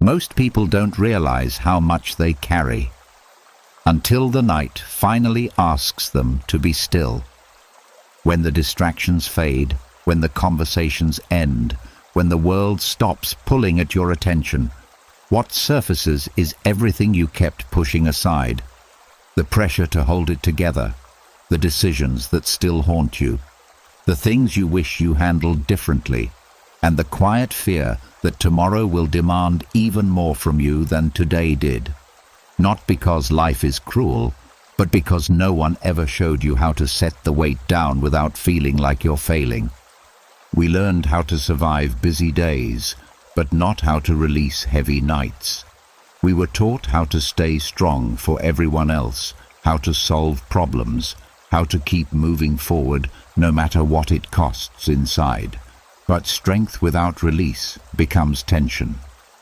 Most people don't realize how much they carry until the night finally asks them to be still. When the distractions fade, when the conversations end, when the world stops pulling at your attention, what surfaces is everything you kept pushing aside. The pressure to hold it together, the decisions that still haunt you, the things you wish you handled differently, and the quiet fear that tomorrow will demand even more from you than today did. Not because life is cruel, but because no one ever showed you how to set the weight down without feeling like you're failing. We learned how to survive busy days, but not how to release heavy nights. We were taught how to stay strong for everyone else, how to solve problems, how to keep moving forward no matter what it costs inside. But strength without release becomes tension.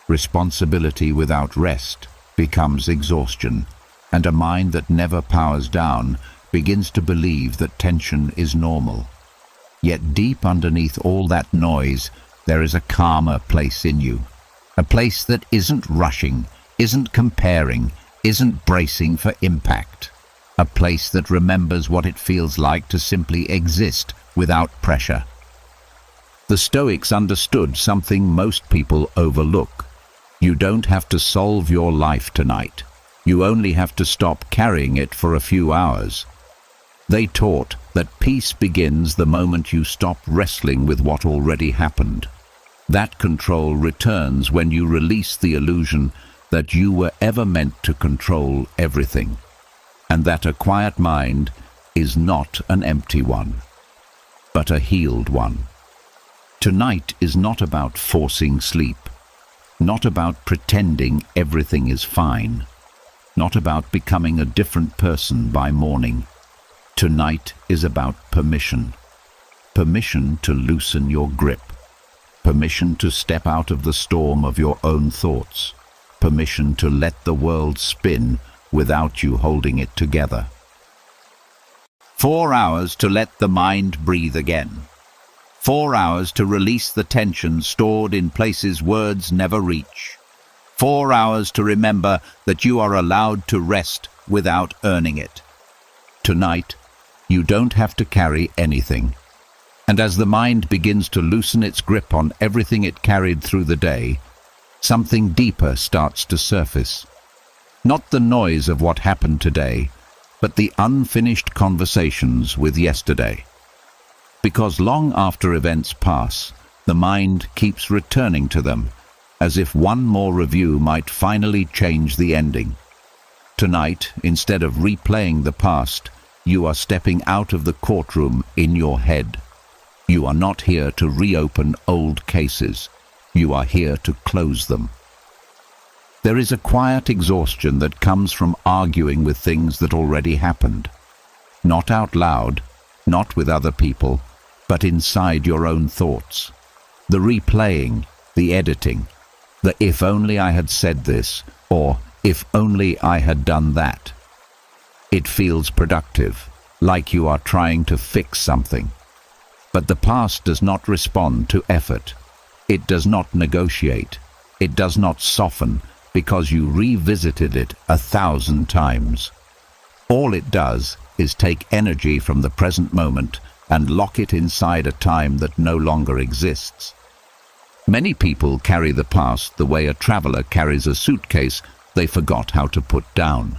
Responsibility without rest becomes exhaustion. And a mind that never powers down begins to believe that tension is normal. Yet deep underneath all that noise, there is a calmer place in you. A place that isn't rushing, isn't comparing, isn't bracing for impact. A place that remembers what it feels like to simply exist without pressure. The Stoics understood something most people overlook. You don't have to solve your life tonight. You only have to stop carrying it for a few hours. They taught that peace begins the moment you stop wrestling with what already happened. That control returns when you release the illusion that you were ever meant to control everything, and that a quiet mind is not an empty one, but a healed one. Tonight is not about forcing sleep, not about pretending everything is fine, not about becoming a different person by morning. Tonight is about permission. Permission to loosen your grip. Permission to step out of the storm of your own thoughts. Permission to let the world spin without you holding it together. 4 hours to let the mind breathe again. 4 hours to release the tension stored in places words never reach. 4 hours to remember that you are allowed to rest without earning it. Tonight, you don't have to carry anything. And as the mind begins to loosen its grip on everything it carried through the day, something deeper starts to surface. Not the noise of what happened today, but the unfinished conversations with yesterday. Because long after events pass, the mind keeps returning to them, as if one more review might finally change the ending. Tonight, instead of replaying the past, you are stepping out of the courtroom in your head. You are not here to reopen old cases. You are here to close them. There is a quiet exhaustion that comes from arguing with things that already happened. Not out loud, not with other people, but inside your own thoughts. The replaying, the editing, the if only I had said this, or if only I had done that. It feels productive, like you are trying to fix something. But the past does not respond to effort. It does not negotiate. It does not soften because you revisited it 1,000 times. All it does is take energy from the present moment and lock it inside a time that no longer exists. Many people carry the past the way a traveler carries a suitcase they forgot how to put down.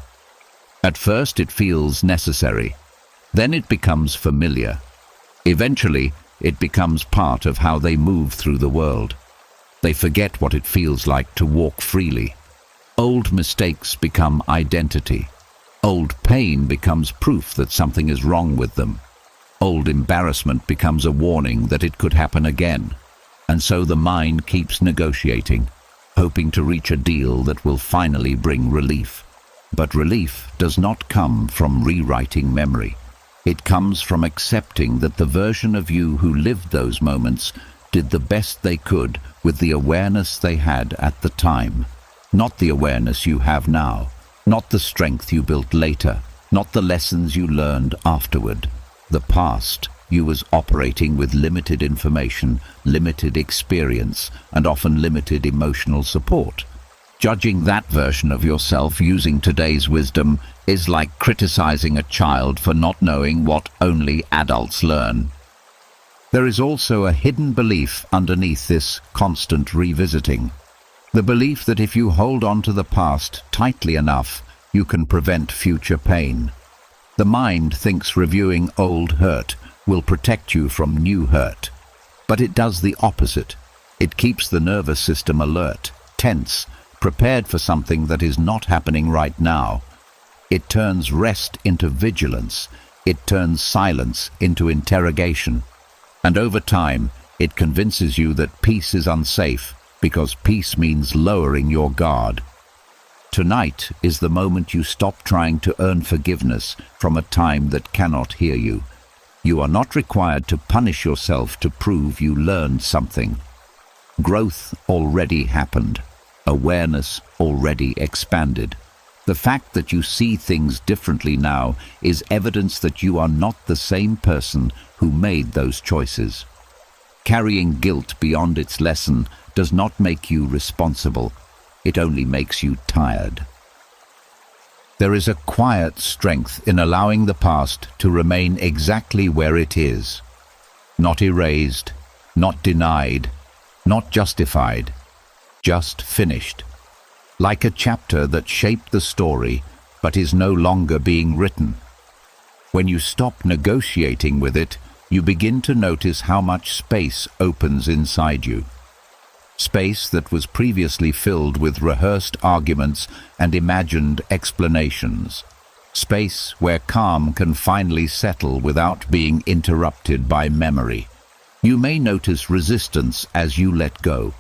At first it feels necessary. Then it becomes familiar. Eventually, it becomes part of how they move through the world. They forget what it feels like to walk freely. Old mistakes become identity. Old pain becomes proof that something is wrong with them. Old embarrassment becomes a warning that it could happen again. And so the mind keeps negotiating, hoping to reach a deal that will finally bring relief. But relief does not come from rewriting memory. It comes from accepting that the version of you who lived those moments did the best they could with the awareness they had at the time. Not the awareness you have now, not the strength you built later, not the lessons you learned afterward. The past, you was operating with limited information, limited experience, and often limited emotional support. Judging that version of yourself using today's wisdom is like criticizing a child for not knowing what only adults learn. There is also a hidden belief underneath this constant revisiting. The belief that if you hold on to the past tightly enough, you can prevent future pain. The mind thinks reviewing old hurt will protect you from new hurt. But it does the opposite. It keeps the nervous system alert, tense, prepared for something that is not happening right now. It turns rest into vigilance. It turns silence into interrogation. And over time, it convinces you that peace is unsafe because peace means lowering your guard. Tonight is the moment you stop trying to earn forgiveness from a time that cannot hear you. You are not required to punish yourself to prove you learned something. Growth already happened. Awareness already expanded. The fact that you see things differently now is evidence that you are not the same person who made those choices. Carrying guilt beyond its lesson does not make you responsible. It only makes you tired. There is a quiet strength in allowing the past to remain exactly where it is. Not erased, not denied, not justified, just finished. Like a chapter that shaped the story but is no longer being written. When you stop negotiating with it, you begin to notice how much space opens inside you. Space that was previously filled with rehearsed arguments and imagined explanations. Space where calm can finally settle without being interrupted by memory. You may notice resistance as you let go.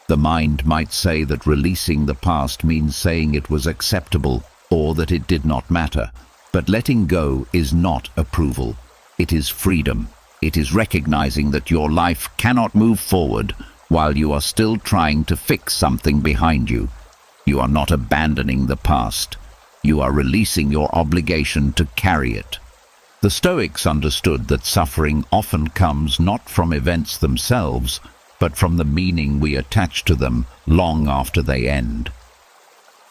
The mind might say that releasing the past means saying it was acceptable or that it did not matter. But letting go is not approval. It is freedom. It is recognizing that your life cannot move forward while you are still trying to fix something behind you. You are not abandoning the past. You are releasing your obligation to carry it. The Stoics understood that suffering often comes not from events themselves, but from the meaning we attach to them long after they end.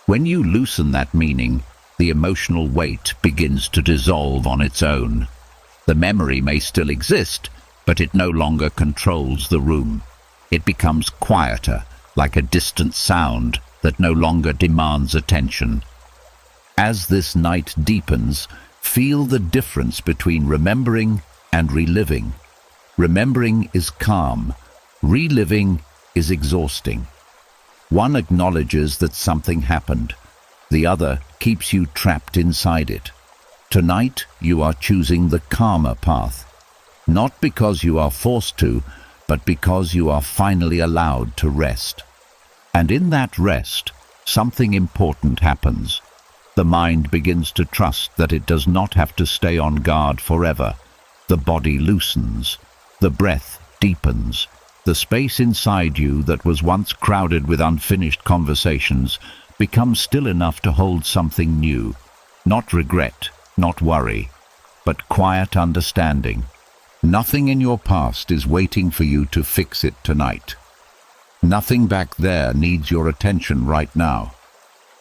When you loosen that meaning, the emotional weight begins to dissolve on its own. The memory may still exist, but it no longer controls the room. It becomes quieter, like a distant sound that no longer demands attention. As this night deepens, feel the difference between remembering and reliving. Remembering is calm. Reliving is exhausting. One acknowledges that something happened. The other keeps you trapped inside it. Tonight, you are choosing the calmer path. Not because you are forced to, but because you are finally allowed to rest. And in that rest, something important happens. The mind begins to trust that it does not have to stay on guard forever. The body loosens. The breath deepens. The space inside you that was once crowded with unfinished conversations becomes still enough to hold something new. Not regret, not worry, but quiet understanding. Nothing in your past is waiting for you to fix it tonight. Nothing back there needs your attention right now.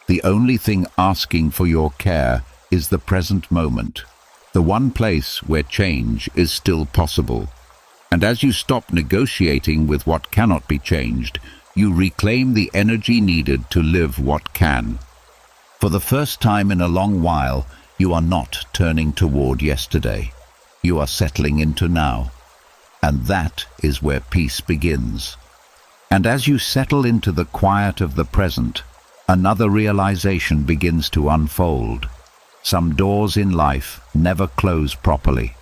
The only thing asking for your care is the present moment, the one place where change is still possible. And as you stop negotiating with what cannot be changed, you reclaim the energy needed to live what can. For the first time in a long while, you are not turning toward yesterday. You are settling into now. And that is where peace begins. And as you settle into the quiet of the present, another realization begins to unfold. Some doors in life never close properly.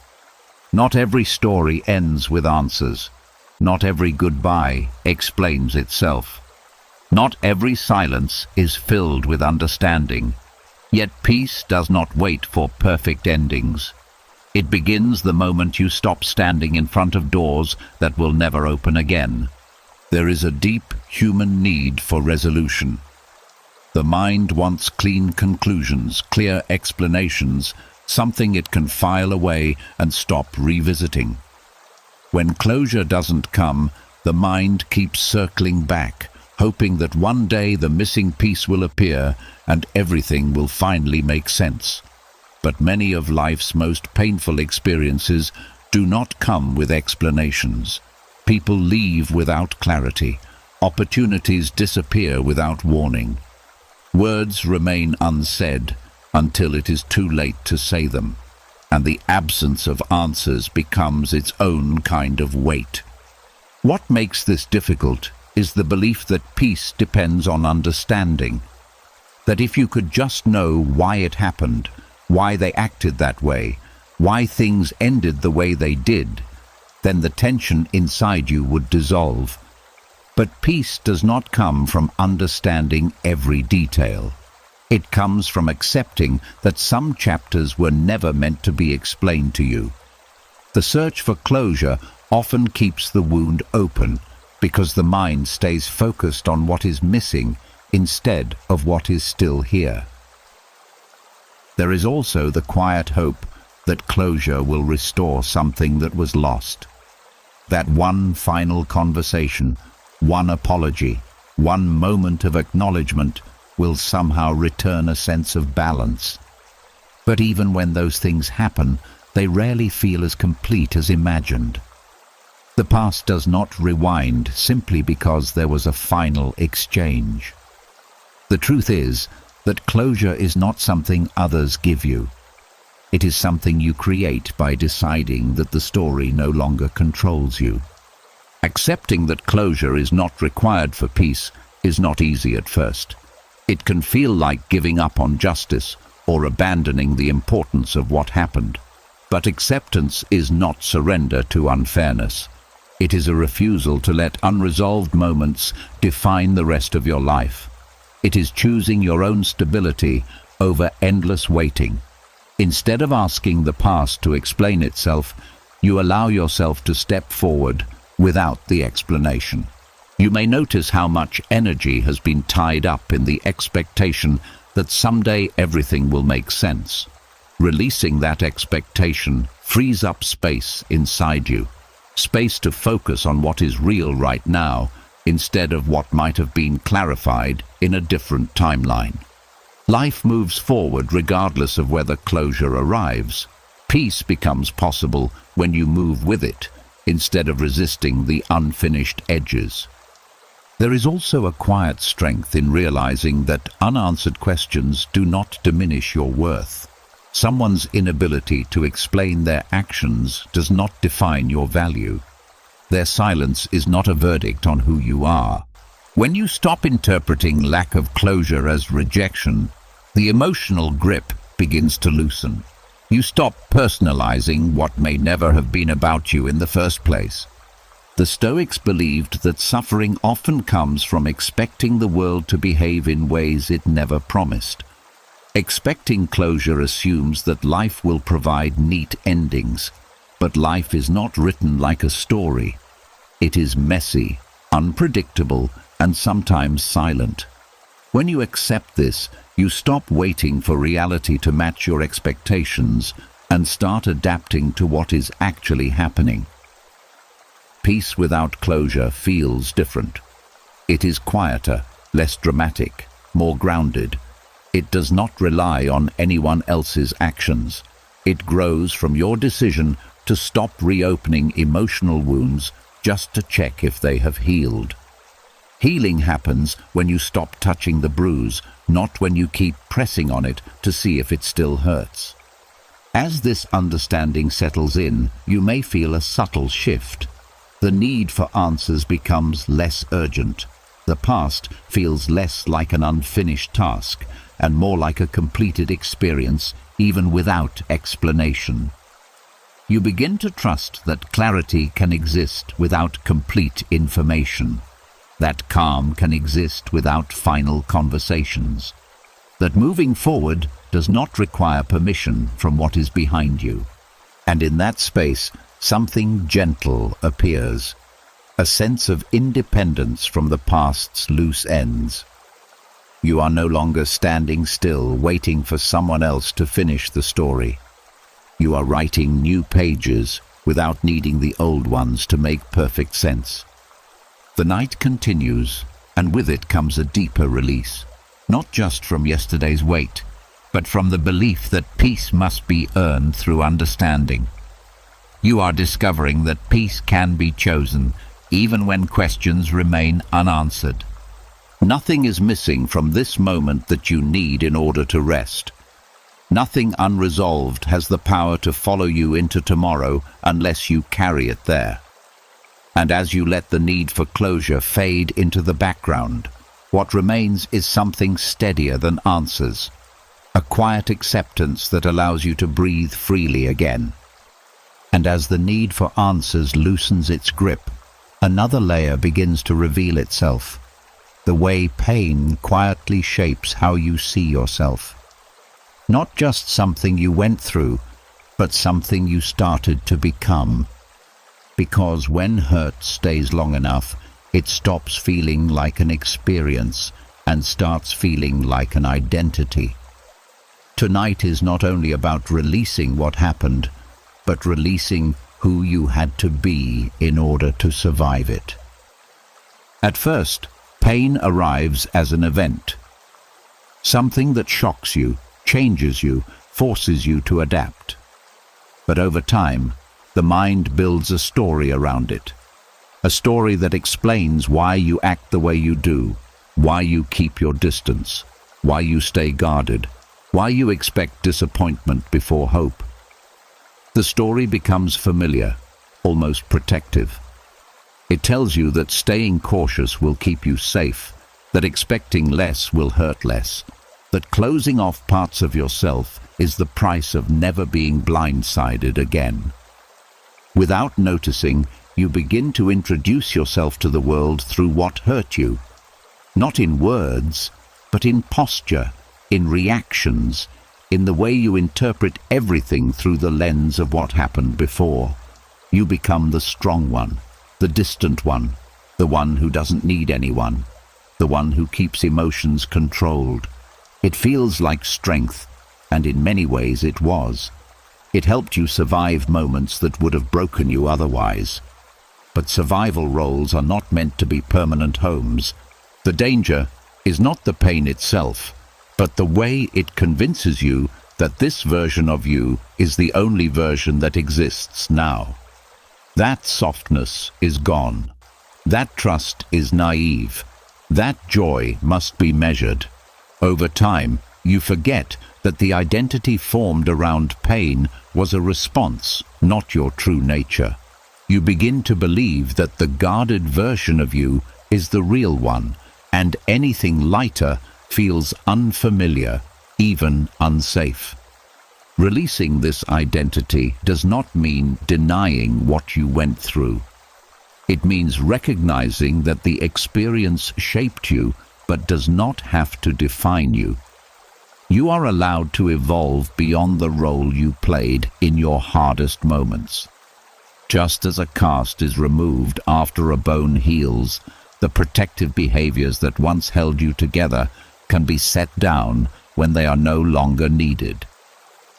Not every story ends with answers. Not every goodbye explains itself. Not every silence is filled with understanding. Yet peace does not wait for perfect endings. It begins the moment you stop standing in front of doors that will never open again. There is a deep human need for resolution. The mind wants clean conclusions, clear explanations, something it can file away and stop revisiting. When closure doesn't come, the mind keeps circling back, hoping that one day the missing piece will appear and everything will finally make sense. But many of life's most painful experiences do not come with explanations. People leave without clarity. Opportunities disappear without warning. Words remain unsaid until it is too late to say them, and the absence of answers becomes its own kind of weight. What makes this difficult is the belief that peace depends on understanding. That if you could just know why it happened, why they acted that way, why things ended the way they did, then the tension inside you would dissolve. But peace does not come from understanding every detail. It comes from accepting that some chapters were never meant to be explained to you. The search for closure often keeps the wound open because the mind stays focused on what is missing instead of what is still here. There is also the quiet hope that closure will restore something that was lost. That one final conversation, one apology, one moment of acknowledgement will somehow return a sense of balance. But even when those things happen, they rarely feel as complete as imagined. The past does not rewind simply because there was a final exchange. The truth is that closure is not something others give you. It is something you create by deciding that the story no longer controls you. Accepting that closure is not required for peace is not easy at first. It can feel like giving up on justice or abandoning the importance of what happened. But acceptance is not surrender to unfairness. It is a refusal to let unresolved moments define the rest of your life. It is choosing your own stability over endless waiting. Instead of asking the past to explain itself, you allow yourself to step forward without the explanation. You may notice how much energy has been tied up in the expectation that someday everything will make sense. Releasing that expectation frees up space inside you, space to focus on what is real right now instead of what might have been clarified in a different timeline. Life moves forward regardless of whether closure arrives. Peace becomes possible when you move with it, instead of resisting the unfinished edges. There is also a quiet strength in realizing that unanswered questions do not diminish your worth. Someone's inability to explain their actions does not define your value. Their silence is not a verdict on who you are. When you stop interpreting lack of closure as rejection, the emotional grip begins to loosen. You stop personalizing what may never have been about you in the first place. The Stoics believed that suffering often comes from expecting the world to behave in ways it never promised. Expecting closure assumes that life will provide neat endings, but life is not written like a story. It is messy, unpredictable, and sometimes silent. When you accept this, you stop waiting for reality to match your expectations and start adapting to what is actually happening. Peace without closure feels different. It is quieter, less dramatic, more grounded. It does not rely on anyone else's actions. It grows from your decision to stop reopening emotional wounds just to check if they have healed. Healing happens when you stop touching the bruise, not when you keep pressing on it to see if it still hurts. As this understanding settles in, you may feel a subtle shift. The need for answers becomes less urgent. The past feels less like an unfinished task and more like a completed experience, even without explanation. You begin to trust that clarity can exist without complete information, that calm can exist without final conversations, that moving forward does not require permission from what is behind you. And in that space, something gentle appears, a sense of independence from the past's loose ends. You are no longer standing still, waiting for someone else to finish the story. You are writing new pages without needing the old ones to make perfect sense. The night continues, and with it comes a deeper release, not just from yesterday's weight, but from the belief that peace must be earned through understanding. You are discovering that peace can be chosen, even when questions remain unanswered. Nothing is missing from this moment that you need in order to rest. Nothing unresolved has the power to follow you into tomorrow unless you carry it there. And as you let the need for closure fade into the background, what remains is something steadier than answers, a quiet acceptance that allows you to breathe freely again. And as the need for answers loosens its grip, another layer begins to reveal itself, the way pain quietly shapes how you see yourself. Not just something you went through, but something you started to become. Because when hurt stays long enough, it stops feeling like an experience and starts feeling like an identity. Tonight is not only about releasing what happened, but releasing who you had to be in order to survive it. At first, pain arrives as an event. Something that shocks you, changes you, forces you to adapt. But over time, the mind builds a story around it. A story that explains why you act the way you do, why you keep your distance, why you stay guarded, why you expect disappointment before hope. The story becomes familiar, almost protective. It tells you that staying cautious will keep you safe, that expecting less will hurt less, that closing off parts of yourself is the price of never being blindsided again. Without noticing, you begin to introduce yourself to the world through what hurt you. Not in words, but in posture, in reactions, in the way you interpret everything through the lens of what happened before. You become the strong one, the distant one, the one who doesn't need anyone, the one who keeps emotions controlled. It feels like strength, and in many ways it was. It helped you survive moments that would have broken you otherwise. But survival roles are not meant to be permanent homes. The danger is not the pain itself, but the way it convinces you that this version of you is the only version that exists now. That softness is gone. That trust is naive. That joy must be measured. Over time, you forget that the identity formed around pain was a response, not your true nature. You begin to believe that the guarded version of you is the real one, and anything lighter feels unfamiliar, even unsafe. Releasing this identity does not mean denying what you went through. It means recognizing that the experience shaped you, but does not have to define you. You are allowed to evolve beyond the role you played in your hardest moments. Just as a cast is removed after a bone heals, the protective behaviors that once held you together can be set down when they are no longer needed.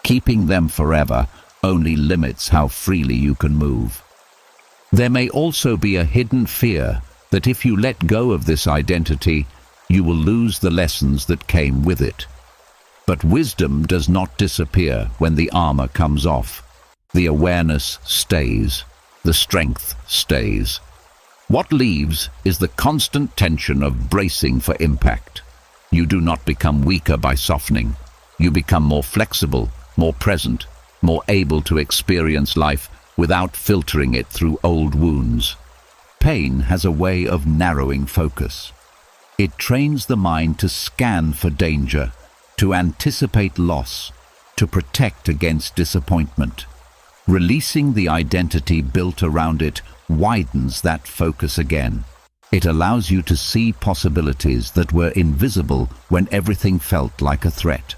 Keeping them forever only limits how freely you can move. There may also be a hidden fear that if you let go of this identity, you will lose the lessons that came with it. But wisdom does not disappear when the armor comes off. The awareness stays. The strength stays. What leaves is the constant tension of bracing for impact. You do not become weaker by softening. You become more flexible, more present, more able to experience life without filtering it through old wounds. Pain has a way of narrowing focus. It trains the mind to scan for danger, to anticipate loss, to protect against disappointment. Releasing the identity built around it widens that focus again. It allows you to see possibilities that were invisible when everything felt like a threat.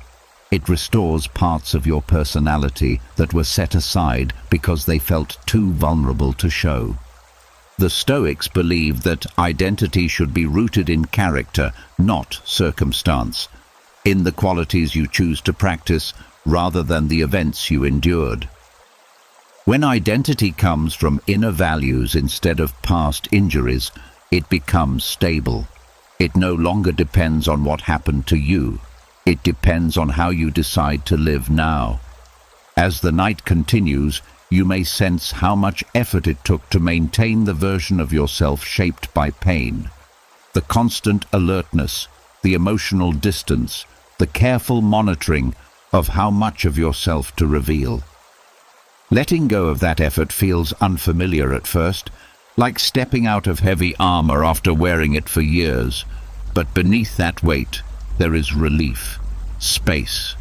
It restores parts of your personality that were set aside because they felt too vulnerable to show. The Stoics believed that identity should be rooted in character, not circumstance, in the qualities you choose to practice rather than the events you endured. When identity comes from inner values instead of past injuries, it becomes stable. It no longer depends on what happened to you. It depends on how you decide to live now. As the night continues, you may sense how much effort it took to maintain the version of yourself shaped by pain. The constant alertness, the emotional distance, the careful monitoring of how much of yourself to reveal. Letting go of that effort feels unfamiliar at first, like stepping out of heavy armor after wearing it for years. But beneath that weight, there is relief, space.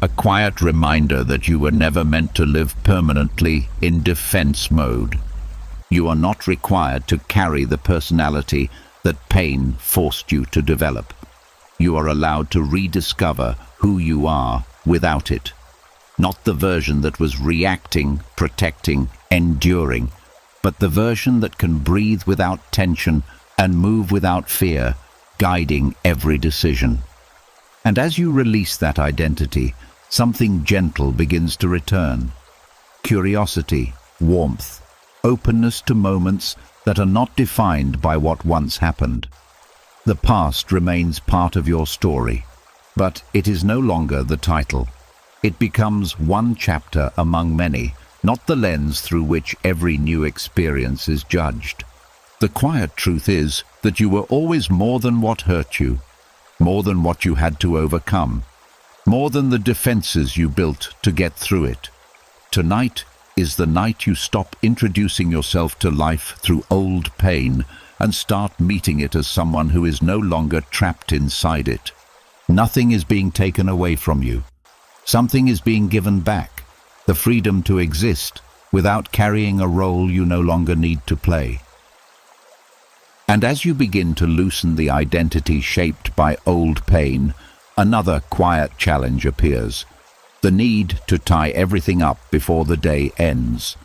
A quiet reminder that you were never meant to live permanently in defense mode. You are not required to carry the personality that pain forced you to develop. You are allowed to rediscover who you are without it. Not the version that was reacting, protecting, enduring, but the version that can breathe without tension and move without fear, guiding every decision. And as you release that identity, something gentle begins to return. Curiosity, warmth, openness to moments that are not defined by what once happened. The past remains part of your story, but it is no longer the title. It becomes one chapter among many, not the lens through which every new experience is judged. The quiet truth is that you were always more than what hurt you, more than what you had to overcome, more than the defenses you built to get through it. Tonight is the night you stop introducing yourself to life through old pain and start meeting it as someone who is no longer trapped inside it. Nothing is being taken away from you. Something is being given back, the freedom to exist without carrying a role you no longer need to play. And as you begin to loosen the identity shaped by old pain, another quiet challenge appears. The need to tie everything up before the day ends.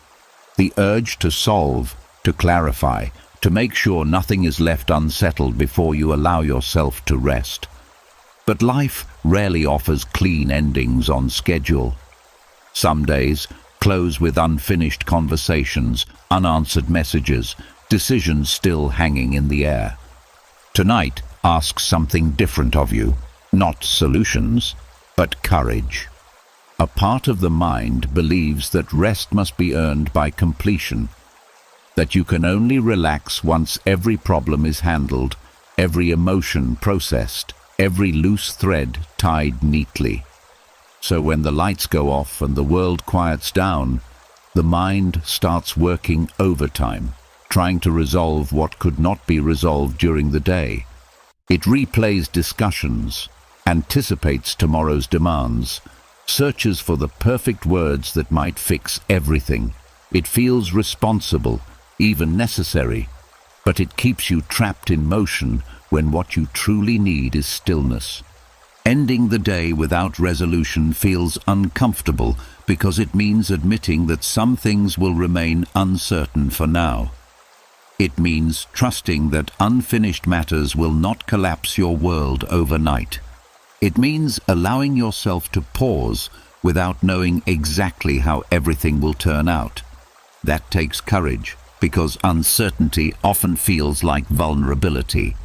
The urge to solve, to clarify, to make sure nothing is left unsettled before you allow yourself to rest. But life rarely offers clean endings on schedule. Some days close with unfinished conversations, unanswered messages, decisions still hanging in the air. Tonight asks something different of you, not solutions, but courage. A part of the mind believes that rest must be earned by completion, that you can only relax once every problem is handled, every emotion processed, every loose thread tied neatly. So when the lights go off and the world quiets down, the mind starts working overtime, trying to resolve what could not be resolved during the day. It replays discussions, anticipates tomorrow's demands, searches for the perfect words that might fix everything. It feels responsible, even necessary, but it keeps you trapped in motion when what you truly need is stillness. Ending the day without resolution feels uncomfortable because it means admitting that some things will remain uncertain for now. It means trusting that unfinished matters will not collapse your world overnight. It means allowing yourself to pause without knowing exactly how everything will turn out. That takes courage, because uncertainty often feels like vulnerability.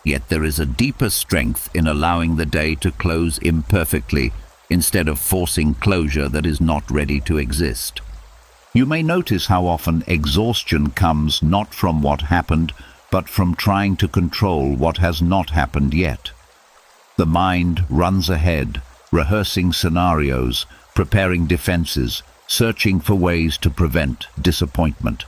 Yet there is a deeper strength in allowing the day to close imperfectly instead of forcing closure that is not ready to exist. You may notice how often exhaustion comes not from what happened, but from trying to control what has not happened yet. The mind runs ahead, rehearsing scenarios, preparing defenses, searching for ways to prevent disappointment.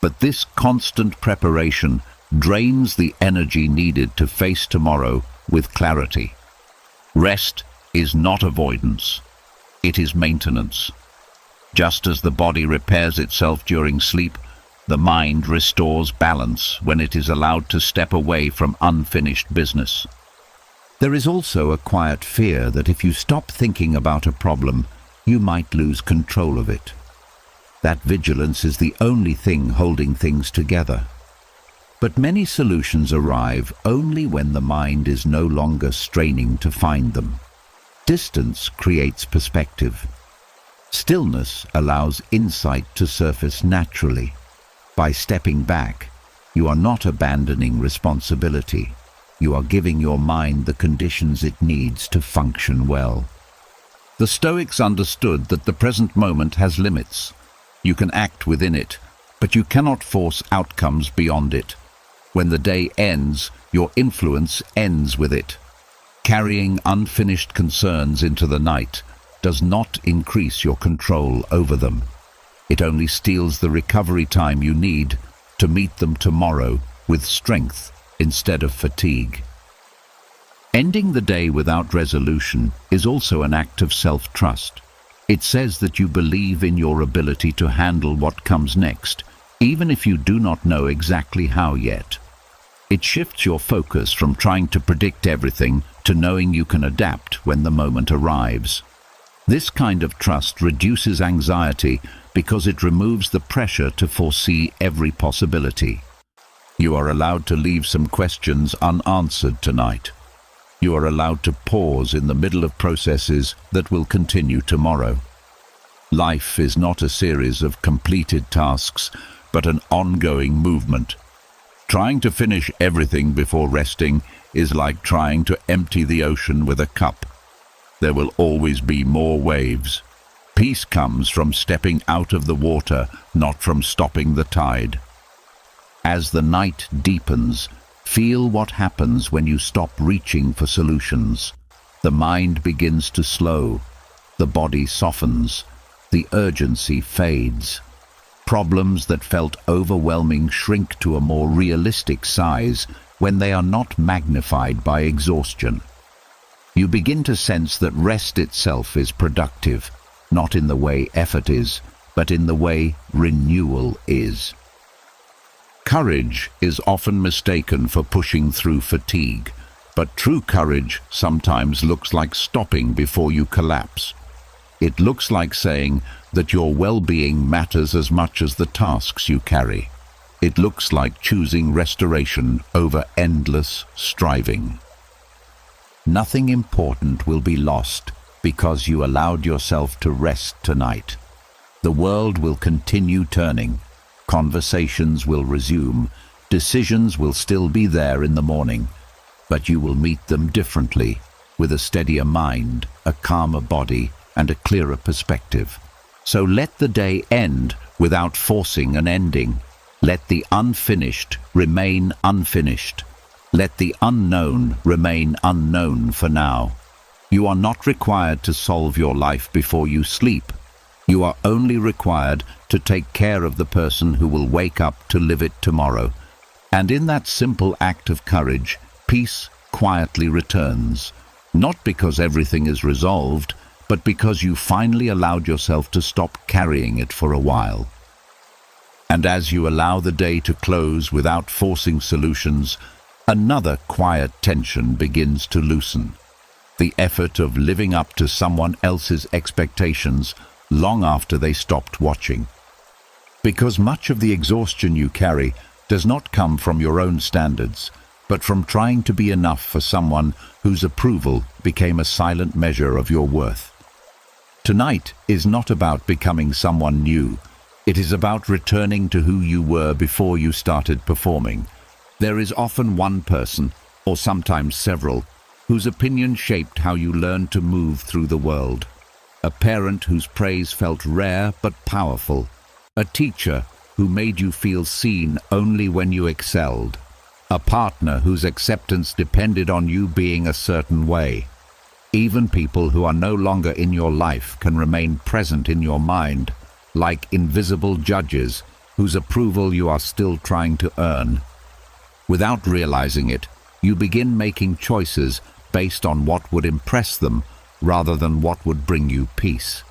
But this constant preparation drains the energy needed to face tomorrow with clarity. Rest is not avoidance. It is maintenance. Just as the body repairs itself during sleep, the mind restores balance when it is allowed to step away from unfinished business. There is also a quiet fear that if you stop thinking about a problem, you might lose control of it. That vigilance is the only thing holding things together. But many solutions arrive only when the mind is no longer straining to find them. Distance creates perspective. Stillness allows insight to surface naturally. By stepping back, you are not abandoning responsibility. You are giving your mind the conditions it needs to function well. The Stoics understood that the present moment has limits. You can act within it, but you cannot force outcomes beyond it. When the day ends, your influence ends with it. Carrying unfinished concerns into the night does not increase your control over them. It only steals the recovery time you need to meet them tomorrow with strength instead of fatigue. Ending the day without resolution is also an act of self-trust. It says that you believe in your ability to handle what comes next, even if you do not know exactly how yet. It shifts your focus from trying to predict everything to knowing you can adapt when the moment arrives. This kind of trust reduces anxiety because it removes the pressure to foresee every possibility. You are allowed to leave some questions unanswered tonight. You are allowed to pause in the middle of processes that will continue tomorrow. Life is not a series of completed tasks, but an ongoing movement. Trying to finish everything before resting is like trying to empty the ocean with a cup. There will always be more waves. Peace comes from stepping out of the water, not from stopping the tide. As the night deepens, feel what happens when you stop reaching for solutions. The mind begins to slow. The body softens. The urgency fades. Problems that felt overwhelming shrink to a more realistic size when they are not magnified by exhaustion. You begin to sense that rest itself is productive, not in the way effort is, but in the way renewal is. Courage is often mistaken for pushing through fatigue, but true courage sometimes looks like stopping before you collapse. It looks like saying that your well-being matters as much as the tasks you carry. It looks like choosing restoration over endless striving. Nothing important will be lost because you allowed yourself to rest tonight. The world will continue turning. Conversations will resume. Decisions will still be there in the morning, but you will meet them differently, with a steadier mind, a calmer body, and a clearer perspective. So let the day end without forcing an ending. Let the unfinished remain unfinished. Let the unknown remain unknown for now. You are not required to solve your life before you sleep. You are only required to take care of the person who will wake up to live it tomorrow. And in that simple act of courage, peace quietly returns. Not because everything is resolved, but because you finally allowed yourself to stop carrying it for a while. And as you allow the day to close without forcing solutions, another quiet tension begins to loosen. The effort of living up to someone else's expectations long after they stopped watching. Because much of the exhaustion you carry does not come from your own standards, but from trying to be enough for someone whose approval became a silent measure of your worth. Tonight is not about becoming someone new. It is about returning to who you were before you started performing. There is often one person, or sometimes several, whose opinion shaped how you learned to move through the world. A parent whose praise felt rare but powerful. A teacher who made you feel seen only when you excelled. A partner whose acceptance depended on you being a certain way. Even people who are no longer in your life can remain present in your mind, like invisible judges whose approval you are still trying to earn. Without realizing it, you begin making choices based on what would impress them rather than what would bring you peace.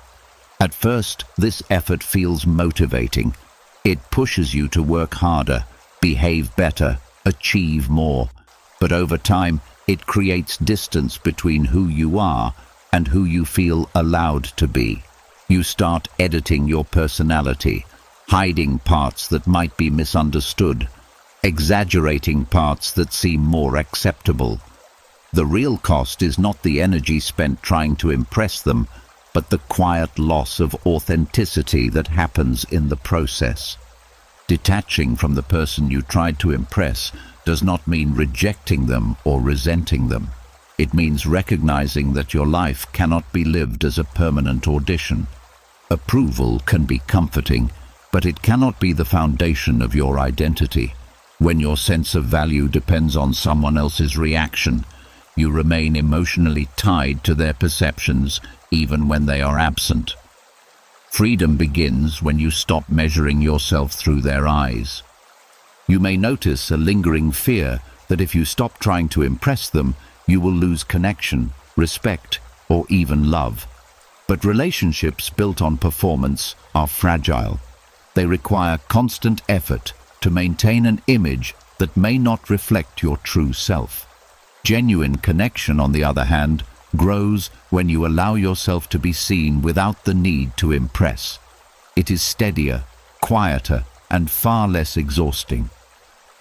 At first, this effort feels motivating. It pushes you to work harder, behave better, achieve more. But over time, it creates distance between who you are and who you feel allowed to be. You start editing your personality, hiding parts that might be misunderstood, exaggerating parts that seem more acceptable. The real cost is not the energy spent trying to impress them, but the quiet loss of authenticity that happens in the process. Detaching from the person you tried to impress does not mean rejecting them or resenting them. It means recognizing that your life cannot be lived as a permanent audition. Approval can be comforting, but it cannot be the foundation of your identity. When your sense of value depends on someone else's reaction, you remain emotionally tied to their perceptions even when they are absent. Freedom begins when you stop measuring yourself through their eyes. You may notice a lingering fear that if you stop trying to impress them, you will lose connection, respect, or even love. But relationships built on performance are fragile. They require constant effort to maintain an image that may not reflect your true self. Genuine connection, on the other hand, grows when you allow yourself to be seen without the need to impress. It is steadier, quieter, and far less exhausting.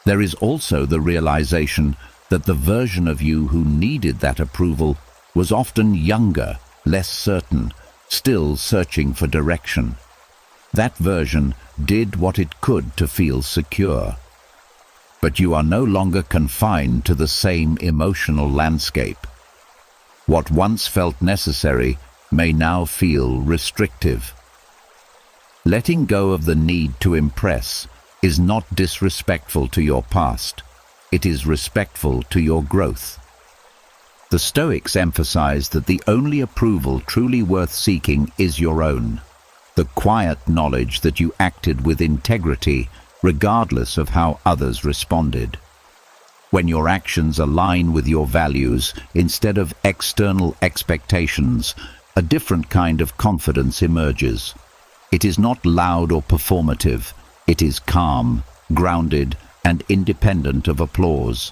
There is also the realization that the version of you who needed that approval was often younger, less certain, still searching for direction. That version did what it could to feel secure. But you are no longer confined to the same emotional landscape. What once felt necessary may now feel restrictive. Letting go of the need to impress is not disrespectful to your past. It is respectful to your growth. The Stoics emphasize that the only approval truly worth seeking is your own, the quiet knowledge that you acted with integrity regardless of how others responded. When your actions align with your values instead of external expectations, a different kind of confidence emerges. It is not loud or performative. It is calm, grounded, and independent of applause.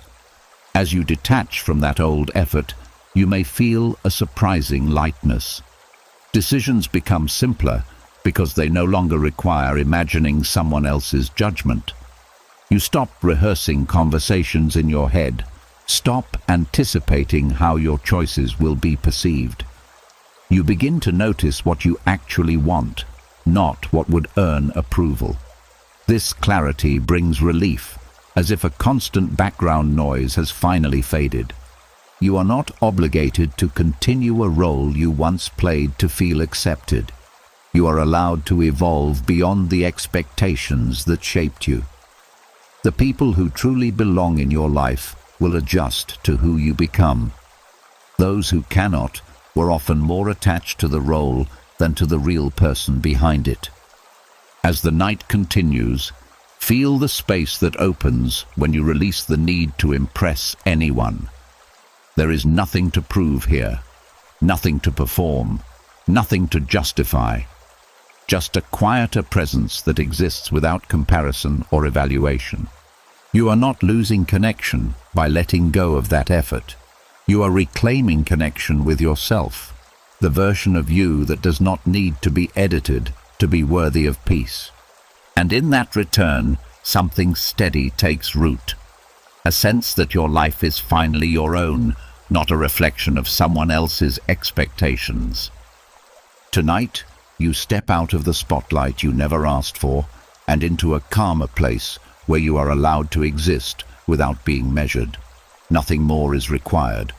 As you detach from that old effort, you may feel a surprising lightness. Decisions become simpler because they no longer require imagining someone else's judgment. You stop rehearsing conversations in your head. Stop anticipating how your choices will be perceived. You begin to notice what you actually want, not what would earn approval. This clarity brings relief, as if a constant background noise has finally faded. You are not obligated to continue a role you once played to feel accepted. You are allowed to evolve beyond the expectations that shaped you. The people who truly belong in your life will adjust to who you become. Those who cannot were often more attached to the role than to the real person behind it. As the night continues, feel the space that opens when you release the need to impress anyone. There is nothing to prove here, nothing to perform, nothing to justify. Just a quieter presence that exists without comparison or evaluation. You are not losing connection by letting go of that effort. You are reclaiming connection with yourself, the version of you that does not need to be edited to be worthy of peace. And in that return, something steady takes root. A sense that your life is finally your own, not a reflection of someone else's expectations. Tonight, you step out of the spotlight you never asked for and into a calmer place where you are allowed to exist without being measured. Nothing more is required.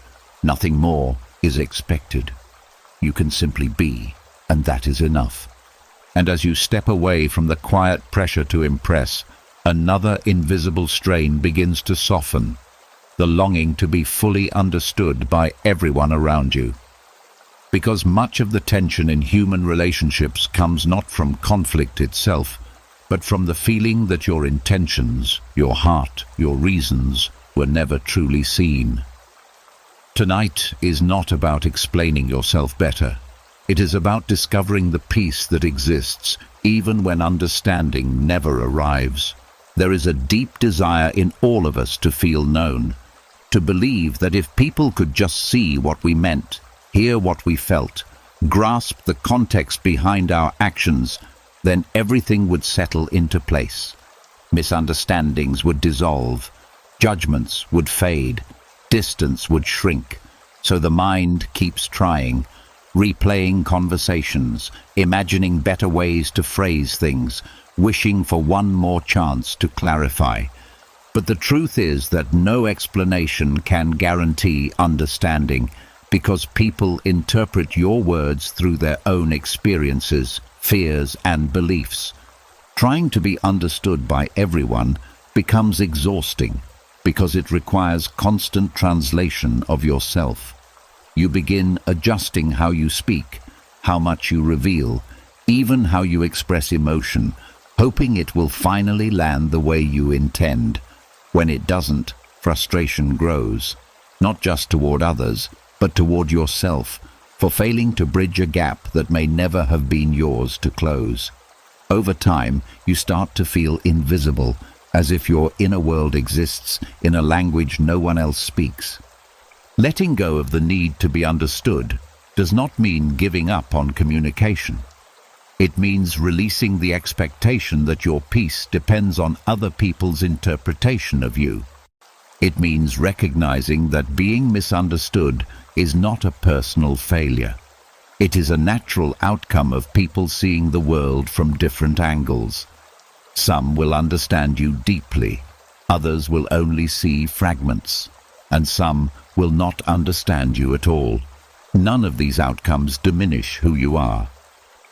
Nothing more is expected. You can simply be, and that is enough. And as you step away from the quiet pressure to impress, another invisible strain begins to soften, the longing to be fully understood by everyone around you. Because much of the tension in human relationships comes not from conflict itself, but from the feeling that your intentions, your heart, your reasons were never truly seen. Tonight is not about explaining yourself better. It is about discovering the peace that exists even when understanding never arrives. There is a deep desire in all of us to feel known, to believe that if people could just see what we meant, hear what we felt, grasp the context behind our actions, then everything would settle into place. Misunderstandings would dissolve, judgments would fade, distance would shrink. So the mind keeps trying, replaying conversations, imagining better ways to phrase things, wishing for one more chance to clarify. But the truth is that no explanation can guarantee understanding, because people interpret your words through their own experiences, fears, and beliefs. Trying to be understood by everyone becomes exhausting because it requires constant translation of yourself. You begin adjusting how you speak, how much you reveal, even how you express emotion, hoping it will finally land the way you intend. When it doesn't, frustration grows, not just toward others, but toward yourself, for failing to bridge a gap that may never have been yours to close. Over time, you start to feel invisible, as if your inner world exists in a language no one else speaks. Letting go of the need to be understood does not mean giving up on communication. It means releasing the expectation that your peace depends on other people's interpretation of you. It means recognizing that being misunderstood is not a personal failure. It is a natural outcome of people seeing the world from different angles. Some will understand you deeply, others will only see fragments, and some will not understand you at all. None of these outcomes diminish who you are.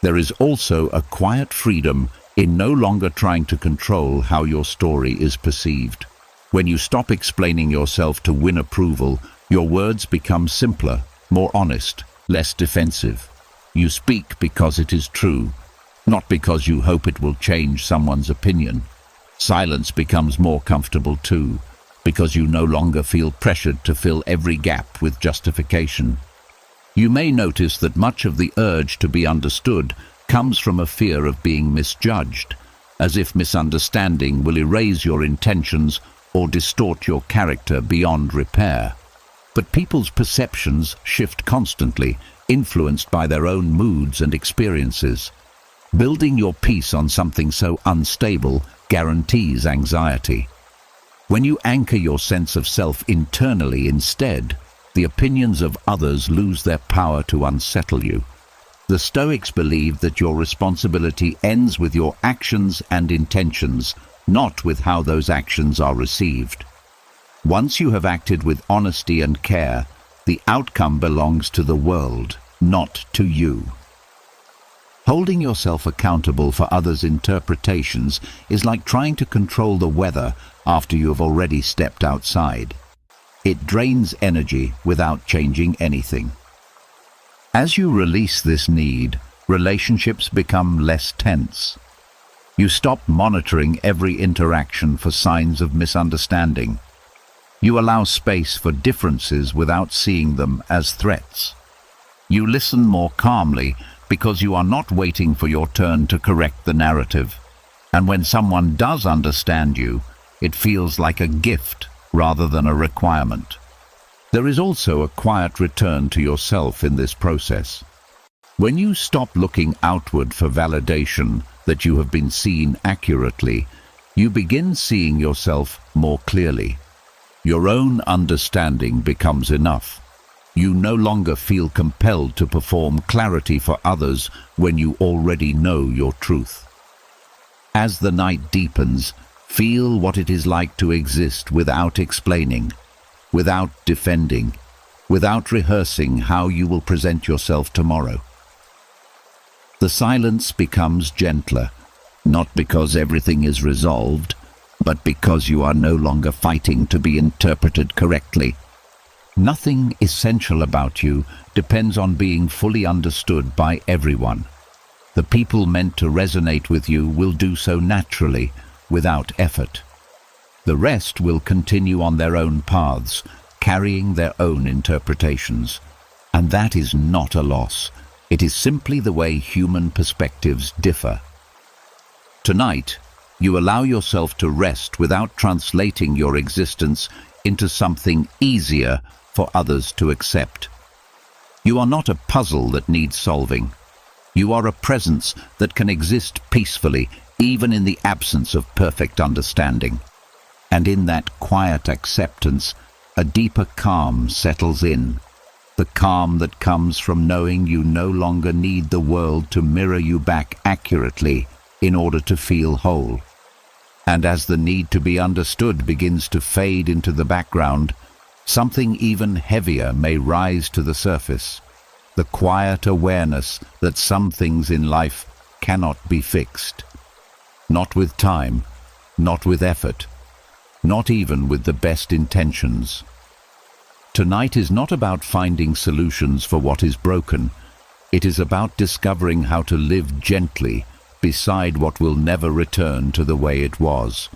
There is also a quiet freedom in no longer trying to control how your story is perceived. When you stop explaining yourself to win approval, your words become simpler, more honest, less defensive. You speak because it is true, not because you hope it will change someone's opinion. Silence becomes more comfortable too, because you no longer feel pressured to fill every gap with justification. You may notice that much of the urge to be understood comes from a fear of being misjudged, as if misunderstanding will erase your intentions or distort your character beyond repair. But people's perceptions shift constantly, influenced by their own moods and experiences. Building your peace on something so unstable guarantees anxiety. When you anchor your sense of self internally instead, the opinions of others lose their power to unsettle you. The Stoics believe that your responsibility ends with your actions and intentions, not with how those actions are received. Once you have acted with honesty and care, the outcome belongs to the world, not to you. Holding yourself accountable for others' interpretations is like trying to control the weather after you have already stepped outside. It drains energy without changing anything. As you release this need, relationships become less tense. You stop monitoring every interaction for signs of misunderstanding. You allow space for differences without seeing them as threats. You listen more calmly because you are not waiting for your turn to correct the narrative. And when someone does understand you, it feels like a gift rather than a requirement. There is also a quiet return to yourself in this process. When you stop looking outward for validation that you have been seen accurately, you begin seeing yourself more clearly. Your own understanding becomes enough. You no longer feel compelled to perform clarity for others when you already know your truth. As the night deepens, feel what it is like to exist without explaining, without defending, without rehearsing how you will present yourself tomorrow. The silence becomes gentler, not because everything is resolved, but because you are no longer fighting to be interpreted correctly. Nothing essential about you depends on being fully understood by everyone. The people meant to resonate with you will do so naturally, without effort. The rest will continue on their own paths, carrying their own interpretations. And that is not a loss. It is simply the way human perspectives differ. Tonight, you allow yourself to rest without translating your existence into something easier for others to accept. You are not a puzzle that needs solving. You are a presence that can exist peacefully, even in the absence of perfect understanding. And in that quiet acceptance, a deeper calm settles in. The the calm that comes from knowing you no longer need the world to mirror you back accurately in order to feel whole. And as the need to be understood begins to fade into the background, something even heavier may rise to the surface, the quiet awareness that some things in life cannot be fixed. Not with time, not with effort, not even with the best intentions. Tonight is not about finding solutions for what is broken. It is about discovering how to live gently beside what will never return to the way it was.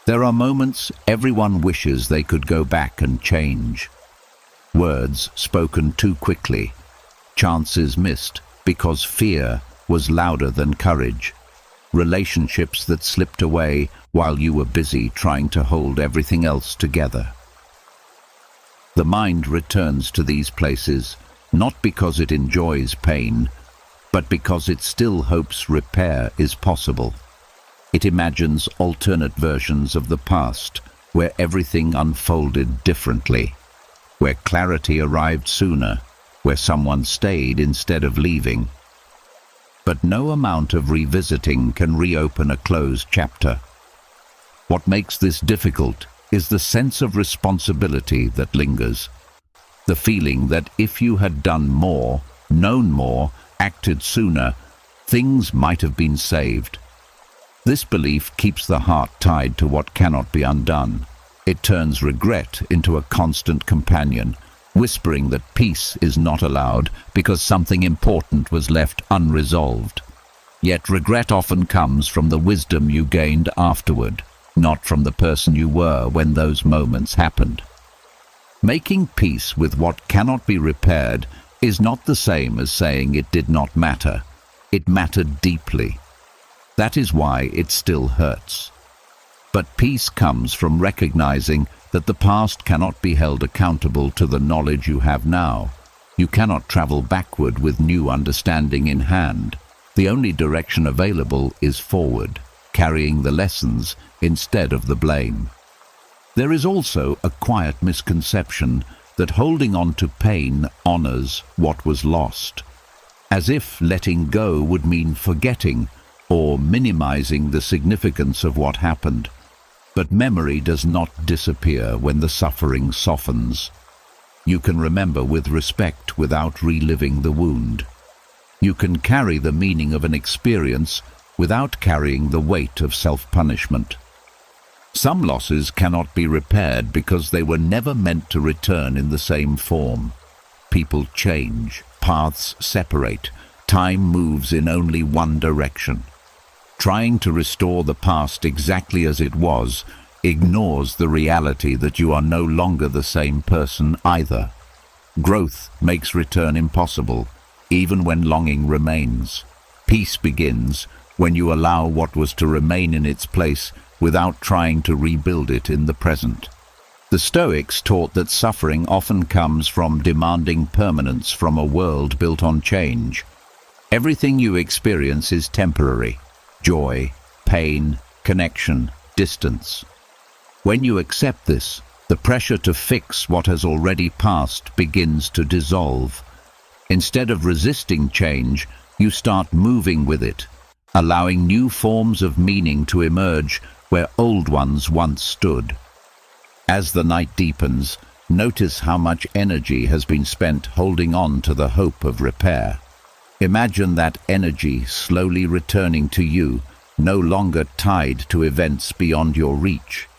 There are moments everyone wishes they could go back and change. Words spoken too quickly, chances missed because fear was louder than courage, relationships that slipped away while you were busy trying to hold everything else together. The mind returns to these places not because it enjoys pain, but because it still hopes repair is possible. It imagines alternate versions of the past, where everything unfolded differently, where clarity arrived sooner, where someone stayed instead of leaving. But no amount of revisiting can reopen a closed chapter. What makes this difficult is the sense of responsibility that lingers, the feeling that if you had done more, known more, acted sooner, things might have been saved. This belief keeps the heart tied to what cannot be undone. It turns regret into a constant companion, whispering that peace is not allowed because something important was left unresolved. Yet regret often comes from the wisdom you gained afterward, not from the person you were when those moments happened. Making peace with what cannot be repaired is not the same as saying it did not matter. It mattered deeply. That is why it still hurts. But peace comes from recognizing that the past cannot be held accountable to the knowledge you have now. You cannot travel backward with new understanding in hand. The only direction available is forward, carrying the lessons instead of the blame. There is also a quiet misconception that holding on to pain honors what was lost, as if letting go would mean forgetting or minimizing the significance of what happened. But memory does not disappear when the suffering softens. You can remember with respect without reliving the wound. You can carry the meaning of an experience without carrying the weight of self-punishment. Some losses cannot be repaired because they were never meant to return in the same form. People change, paths separate, time moves in only one direction. Trying to restore the past exactly as it was ignores the reality that you are no longer the same person either. Growth makes return impossible, even when longing remains. Peace begins when you allow what was to remain in its place without trying to rebuild it in the present. The Stoics taught that suffering often comes from demanding permanence from a world built on change. Everything you experience is temporary. Joy, pain, connection, distance. When you accept this, the pressure to fix what has already passed begins to dissolve. Instead of resisting change, you start moving with it, allowing new forms of meaning to emerge where old ones once stood. As the night deepens, notice how much energy has been spent holding on to the hope of repair. Imagine that energy slowly returning to you, no longer tied to events beyond your reach.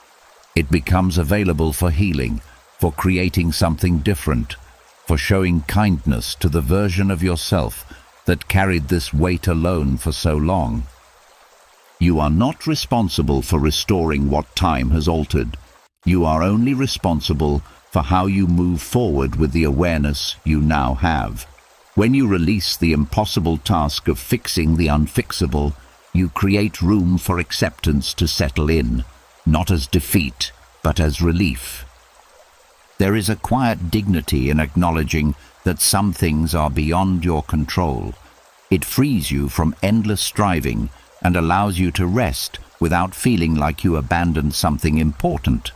It becomes available for healing, for creating something different, for showing kindness to the version of yourself that carried this weight alone for so long. You are not responsible for restoring what time has altered. You are only responsible for how you move forward with the awareness you now have. When you release the impossible task of fixing the unfixable, you create room for acceptance to settle in, not as defeat, but as relief. There is a quiet dignity in acknowledging that some things are beyond your control. It frees you from endless striving and allows you to rest without feeling like you abandoned something important.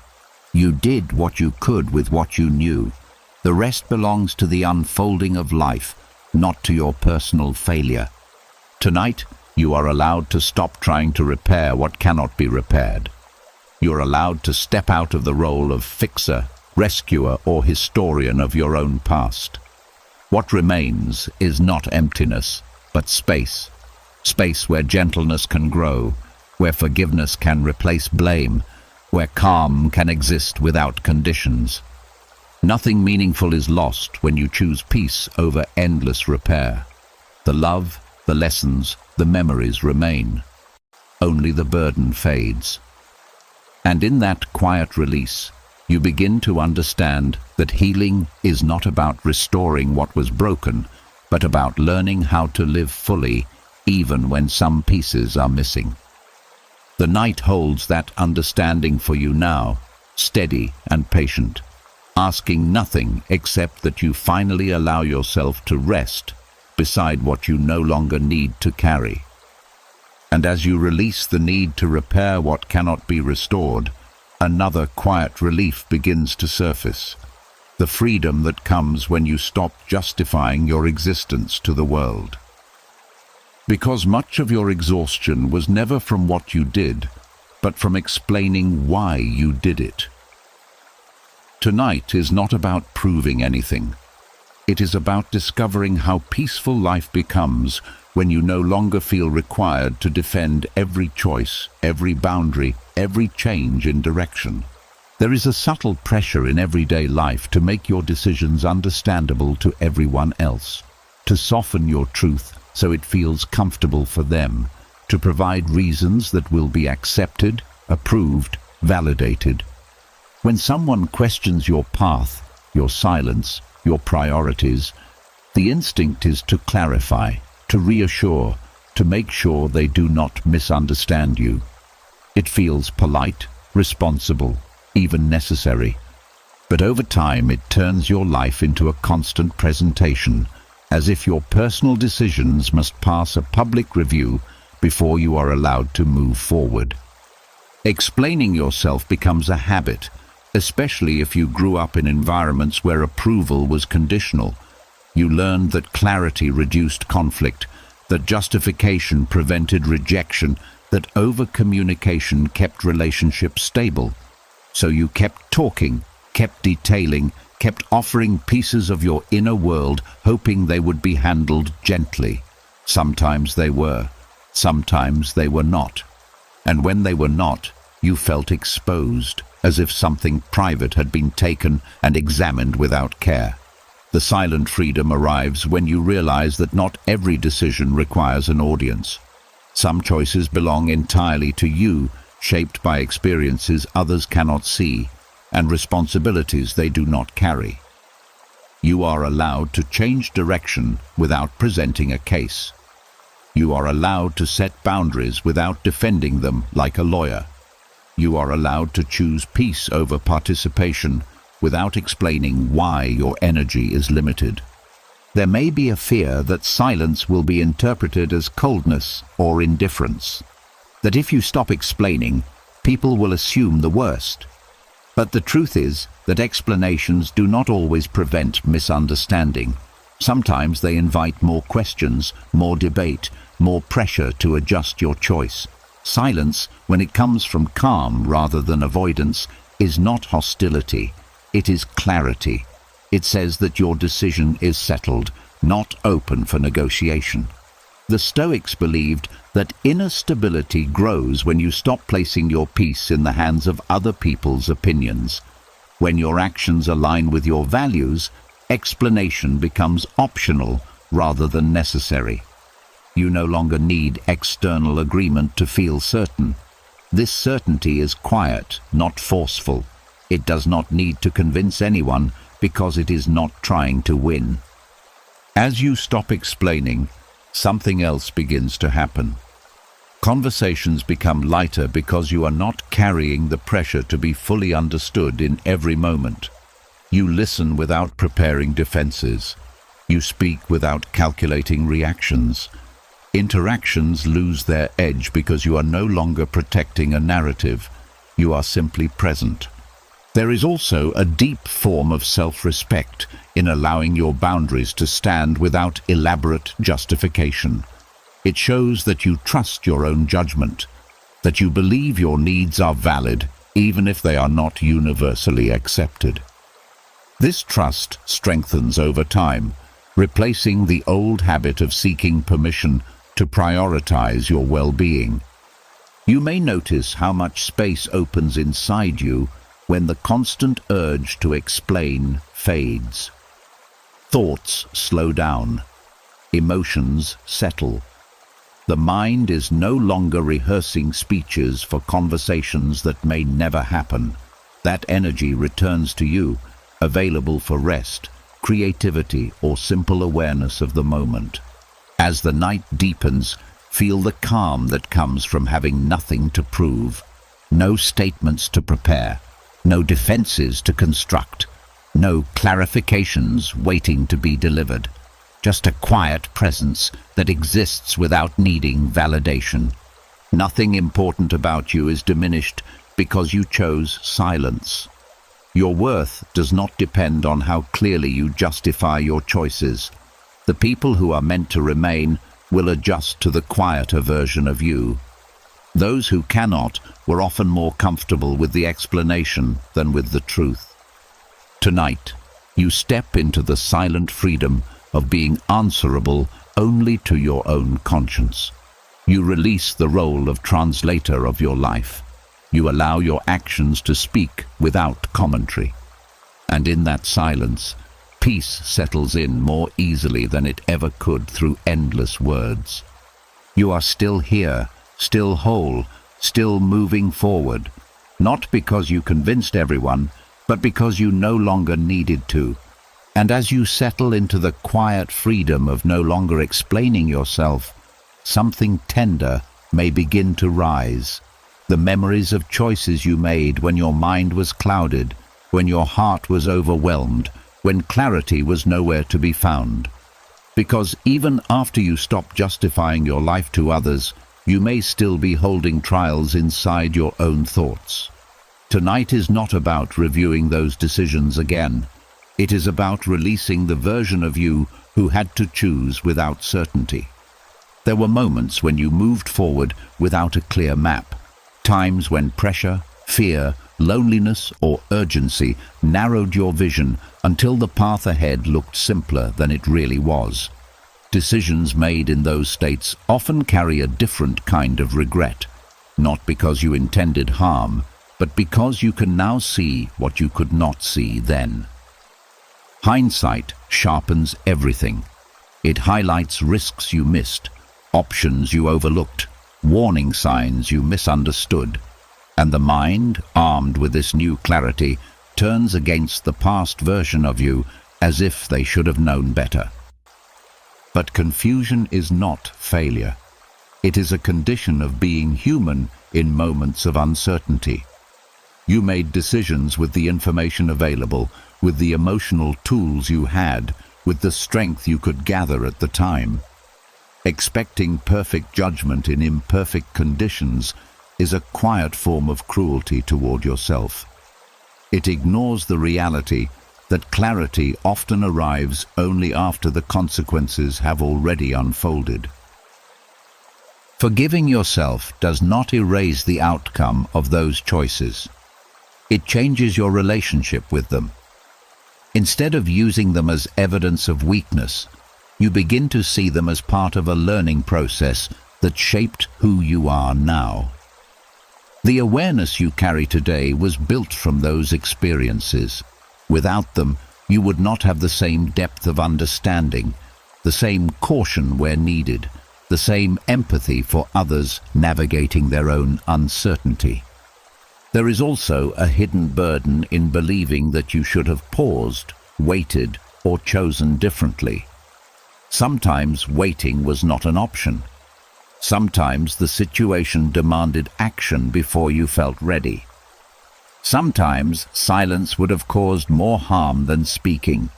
You did what you could with what you knew, The rest belongs to the unfolding of life, not to your personal failure. Tonight, you are allowed to stop trying to repair what cannot be repaired. You're allowed to step out of the role of fixer, rescuer, or historian of your own past. What remains is not emptiness, but space. Space where gentleness can grow, where forgiveness can replace blame, where calm can exist without conditions. Nothing meaningful is lost when you choose peace over endless repair. The love, the lessons, the memories remain. Only the burden fades. And in that quiet release, you begin to understand that healing is not about restoring what was broken, but about learning how to live fully, even when some pieces are missing. The night holds that understanding for you now, steady and patient, asking nothing except that you finally allow yourself to rest beside what you no longer need to carry. And as you release the need to repair what cannot be restored, another quiet relief begins to surface. The freedom that comes when you stop justifying your existence to the world. Because much of your exhaustion was never from what you did, but from explaining why you did it. Tonight is not about proving anything. It is about discovering how peaceful life becomes when you no longer feel required to defend every choice, every boundary, every change in direction. There is a subtle pressure in everyday life to make your decisions understandable to everyone else, to soften your truth so it feels comfortable for them, to provide reasons that will be accepted, approved, validated. When someone questions your path, your silence, your priorities, the instinct is to clarify, to reassure, to make sure they do not misunderstand you. It feels polite, responsible, even necessary. But over time it turns your life into a constant presentation, as if your personal decisions must pass a public review before you are allowed to move forward. Explaining yourself becomes a habit, especially if you grew up in environments where approval was conditional. You learned that clarity reduced conflict, that justification prevented rejection, that over-communication kept relationships stable. So you kept talking, kept detailing, kept offering pieces of your inner world, hoping they would be handled gently. Sometimes they were, sometimes they were not. And when they were not, you felt exposed, as if something private had been taken and examined without care. The silent freedom arrives when you realize that not every decision requires an audience. Some choices belong entirely to you, shaped by experiences others cannot see, and responsibilities they do not carry. You are allowed to change direction without presenting a case. You are allowed to set boundaries without defending them like a lawyer. You are allowed to choose peace over participation without explaining why your energy is limited. There may be a fear that silence will be interpreted as coldness or indifference, that if you stop explaining, people will assume the worst. But the truth is that explanations do not always prevent misunderstanding. Sometimes they invite more questions, more debate, more pressure to adjust your choice. Silence, when it comes from calm rather than avoidance, is not hostility. It is clarity. It says that your decision is settled, not open for negotiation. The Stoics believed that inner stability grows when you stop placing your peace in the hands of other people's opinions. When your actions align with your values, explanation becomes optional rather than necessary. You no longer need external agreement to feel certain. This certainty is quiet, not forceful. It does not need to convince anyone because it is not trying to win. As you stop explaining, something else begins to happen. Conversations become lighter because you are not carrying the pressure to be fully understood in every moment. You listen without preparing defenses. You speak without calculating reactions. Interactions lose their edge because you are no longer protecting a narrative. You are simply present. There is also a deep form of self-respect in allowing your boundaries to stand without elaborate justification. It shows that you trust your own judgment, that you believe your needs are valid even if they are not universally accepted. This trust strengthens over time, replacing the old habit of seeking permission to prioritize your well-being. You may notice how much space opens inside you when the constant urge to explain fades. Thoughts slow down. Emotions settle. The mind is no longer rehearsing speeches for conversations that may never happen. That energy returns to you, available for rest, creativity, or simple awareness of the moment. As the night deepens, feel the calm that comes from having nothing to prove, no statements to prepare, no defenses to construct, no clarifications waiting to be delivered. Just a quiet presence that exists without needing validation. Nothing important about you is diminished because you chose silence. Your worth does not depend on how clearly you justify your choices. The people who are meant to remain will adjust to the quieter version of you. Those who cannot were often more comfortable with the explanation than with the truth. Tonight, you step into the silent freedom of being answerable only to your own conscience. You release the role of translator of your life. You allow your actions to speak without commentary. And in that silence, peace settles in more easily than it ever could through endless words. You are still here, still whole, still moving forward, not because you convinced everyone, but because you no longer needed to. And as you settle into the quiet freedom of no longer explaining yourself, something tender may begin to rise. The memories of choices you made when your mind was clouded, when your heart was overwhelmed, when clarity was nowhere to be found. Because even after you stop justifying your life to others, you may still be holding trials inside your own thoughts. Tonight is not about reviewing those decisions again. It is about releasing the version of you who had to choose without certainty. There were moments when you moved forward without a clear map, times when pressure, fear, loneliness, or urgency narrowed your vision until the path ahead looked simpler than it really was. Decisions made in those states often carry a different kind of regret, not because you intended harm, but because you can now see what you could not see then. Hindsight sharpens everything. It highlights risks you missed, options you overlooked, warning signs you misunderstood. And the mind, armed with this new clarity, turns against the past version of you as if they should have known better. But confusion is not failure. It is a condition of being human in moments of uncertainty. You made decisions with the information available, with the emotional tools you had, with the strength you could gather at the time. Expecting perfect judgment in imperfect conditions is a quiet form of cruelty toward yourself. It ignores the reality that clarity often arrives only after the consequences have already unfolded. Forgiving yourself does not erase the outcome of those choices. It changes your relationship with them. Instead of using them as evidence of weakness, you begin to see them as part of a learning process that shaped who you are now. The awareness you carry today was built from those experiences. Without them, you would not have the same depth of understanding, the same caution where needed, the same empathy for others navigating their own uncertainty. There is also a hidden burden in believing that you should have paused, waited, or chosen differently. Sometimes waiting was not an option. Sometimes the situation demanded action before you felt ready. Sometimes silence would have caused more harm than speaking.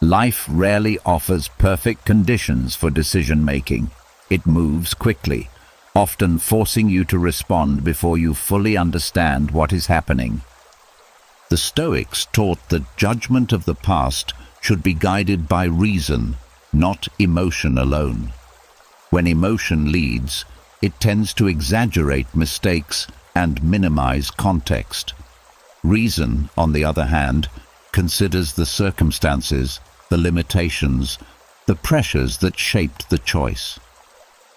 Life rarely offers perfect conditions for decision-making. It moves quickly, often forcing you to respond before you fully understand what is happening. The Stoics taught that judgment of the past should be guided by reason, not emotion alone. When emotion leads, it tends to exaggerate mistakes and minimize context. Reason, on the other hand, considers the circumstances, the limitations, the pressures that shaped the choice.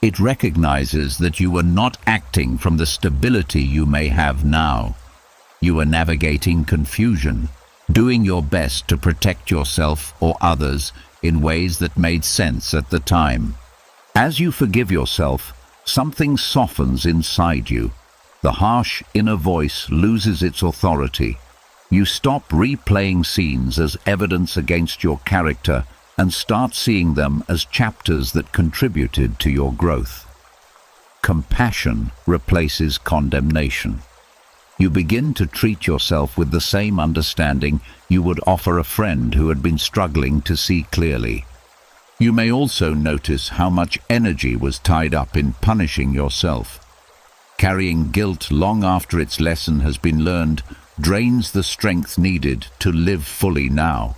It recognizes that you were not acting from the stability you may have now. You were navigating confusion, doing your best to protect yourself or others in ways that made sense at the time. As you forgive yourself, something softens inside you. The harsh inner voice loses its authority. You stop replaying scenes as evidence against your character and start seeing them as chapters that contributed to your growth. Compassion replaces condemnation. You begin to treat yourself with the same understanding you would offer a friend who had been struggling to see clearly. You may also notice how much energy was tied up in punishing yourself. Carrying guilt long after its lesson has been learned drains the strength needed to live fully now.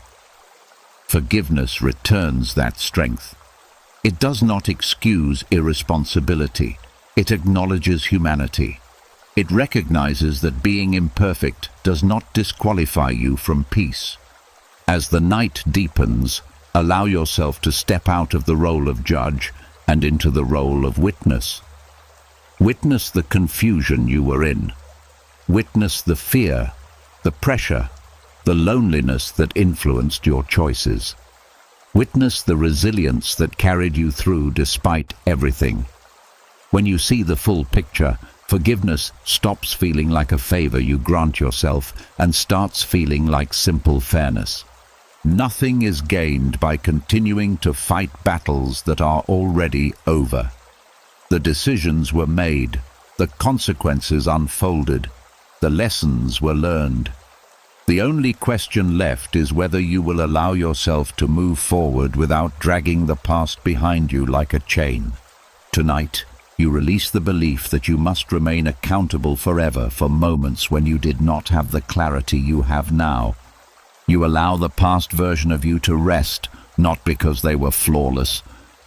Forgiveness returns that strength. It does not excuse irresponsibility. It acknowledges humanity. It recognizes that being imperfect does not disqualify you from peace. As the night deepens, allow yourself to step out of the role of judge and into the role of witness. Witness the confusion you were in. Witness the fear, the pressure, the loneliness that influenced your choices. Witness the resilience that carried you through despite everything. When you see the full picture, forgiveness stops feeling like a favor you grant yourself and starts feeling like simple fairness. Nothing is gained by continuing to fight battles that are already over. The decisions were made, the consequences unfolded, the lessons were learned. The only question left is whether you will allow yourself to move forward without dragging the past behind you like a chain. Tonight, you release the belief that you must remain accountable forever for moments when you did not have the clarity you have now. You allow the past version of you to rest, not because they were flawless,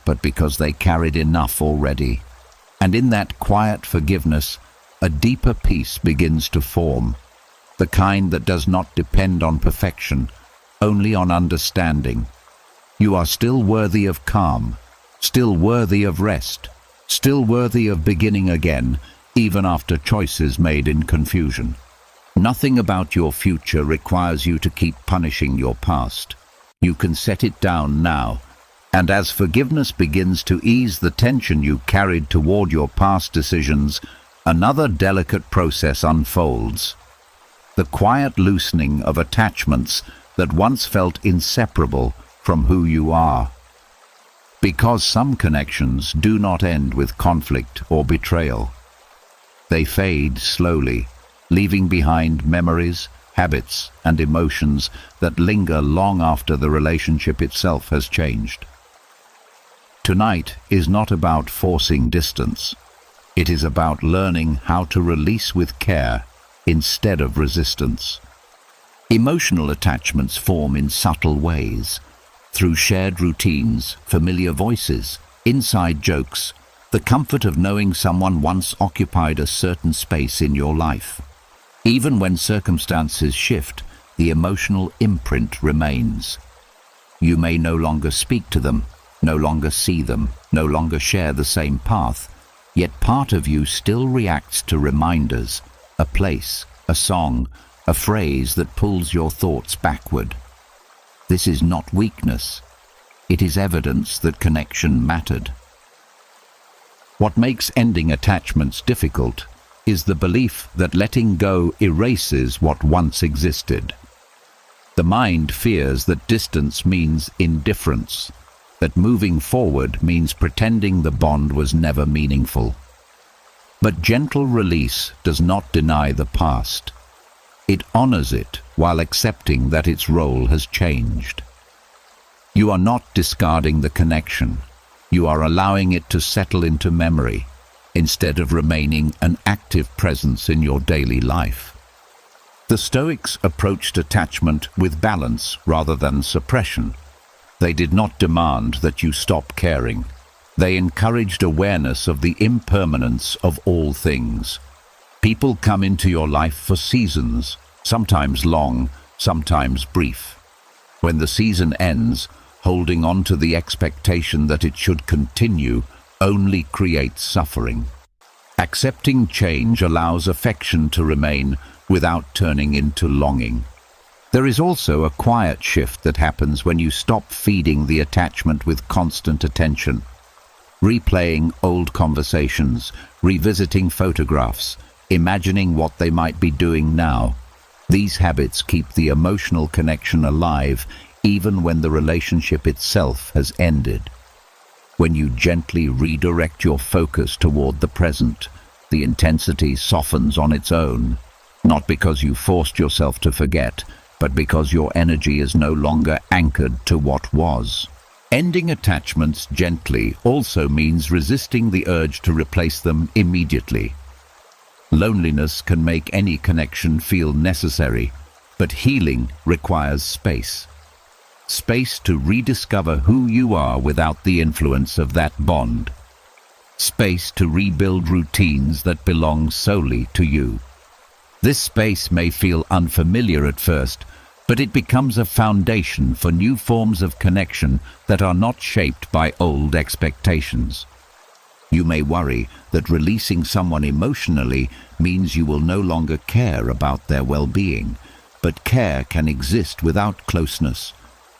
but because they carried enough already. And in that quiet forgiveness, a deeper peace begins to form, the kind that does not depend on perfection, only on understanding. You are still worthy of calm, still worthy of rest, still worthy of beginning again, even after choices made in confusion. Nothing about your future requires you to keep punishing your past. You can set it down now, and as forgiveness begins to ease the tension you carried toward your past decisions, another delicate process unfolds. The quiet loosening of attachments that once felt inseparable from who you are. Because some connections do not end with conflict or betrayal. They fade slowly, leaving behind memories, habits, and emotions that linger long after the relationship itself has changed. Tonight is not about forcing distance. It is about learning how to release with care instead of resistance. Emotional attachments form in subtle ways, through shared routines, familiar voices, inside jokes, the comfort of knowing someone once occupied a certain space in your life. Even when circumstances shift, the emotional imprint remains. You may no longer speak to them, no longer see them, no longer share the same path, yet part of you still reacts to reminders, a place, a song, a phrase that pulls your thoughts backward. This is not weakness. It is evidence that connection mattered. What makes ending attachments difficult is the belief that letting go erases what once existed. The mind fears that distance means indifference, that moving forward means pretending the bond was never meaningful. But gentle release does not deny the past. It honors it while accepting that its role has changed. You are not discarding the connection. You are allowing it to settle into memory, instead of remaining an active presence in your daily life. The Stoics approached attachment with balance rather than suppression. They did not demand that you stop caring. They encouraged awareness of the impermanence of all things. People come into your life for seasons, sometimes long, sometimes brief. When the season ends, holding on to the expectation that it should continue only creates suffering. Accepting change allows affection to remain without turning into longing. There is also a quiet shift that happens when you stop feeding the attachment with constant attention. Replaying old conversations, revisiting photographs, imagining what they might be doing now. These habits keep the emotional connection alive even when the relationship itself has ended. When you gently redirect your focus toward the present, the intensity softens on its own, not because you forced yourself to forget, but because your energy is no longer anchored to what was. Ending attachments gently also means resisting the urge to replace them immediately. Loneliness can make any connection feel necessary, but healing requires space. Space to rediscover who you are without the influence of that bond. Space to rebuild routines that belong solely to you. This space may feel unfamiliar at first, but it becomes a foundation for new forms of connection that are not shaped by old expectations. You may worry that releasing someone emotionally means you will no longer care about their well-being, but care can exist without closeness.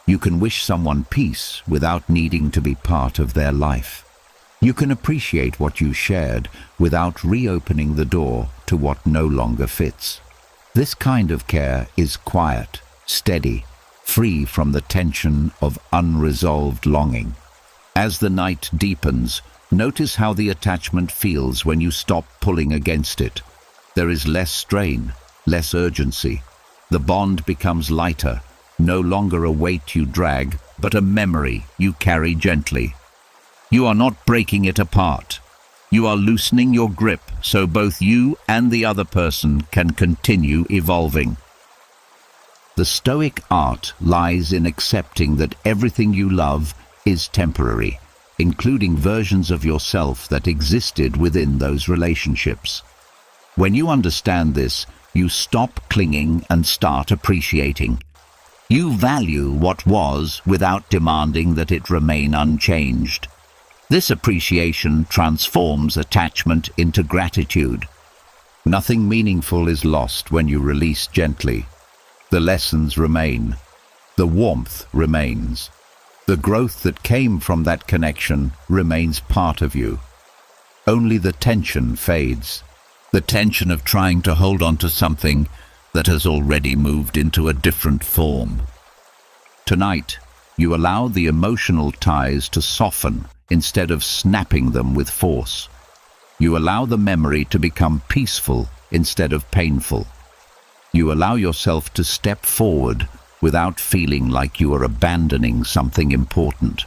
You can wish someone peace without needing to be part of their life. You can appreciate what you shared without reopening the door to what no longer fits. This kind of care is quiet, steady, free from the tension of unresolved longing. As the night deepens, notice how the attachment feels when you stop pulling against it. There is less strain, less urgency. The bond becomes lighter, no longer a weight you drag, but a memory you carry gently. You are not breaking it apart. You are loosening your grip so both you and the other person can continue evolving. The Stoic art lies in accepting that everything you love is temporary, including versions of yourself that existed within those relationships. When you understand this, you stop clinging and start appreciating. You value what was without demanding that it remain unchanged. This appreciation transforms attachment into gratitude. Nothing meaningful is lost when you release gently. The lessons remain. The warmth remains. The growth that came from that connection remains part of you. Only the tension fades. The tension of trying to hold on to something that has already moved into a different form. Tonight, you allow the emotional ties to soften instead of snapping them with force. You allow the memory to become peaceful instead of painful. You allow yourself to step forward without feeling like you are abandoning something important.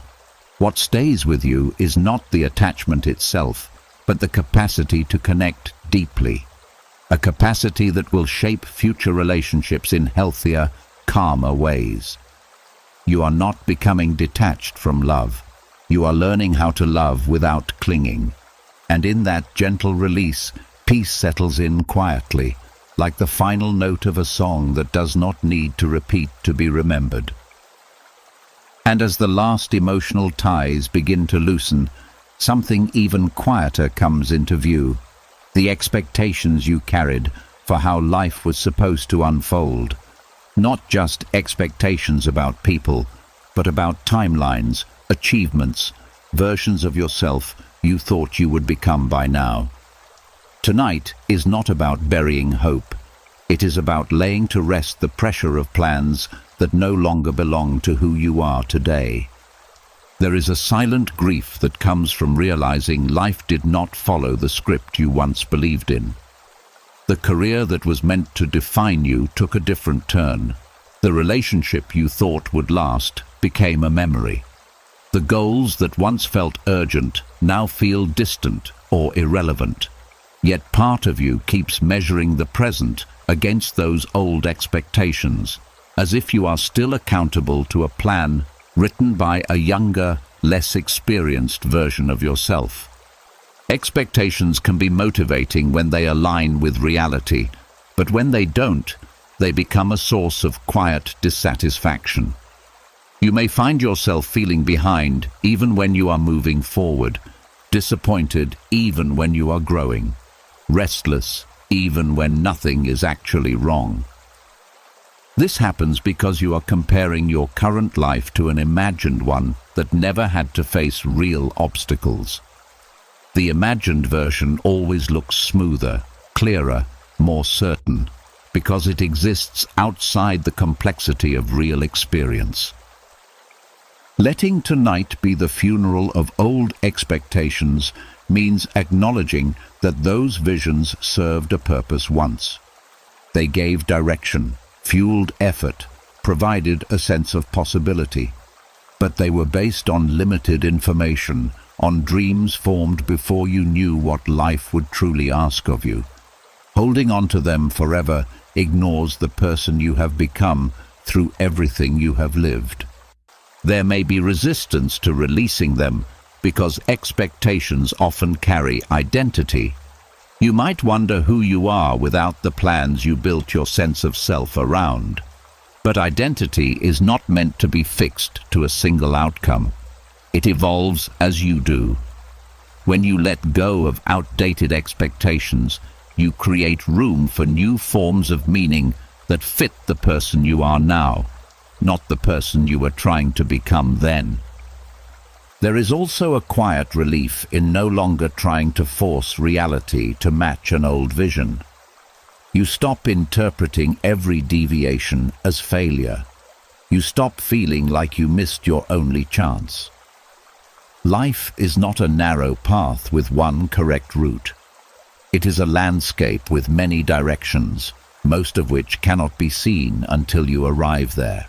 What stays with you is not the attachment itself, but the capacity to connect deeply. A capacity that will shape future relationships in healthier, calmer ways. You are not becoming detached from love. You are learning how to love without clinging. And in that gentle release, peace settles in quietly, like the final note of a song that does not need to repeat to be remembered. And as the last emotional ties begin to loosen, something even quieter comes into view. The expectations you carried for how life was supposed to unfold. Not just expectations about people, but about timelines, achievements, versions of yourself you thought you would become by now. Tonight is not about burying hope. It is about laying to rest the pressure of plans that no longer belong to who you are today. There is a silent grief that comes from realizing life did not follow the script you once believed in. The career that was meant to define you took a different turn. The relationship you thought would last became a memory. The goals that once felt urgent now feel distant or irrelevant. Yet part of you keeps measuring the present against those old expectations, as if you are still accountable to a plan written by a younger, less experienced version of yourself. Expectations can be motivating when they align with reality, but when they don't, they become a source of quiet dissatisfaction. You may find yourself feeling behind even when you are moving forward, disappointed even when you are growing, restless even when nothing is actually wrong. This happens because you are comparing your current life to an imagined one that never had to face real obstacles. The imagined version always looks smoother, clearer, more certain, because it exists outside the complexity of real experience. Letting tonight be the funeral of old expectations means acknowledging that those visions served a purpose once. They gave direction, fueled effort, provided a sense of possibility. But they were based on limited information, on dreams formed before you knew what life would truly ask of you. Holding on to them forever ignores the person you have become through everything you have lived. There may be resistance to releasing them because expectations often carry identity. You might wonder who you are without the plans you built your sense of self around. But identity is not meant to be fixed to a single outcome. It evolves as you do. When you let go of outdated expectations, you create room for new forms of meaning that fit the person you are now, not the person you were trying to become then. There is also a quiet relief in no longer trying to force reality to match an old vision. You stop interpreting every deviation as failure. You stop feeling like you missed your only chance. Life is not a narrow path with one correct route. It is a landscape with many directions, most of which cannot be seen until you arrive there.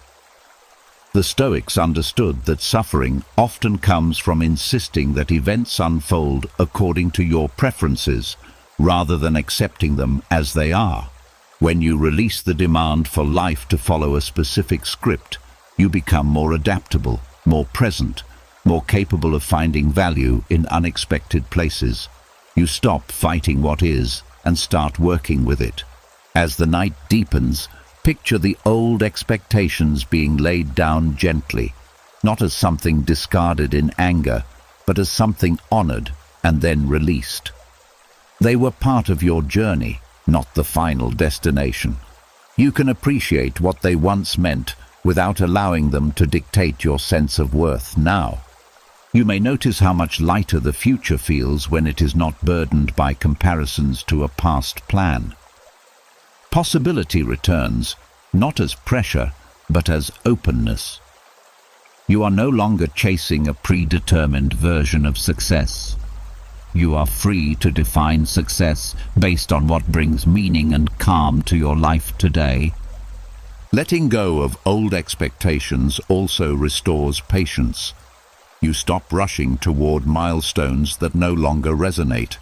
The Stoics understood that suffering often comes from insisting that events unfold according to your preferences, rather than accepting them as they are. When you release the demand for life to follow a specific script, you become more adaptable, more present, more capable of finding value in unexpected places. You stop fighting what is and start working with it. As the night deepens, picture the old expectations being laid down gently, not as something discarded in anger, but as something honored and then released. They were part of your journey, not the final destination. You can appreciate what they once meant without allowing them to dictate your sense of worth now. You may notice how much lighter the future feels when it is not burdened by comparisons to a past plan. Possibility returns, not as pressure, but as openness. You are no longer chasing a predetermined version of success. You are free to define success based on what brings meaning and calm to your life today. Letting go of old expectations also restores patience. You stop rushing toward milestones that no longer resonate.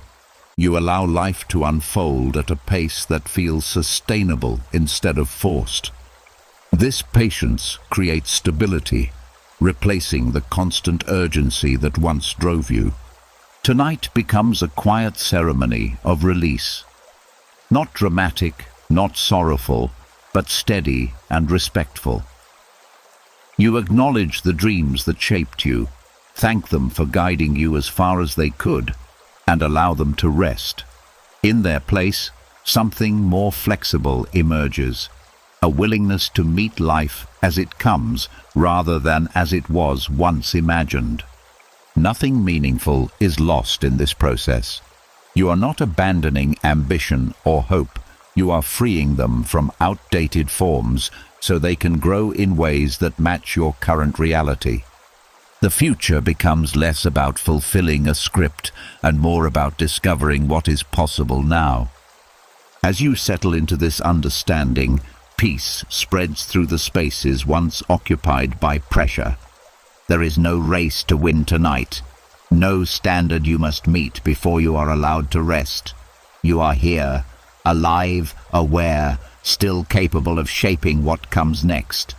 You allow life to unfold at a pace that feels sustainable instead of forced. This patience creates stability, replacing the constant urgency that once drove you. Tonight becomes a quiet ceremony of release. Not dramatic, not sorrowful, but steady and respectful. You acknowledge the dreams that shaped you, thank them for guiding you as far as they could, and allow them to rest. In their place, something more flexible emerges, a willingness to meet life as it comes rather than as it was once imagined. Nothing meaningful is lost in this process. You are not abandoning ambition or hope. You are freeing them from outdated forms so they can grow in ways that match your current reality. The future becomes less about fulfilling a script and more about discovering what is possible now. As you settle into this understanding, peace spreads through the spaces once occupied by pressure. There is no race to win tonight, no standard you must meet before you are allowed to rest. You are here, alive, aware, still capable of shaping what comes next.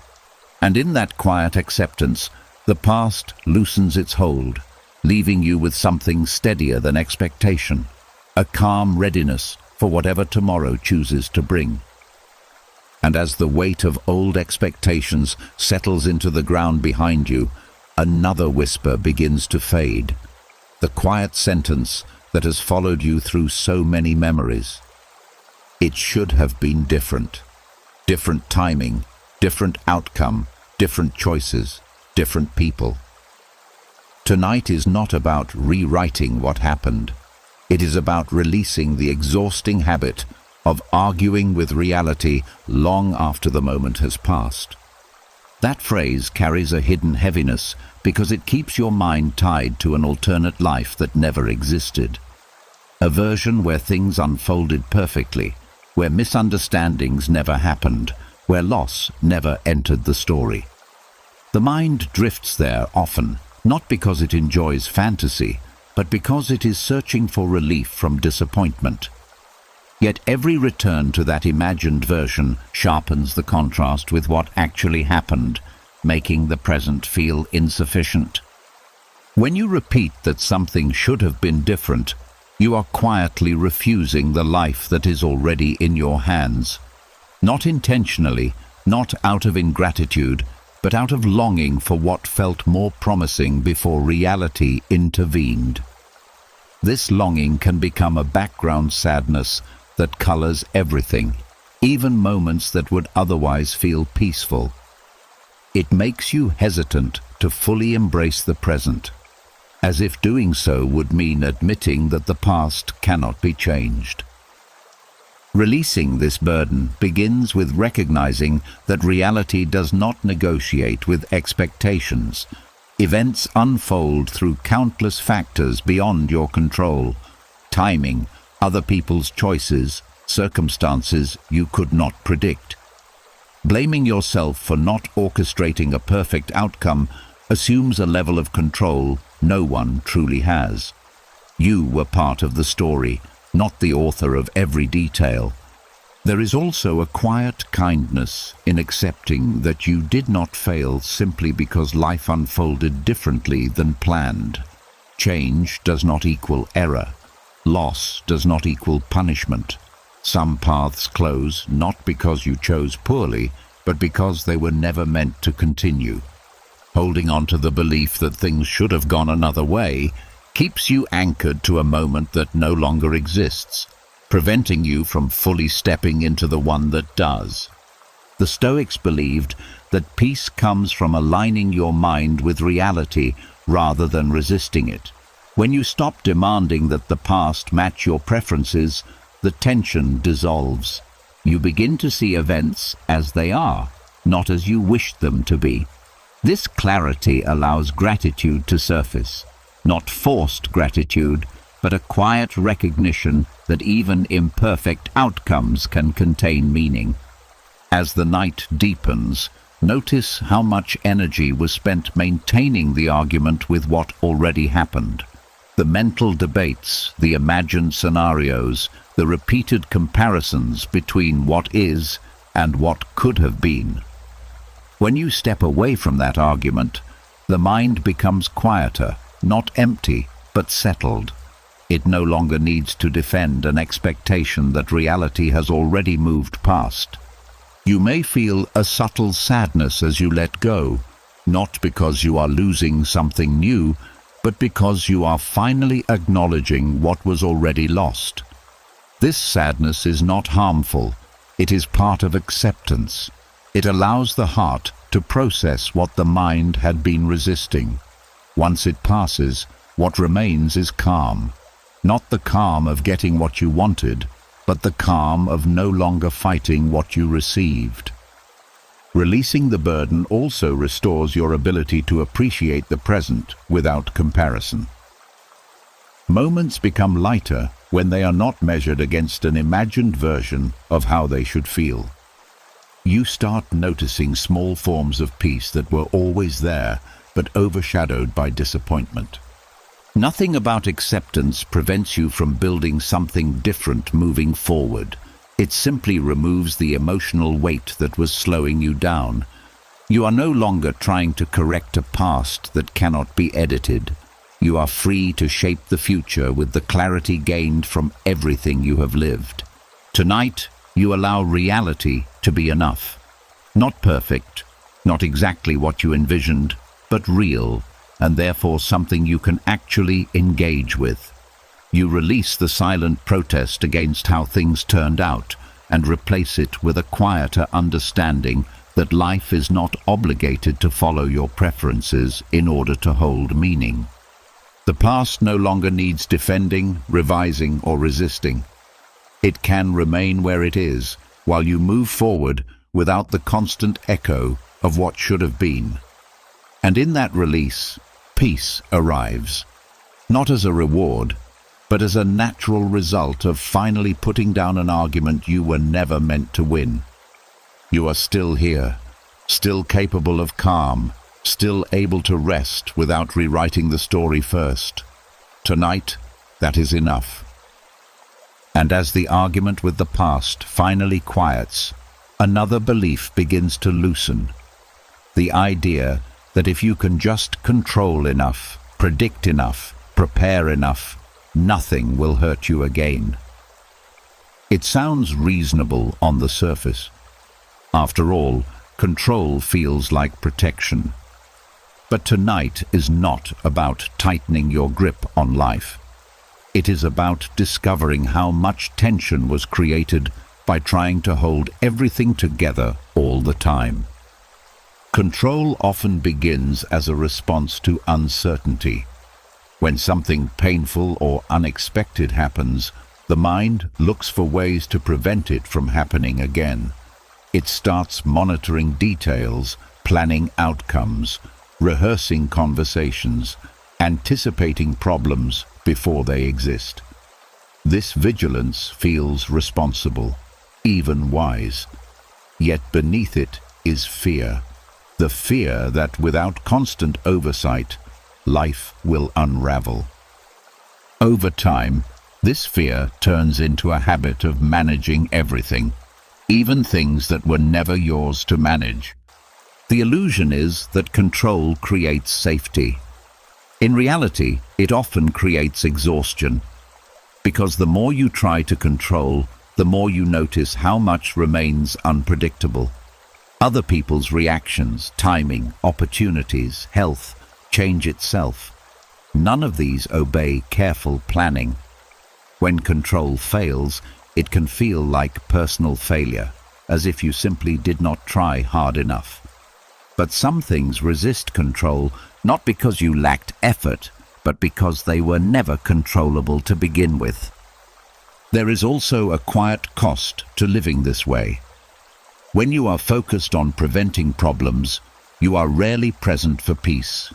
And in that quiet acceptance, the past loosens its hold, leaving you with something steadier than expectation, a calm readiness for whatever tomorrow chooses to bring. And as the weight of old expectations settles into the ground behind you, another whisper begins to fade, the quiet sentence that has followed you through so many memories. It should have been different. Different timing, different outcome, different choices, different people. Tonight is not about rewriting what happened. It is about releasing the exhausting habit of arguing with reality long after the moment has passed. That phrase carries a hidden heaviness because it keeps your mind tied to an alternate life that never existed. A version where things unfolded perfectly, where misunderstandings never happened, where loss never entered the story. The mind drifts there often, not because it enjoys fantasy, but because it is searching for relief from disappointment. Yet every return to that imagined version sharpens the contrast with what actually happened, making the present feel insufficient. When you repeat that something should have been different, you are quietly refusing the life that is already in your hands. Not intentionally, not out of ingratitude, but out of longing for what felt more promising before reality intervened. This longing can become a background sadness that colors everything, even moments that would otherwise feel peaceful. It makes you hesitant to fully embrace the present, as if doing so would mean admitting that the past cannot be changed. Releasing this burden begins with recognizing that reality does not negotiate with expectations. Events unfold through countless factors beyond your control: timing, other people's choices, circumstances you could not predict. Blaming yourself for not orchestrating a perfect outcome assumes a level of control no one truly has. You were part of the story, not the author of every detail. There is also a quiet kindness in accepting that you did not fail simply because life unfolded differently than planned. Change does not equal error. Loss does not equal punishment. Some paths close not because you chose poorly, but because they were never meant to continue. Holding on to the belief that things should have gone another way keeps you anchored to a moment that no longer exists, preventing you from fully stepping into the one that does. The Stoics believed that peace comes from aligning your mind with reality rather than resisting it. When you stop demanding that the past match your preferences, the tension dissolves. You begin to see events as they are, not as you wished them to be. This clarity allows gratitude to surface, not forced gratitude, but a quiet recognition that even imperfect outcomes can contain meaning. As the night deepens, notice how much energy was spent maintaining the argument with what already happened. The mental debates, the imagined scenarios, the repeated comparisons between what is and what could have been. When you step away from that argument, the mind becomes quieter, not empty, but settled. It no longer needs to defend an expectation that reality has already moved past. You may feel a subtle sadness as you let go, not because you are losing something new, but because you are finally acknowledging what was already lost. This sadness is not harmful. It is part of acceptance. It allows the heart to process what the mind had been resisting. Once it passes, what remains is calm. Not the calm of getting what you wanted, but the calm of no longer fighting what you received. Releasing the burden also restores your ability to appreciate the present without comparison. Moments become lighter when they are not measured against an imagined version of how they should feel. You start noticing small forms of peace that were always there, but overshadowed by disappointment. Nothing about acceptance prevents you from building something different moving forward. It simply removes the emotional weight that was slowing you down. You are no longer trying to correct a past that cannot be edited. You are free to shape the future with the clarity gained from everything you have lived. Tonight, you allow reality to be enough. Not perfect, not exactly what you envisioned, but real, and therefore something you can actually engage with. You release the silent protest against how things turned out and replace it with a quieter understanding that life is not obligated to follow your preferences in order to hold meaning. The past no longer needs defending, revising, or resisting. It can remain where it is, while you move forward without the constant echo of what should have been. And in that release, peace arrives, not as a reward, but as a natural result of finally putting down an argument you were never meant to win. You are still here, still capable of calm, still able to rest without rewriting the story first. Tonight, that is enough. And as the argument with the past finally quiets, another belief begins to loosen. The idea that if you can just control enough, predict enough, prepare enough, nothing will hurt you again. It sounds reasonable on the surface. After all, control feels like protection. But tonight is not about tightening your grip on life. It is about discovering how much tension was created by trying to hold everything together all the time. Control often begins as a response to uncertainty. When something painful or unexpected happens, the mind looks for ways to prevent it from happening again. It starts monitoring details, planning outcomes, rehearsing conversations, anticipating problems before they exist. This vigilance feels responsible, even wise. Yet beneath it is fear. The fear that without constant oversight, life will unravel. Over time, this fear turns into a habit of managing everything, even things that were never yours to manage. The illusion is that control creates safety. In reality, it often creates exhaustion, because the more you try to control, the more you notice how much remains unpredictable. Other people's reactions, timing, opportunities, health, change itself. None of these obey careful planning. When control fails, it can feel like personal failure, as if you simply did not try hard enough. But some things resist control, not because you lacked effort, but because they were never controllable to begin with. There is also a quiet cost to living this way. When you are focused on preventing problems, you are rarely present for peace.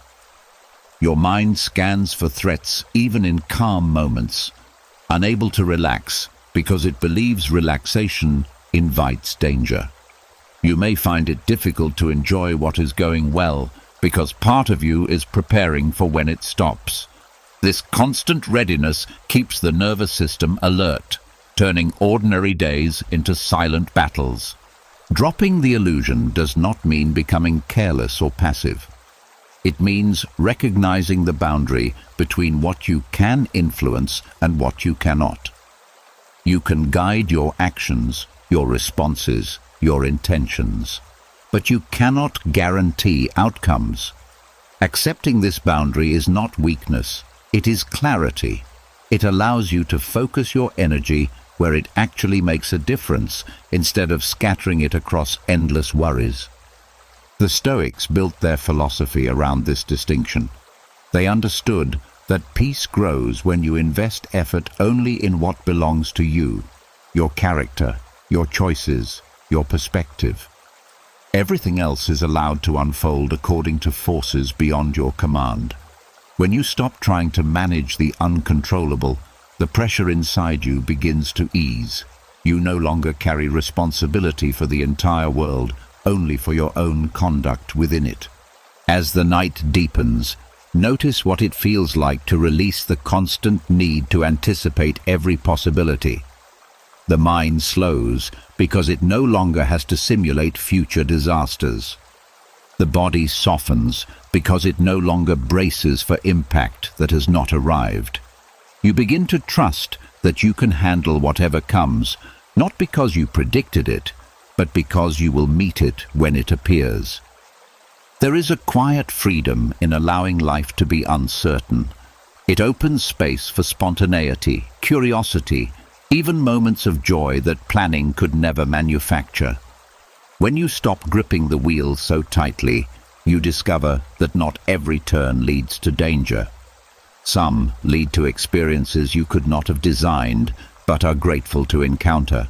Your mind scans for threats even in calm moments, unable to relax because it believes relaxation invites danger. You may find it difficult to enjoy what is going well because part of you is preparing for when it stops. This constant readiness keeps the nervous system alert, turning ordinary days into silent battles. Dropping the illusion does not mean becoming careless or passive. It means recognizing the boundary between what you can influence and what you cannot. You can guide your actions, your responses, your intentions, but you cannot guarantee outcomes. Accepting this boundary is not weakness, it is clarity. It allows you to focus your energy where it actually makes a difference instead of scattering it across endless worries. The Stoics built their philosophy around this distinction. They understood that peace grows when you invest effort only in what belongs to you, your character, your choices, your perspective. Everything else is allowed to unfold according to forces beyond your command. When you stop trying to manage the uncontrollable, the pressure inside you begins to ease. You no longer carry responsibility for the entire world, only for your own conduct within it. As the night deepens, notice what it feels like to release the constant need to anticipate every possibility. The mind slows because it no longer has to simulate future disasters. The body softens because it no longer braces for impact that has not arrived. You begin to trust that you can handle whatever comes, not because you predicted it, but because you will meet it when it appears. There is a quiet freedom in allowing life to be uncertain. It opens space for spontaneity, curiosity, even moments of joy that planning could never manufacture. When you stop gripping the wheel so tightly, you discover that not every turn leads to danger. Some lead to experiences you could not have designed, but are grateful to encounter.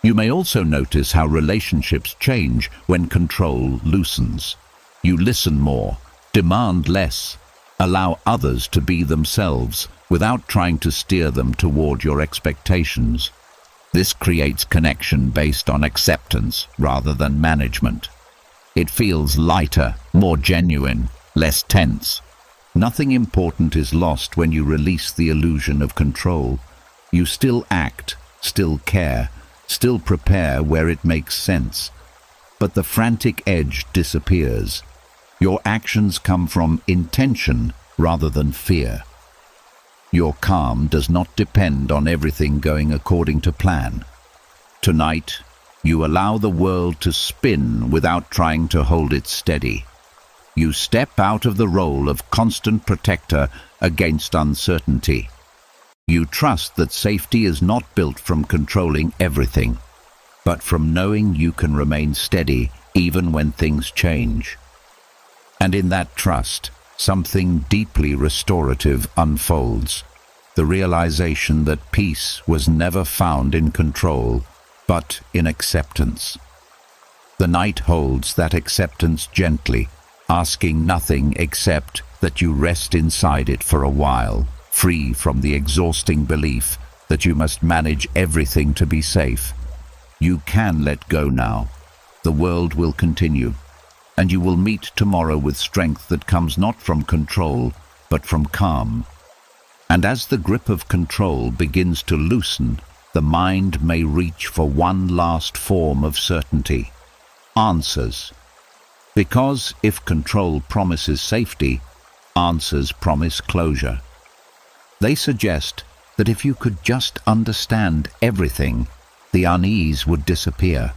You may also notice how relationships change when control loosens. You listen more, demand less, allow others to be themselves without trying to steer them toward your expectations. This creates connection based on acceptance rather than management. It feels lighter, more genuine, less tense. Nothing important is lost when you release the illusion of control. You still act, still care, still prepare where it makes sense. But the frantic edge disappears. Your actions come from intention rather than fear. Your calm does not depend on everything going according to plan. Tonight, you allow the world to spin without trying to hold it steady. You step out of the role of constant protector against uncertainty. You trust that safety is not built from controlling everything, but from knowing you can remain steady even when things change. And in that trust, something deeply restorative unfolds. The realization that peace was never found in control, but in acceptance. The night holds that acceptance gently, asking nothing except that you rest inside it for a while, free from the exhausting belief that you must manage everything to be safe. You can let go now. The world will continue, and you will meet tomorrow with strength that comes not from control, but from calm. And as the grip of control begins to loosen, the mind may reach for one last form of certainty: answers. Because if control promises safety, answers promise closure. They suggest that if you could just understand everything, the unease would disappear.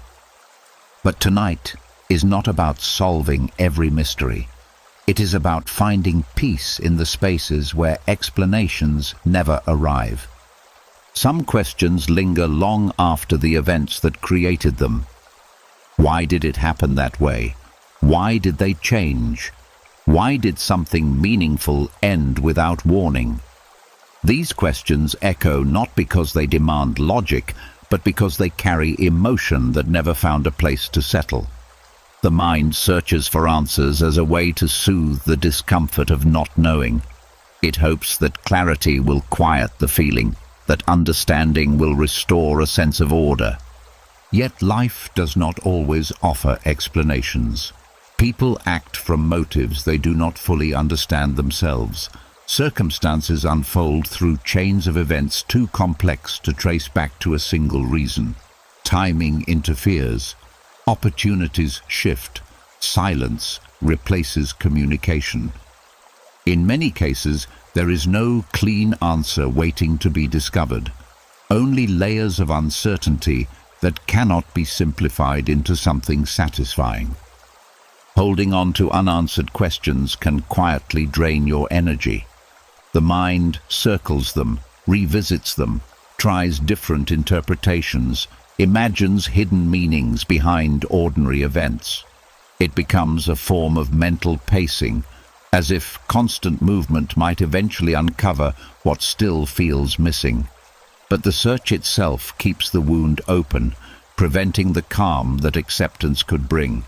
But tonight is not about solving every mystery. It is about finding peace in the spaces where explanations never arrive. Some questions linger long after the events that created them. Why did it happen that way? Why did they change? Why did something meaningful end without warning? These questions echo not because they demand logic, but because they carry emotion that never found a place to settle. The mind searches for answers as a way to soothe the discomfort of not knowing. It hopes that clarity will quiet the feeling, that understanding will restore a sense of order. Yet life does not always offer explanations. People act from motives they do not fully understand themselves. Circumstances unfold through chains of events too complex to trace back to a single reason. Timing interferes. Opportunities shift. Silence replaces communication. In many cases, there is no clean answer waiting to be discovered. Only layers of uncertainty that cannot be simplified into something satisfying. Holding on to unanswered questions can quietly drain your energy. The mind circles them, revisits them, tries different interpretations, imagines hidden meanings behind ordinary events. It becomes a form of mental pacing, as if constant movement might eventually uncover what still feels missing. But the search itself keeps the wound open, preventing the calm that acceptance could bring.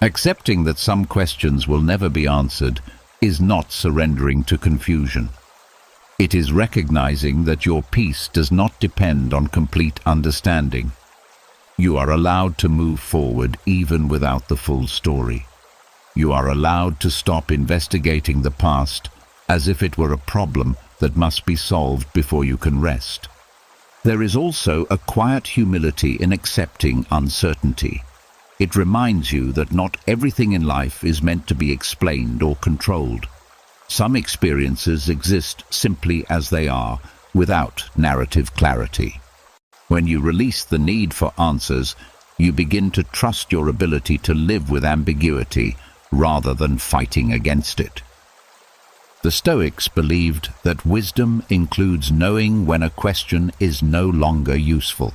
Accepting that some questions will never be answered is not surrendering to confusion. It is recognizing that your peace does not depend on complete understanding. You are allowed to move forward even without the full story. You are allowed to stop investigating the past as if it were a problem that must be solved before you can rest. There is also a quiet humility in accepting uncertainty. It reminds you that not everything in life is meant to be explained or controlled. Some experiences exist simply as they are, without narrative clarity. When you release the need for answers, you begin to trust your ability to live with ambiguity rather than fighting against it. The Stoics believed that wisdom includes knowing when a question is no longer useful.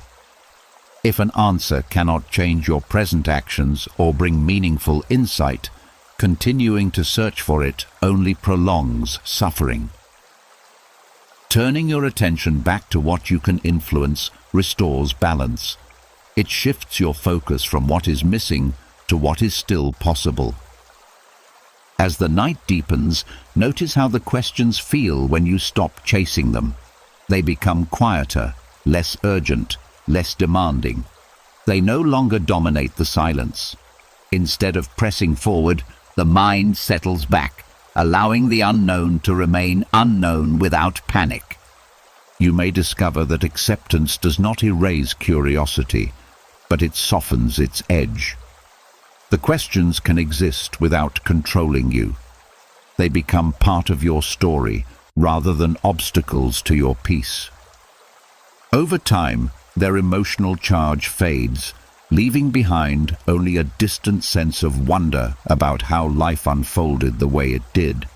If an answer cannot change your present actions or bring meaningful insight, continuing to search for it only prolongs suffering. Turning your attention back to what you can influence restores balance. It shifts your focus from what is missing to what is still possible. As the night deepens, notice how the questions feel when you stop chasing them. They become quieter, less urgent, less demanding. They no longer dominate the silence. Instead of pressing forward, the mind settles back, allowing the unknown to remain unknown without panic. You may discover that acceptance does not erase curiosity, but it softens its edge. The questions can exist without controlling you. They become part of your story rather than obstacles to your peace. Over time, their emotional charge fades, leaving behind only a distant sense of wonder about how life unfolded the way it did.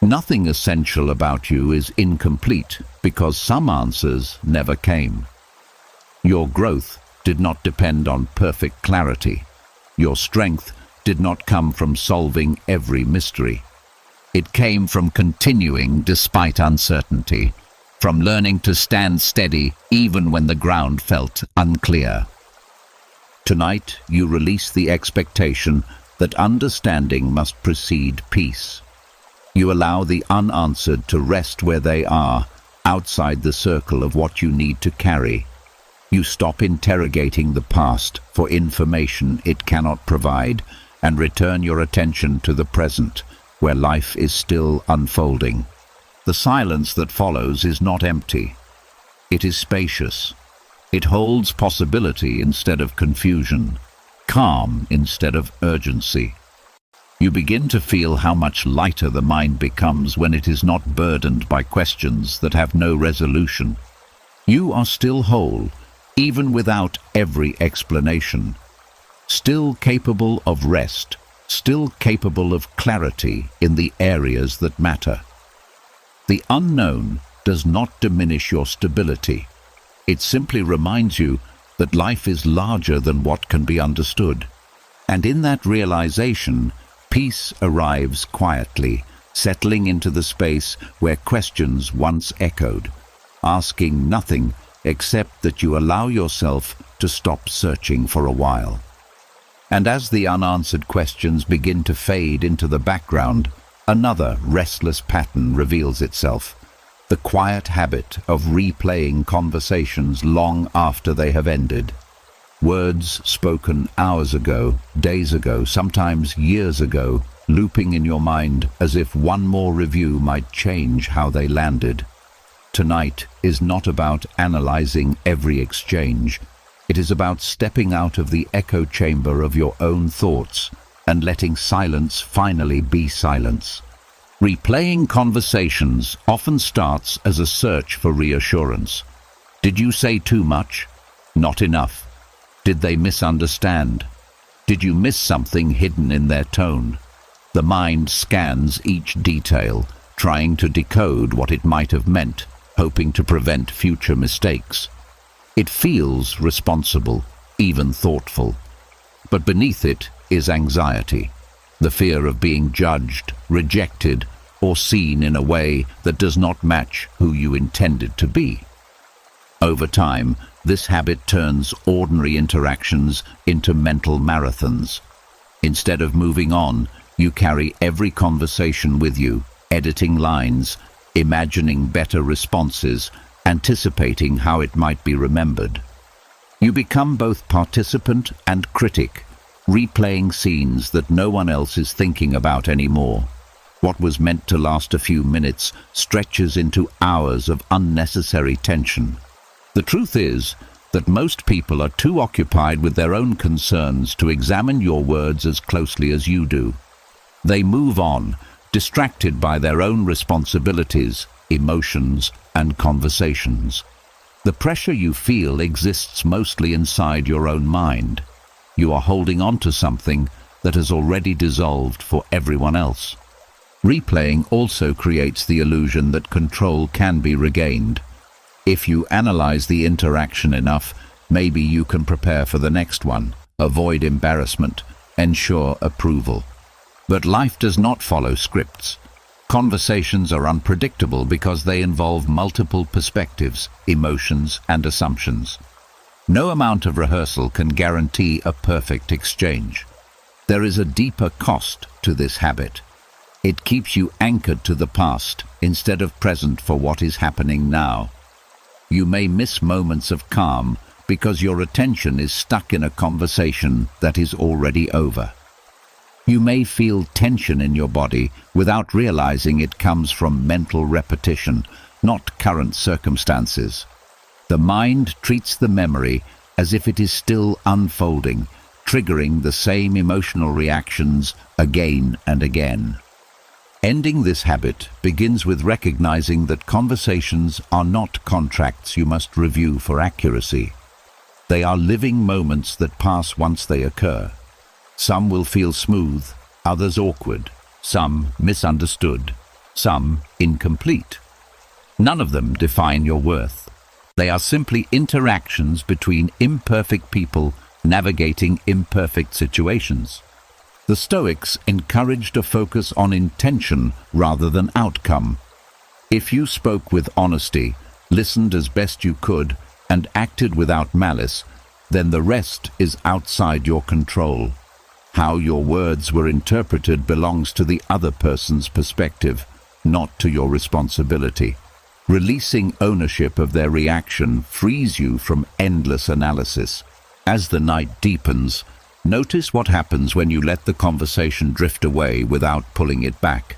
Nothing essential about you is incomplete because some answers never came. Your growth did not depend on perfect clarity. Your strength did not come from solving every mystery. It came from continuing despite uncertainty, from learning to stand steady even when the ground felt unclear. Tonight, you release the expectation that understanding must precede peace. You allow the unanswered to rest where they are, outside the circle of what you need to carry. You stop interrogating the past for information it cannot provide and return your attention to the present, where life is still unfolding. The silence that follows is not empty. It is spacious. It holds possibility instead of confusion, calm instead of urgency. You begin to feel how much lighter the mind becomes when it is not burdened by questions that have no resolution. You are still whole, even without every explanation, still capable of rest, still capable of clarity in the areas that matter. The unknown does not diminish your stability. It simply reminds you that life is larger than what can be understood. And in that realization, peace arrives quietly, settling into the space where questions once echoed, asking nothing except that you allow yourself to stop searching for a while. And as the unanswered questions begin to fade into the background, another restless pattern reveals itself, the quiet habit of replaying conversations long after they have ended. Words spoken hours ago, days ago, sometimes years ago, looping in your mind as if one more review might change how they landed. Tonight is not about analyzing every exchange. It is about stepping out of the echo chamber of your own thoughts and letting silence finally be silence. Replaying conversations often starts as a search for reassurance. Did you say too much? Not enough. Did they misunderstand? Did you miss something hidden in their tone? The mind scans each detail, trying to decode what it might have meant, hoping to prevent future mistakes. It feels responsible, even thoughtful. But beneath it is anxiety, the fear of being judged, rejected, or seen in a way that does not match who you intended to be. Over time, this habit turns ordinary interactions into mental marathons. Instead of moving on, you carry every conversation with you, editing lines, imagining better responses, anticipating how it might be remembered. You become both participant and critic, replaying scenes that no one else is thinking about anymore. What was meant to last a few minutes stretches into hours of unnecessary tension. The The truth is that most people are too occupied with their own concerns to examine your words as closely as you do. They move on, distracted by their own responsibilities, emotions, and conversations. The pressure you feel exists mostly inside your own mind. You are holding on to something that has already dissolved for everyone else. Replaying also creates the illusion that control can be regained. If you analyze the interaction enough, maybe you can prepare for the next one, avoid embarrassment, ensure approval. But life does not follow scripts. Conversations are unpredictable because they involve multiple perspectives, emotions, and assumptions. No amount of rehearsal can guarantee a perfect exchange. There is a deeper cost to this habit. It keeps you anchored to the past instead of present for what is happening now. You may miss moments of calm because your attention is stuck in a conversation that is already over. You may feel tension in your body without realizing it comes from mental repetition, not current circumstances. The mind treats the memory as if it is still unfolding, triggering the same emotional reactions again and again. Ending this habit begins with recognizing that conversations are not contracts you must review for accuracy. They are living moments that pass once they occur. Some will feel smooth, others awkward, some misunderstood, some incomplete. None of them define your worth. They are simply interactions between imperfect people navigating imperfect situations. The Stoics encouraged a focus on intention rather than outcome. If you spoke with honesty, listened as best you could, and acted without malice, then the rest is outside your control. How your words were interpreted belongs to the other person's perspective, not to your responsibility. Releasing ownership of their reaction frees you from endless analysis. As the night deepens, notice what happens when you let the conversation drift away without pulling it back.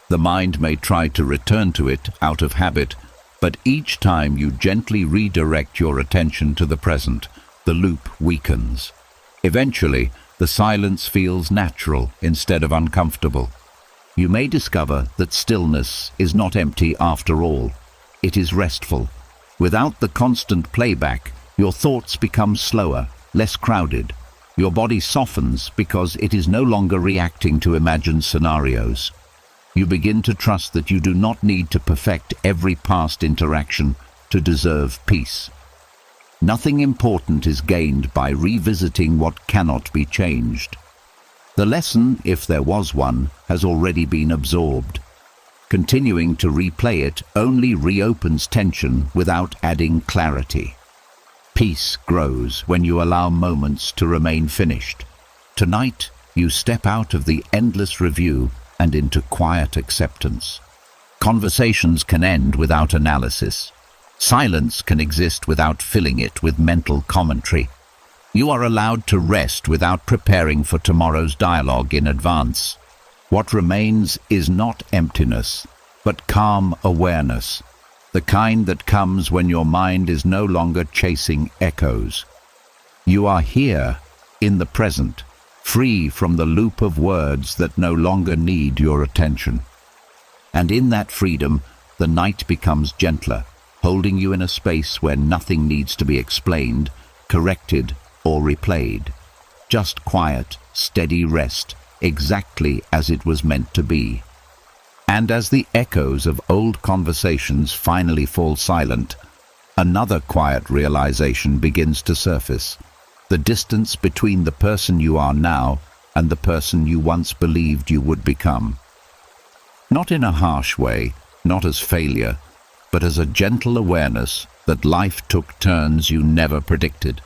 The mind may try to return to it out of habit, but each time you gently redirect your attention to the present, the loop weakens. Eventually, the silence feels natural instead of uncomfortable. You may discover that stillness is not empty after all. It is restful. Without the constant playback, your thoughts become slower, less crowded. Your body softens because it is no longer reacting to imagined scenarios. You begin to trust that you do not need to perfect every past interaction to deserve peace. Nothing important is gained by revisiting what cannot be changed. The lesson, if there was one, has already been absorbed. Continuing to replay it only reopens tension without adding clarity. Peace grows when you allow moments to remain finished. Tonight, you step out of the endless review and into quiet acceptance. Conversations can end without analysis. Silence can exist without filling it with mental commentary. You are allowed to rest without preparing for tomorrow's dialogue in advance. What remains is not emptiness, but calm awareness, the kind that comes when your mind is no longer chasing echoes. You are here, in the present, free from the loop of words that no longer need your attention. And in that freedom, the night becomes gentler, holding you in a space where nothing needs to be explained, corrected, or replayed. Just quiet, steady rest, exactly as it was meant to be. And as the echoes of old conversations finally fall silent, another quiet realization begins to surface. The distance between the person you are now and the person you once believed you would become. Not in a harsh way, not as failure, but as a gentle awareness that life took turns you never predicted.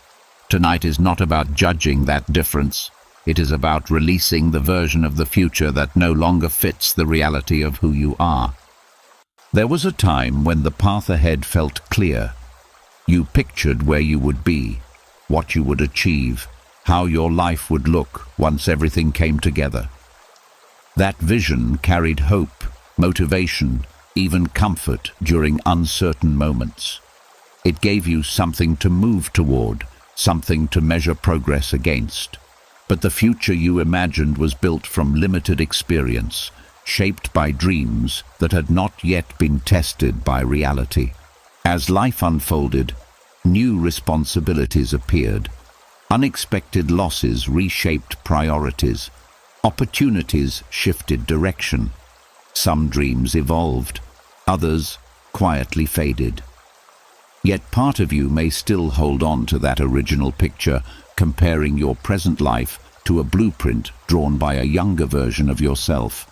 Tonight is not about judging that difference. It is about releasing the version of the future that no longer fits the reality of who you are. There was a time when the path ahead felt clear. You pictured where you would be, what you would achieve, how your life would look once everything came together. That vision carried hope, motivation, even comfort during uncertain moments. It gave you something to move toward, something to measure progress against. But the future you imagined was built from limited experience, shaped by dreams that had not yet been tested by reality. As life unfolded, new responsibilities appeared. Unexpected losses reshaped priorities. Opportunities shifted direction. Some dreams evolved, others quietly faded. Yet part of you may still hold on to that original picture, comparing your present life to a blueprint drawn by a younger version of yourself.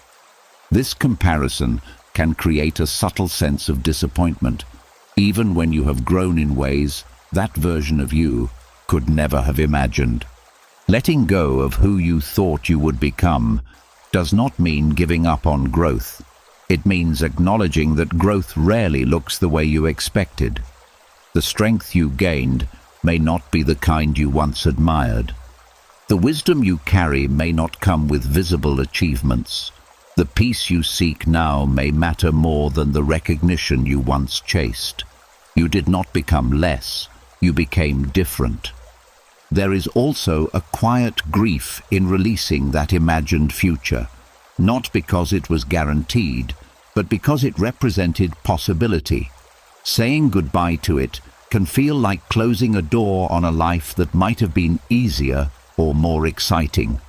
This comparison can create a subtle sense of disappointment, even when you have grown in ways that version of you could never have imagined. Letting go of who you thought you would become does not mean giving up on growth. It means acknowledging that growth rarely looks the way you expected. The strength you gained may not be the kind you once admired. The wisdom you carry may not come with visible achievements. The peace you seek now may matter more than the recognition you once chased. You did not become less, you became different. There is also a quiet grief in releasing that imagined future, not because it was guaranteed, but because it represented possibility. Saying goodbye to it can feel like closing a door on a life that might have been easier or more exciting.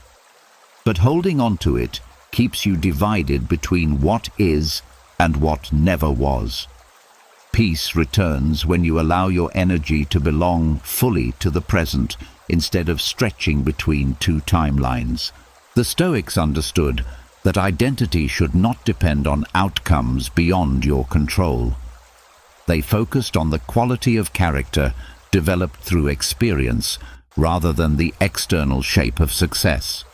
But holding on to it keeps you divided between what is and what never was. Peace returns when you allow your energy to belong fully to the present instead of stretching between two timelines. The Stoics understood that identity should not depend on outcomes beyond your control. They focused on the quality of character developed through experience rather than the external shape of success.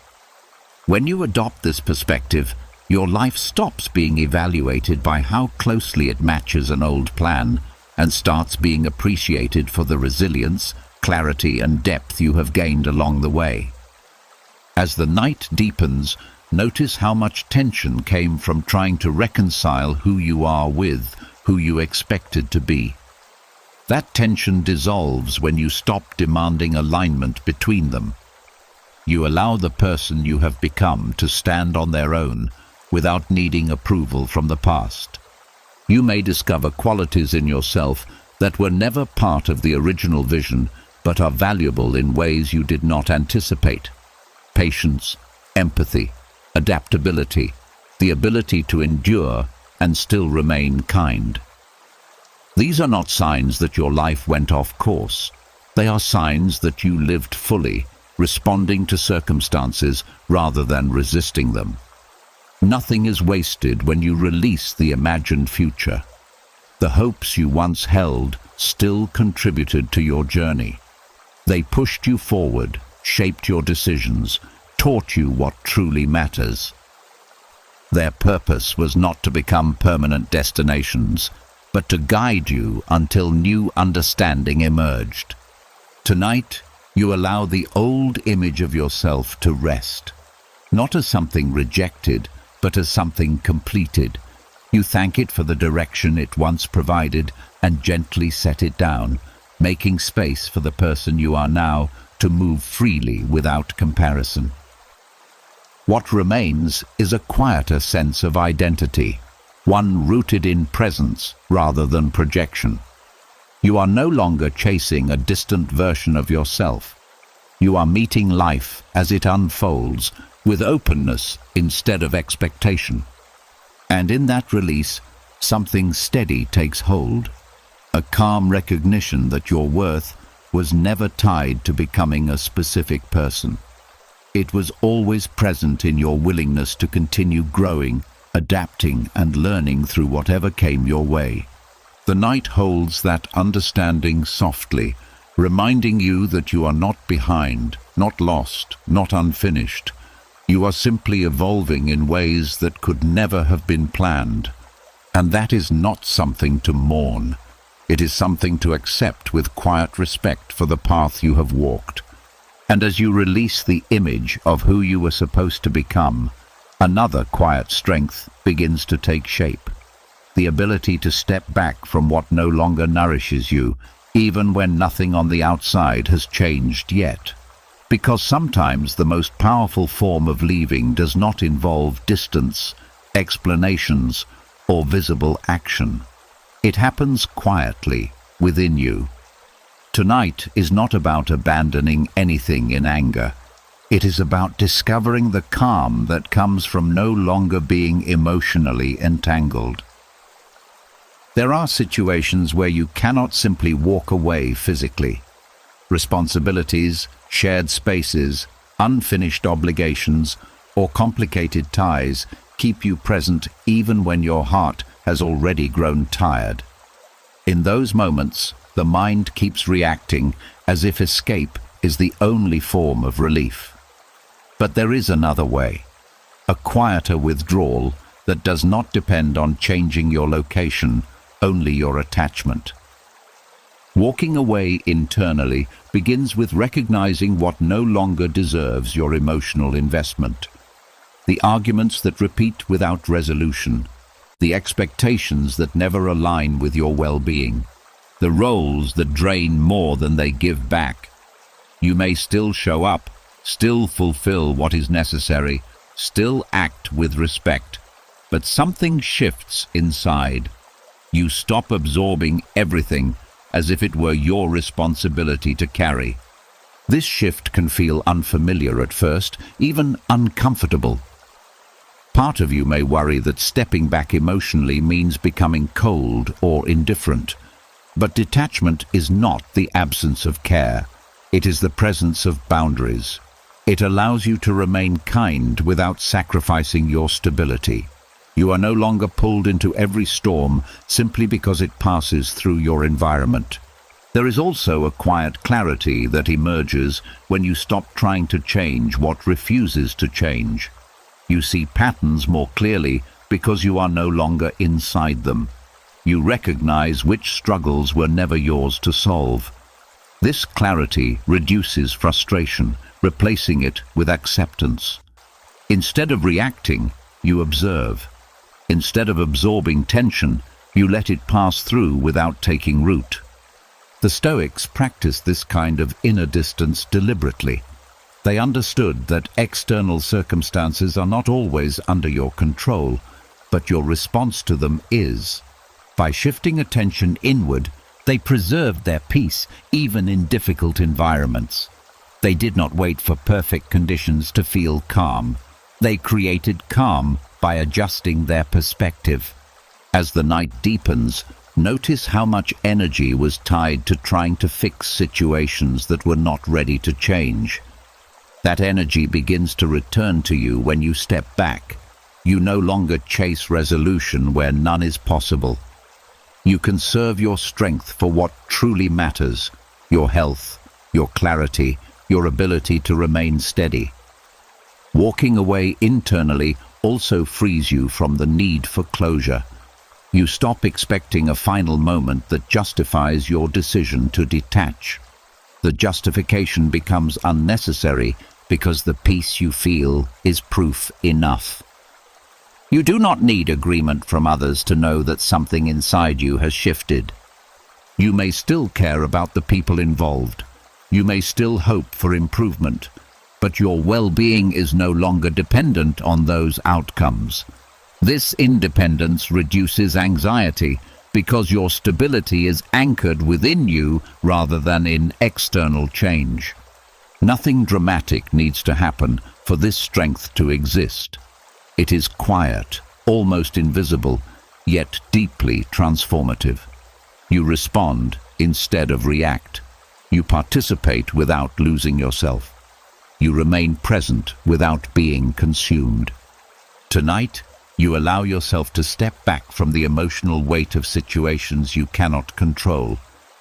When you adopt this perspective, your life stops being evaluated by how closely it matches an old plan and starts being appreciated for the resilience, clarity, and depth you have gained along the way. As the night deepens, notice how much tension came from trying to reconcile who you are with who you expected to be. That tension dissolves when you stop demanding alignment between them. You allow the person you have become to stand on their own without needing approval from the past. You may discover qualities in yourself that were never part of the original vision but are valuable in ways you did not anticipate. Patience, empathy, adaptability, the ability to endure and still remain kind. These are not signs that your life went off course. They are signs that you lived fully, responding to circumstances rather than resisting them. Nothing is wasted when you release the imagined future. The hopes you once held still contributed to your journey. They pushed you forward, shaped your decisions, taught you what truly matters. Their purpose was not to become permanent destinations, but to guide you until new understanding emerged. Tonight, you allow the old image of yourself to rest, not as something rejected, but as something completed. You thank it for the direction it once provided and gently set it down, making space for the person you are now to move freely without comparison. What remains is a quieter sense of identity, one rooted in presence rather than projection. You are no longer chasing a distant version of yourself. You are meeting life as it unfolds with openness instead of expectation. And in that release, something steady takes hold, a calm recognition that your worth was never tied to becoming a specific person. It was always present in your willingness to continue growing, adapting, and learning through whatever came your way. The night holds that understanding softly, reminding you that you are not behind, not lost, not unfinished. You are simply evolving in ways that could never have been planned. And that is not something to mourn. It is something to accept with quiet respect for the path you have walked. And as you release the image of who you were supposed to become, another quiet strength begins to take shape. The ability to step back from what no longer nourishes you even when nothing on the outside has changed yet. Because sometimes the most powerful form of leaving does not involve distance, explanations, or visible action. It happens quietly within you. Tonight is not about abandoning anything in anger. It is about discovering the calm that comes from no longer being emotionally entangled. There are situations where you cannot simply walk away physically. Responsibilities, shared spaces, unfinished obligations, or complicated ties keep you present even when your heart has already grown tired. In those moments, the mind keeps reacting as if escape is the only form of relief. But there is another way, a quieter withdrawal that does not depend on changing your location, only your attachment. Walking away internally begins with recognizing what no longer deserves your emotional investment. The arguments that repeat without resolution, the expectations that never align with your well-being, the roles that drain more than they give back. You may still show up, still fulfill what is necessary, still act with respect, but something shifts inside. You stop absorbing everything as if it were your responsibility to carry. This shift can feel unfamiliar at first, even uncomfortable. Part of you may worry that stepping back emotionally means becoming cold or indifferent. But detachment is not the absence of care. It is the presence of boundaries. It allows you to remain kind without sacrificing your stability. You are no longer pulled into every storm simply because it passes through your environment. There is also a quiet clarity that emerges when you stop trying to change what refuses to change. You see patterns more clearly because you are no longer inside them. You recognize which struggles were never yours to solve. This clarity reduces frustration, replacing it with acceptance. Instead of reacting, you observe. Instead of absorbing tension, you let it pass through without taking root. The Stoics practiced this kind of inner distance deliberately. They understood that external circumstances are not always under your control, but your response to them is. By shifting attention inward, they preserved their peace even in difficult environments. They did not wait for perfect conditions to feel calm. They created calm by adjusting their perspective. As the night deepens, notice how much energy was tied to trying to fix situations that were not ready to change. That energy begins to return to you when you step back. You no longer chase resolution where none is possible. You conserve your strength for what truly matters, your health, your clarity, your ability to remain steady. Walking away internally also frees you from the need for closure. You stop expecting a final moment that justifies your decision to detach. The justification becomes unnecessary because the peace you feel is proof enough. You do not need agreement from others to know that something inside you has shifted. You may still care about the people involved. You may still hope for improvement, but your well-being is no longer dependent on those outcomes. This independence reduces anxiety because your stability is anchored within you rather than in external change. Nothing dramatic needs to happen for this strength to exist. It is quiet, almost invisible, yet deeply transformative. You respond instead of react. You participate without losing yourself. You remain present without being consumed. Tonight, you allow yourself to step back from the emotional weight of situations you cannot control.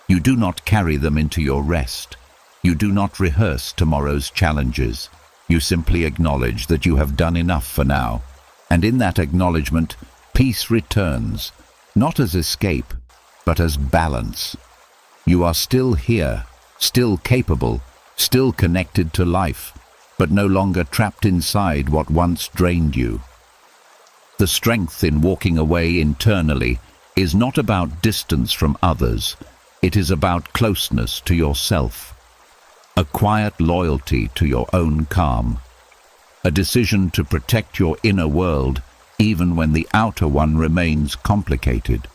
You do not carry them into your rest. You do not rehearse tomorrow's challenges. You simply acknowledge that you have done enough for now. And in that acknowledgement, peace returns, not as escape, but as balance. You are still here, still capable, still connected to life, but no longer trapped inside what once drained you. The strength in walking away internally is not about distance from others. It is about closeness to yourself, a quiet loyalty to your own calm, a decision to protect your inner world even when the outer one remains complicated.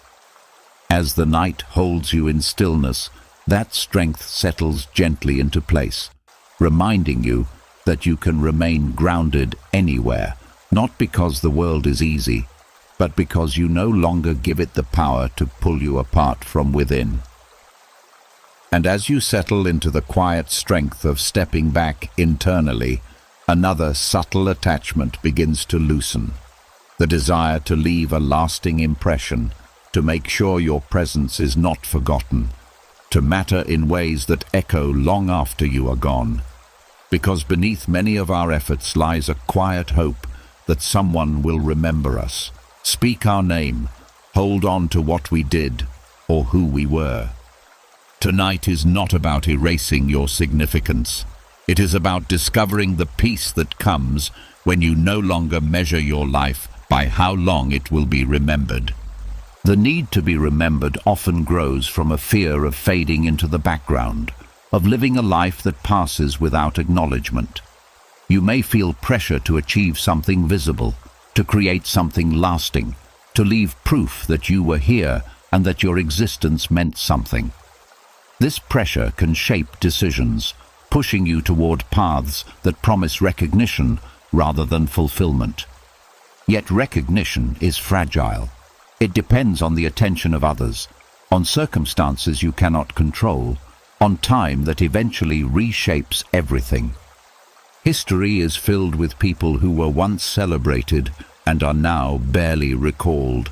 As the night holds you in stillness, that strength settles gently into place, reminding you that you can remain grounded anywhere, not because the world is easy, but because you no longer give it the power to pull you apart from within. And as you settle into the quiet strength of stepping back internally, another subtle attachment begins to loosen. The desire to leave a lasting impression, to make sure your presence is not forgotten, to matter in ways that echo long after you are gone. Because beneath many of our efforts lies a quiet hope that someone will remember us, speak our name, hold on to what we did or who we were. Tonight is not about erasing your significance. It is about discovering the peace that comes when you no longer measure your life by how long it will be remembered. The need to be remembered often grows from a fear of fading into the background, of living a life that passes without acknowledgement. You may feel pressure to achieve something visible, to create something lasting, to leave proof that you were here and that your existence meant something. This pressure can shape decisions, pushing you toward paths that promise recognition rather than fulfillment. Yet recognition is fragile. It depends on the attention of others, on circumstances you cannot control, on time that eventually reshapes everything. History is filled with people who were once celebrated and are now barely recalled.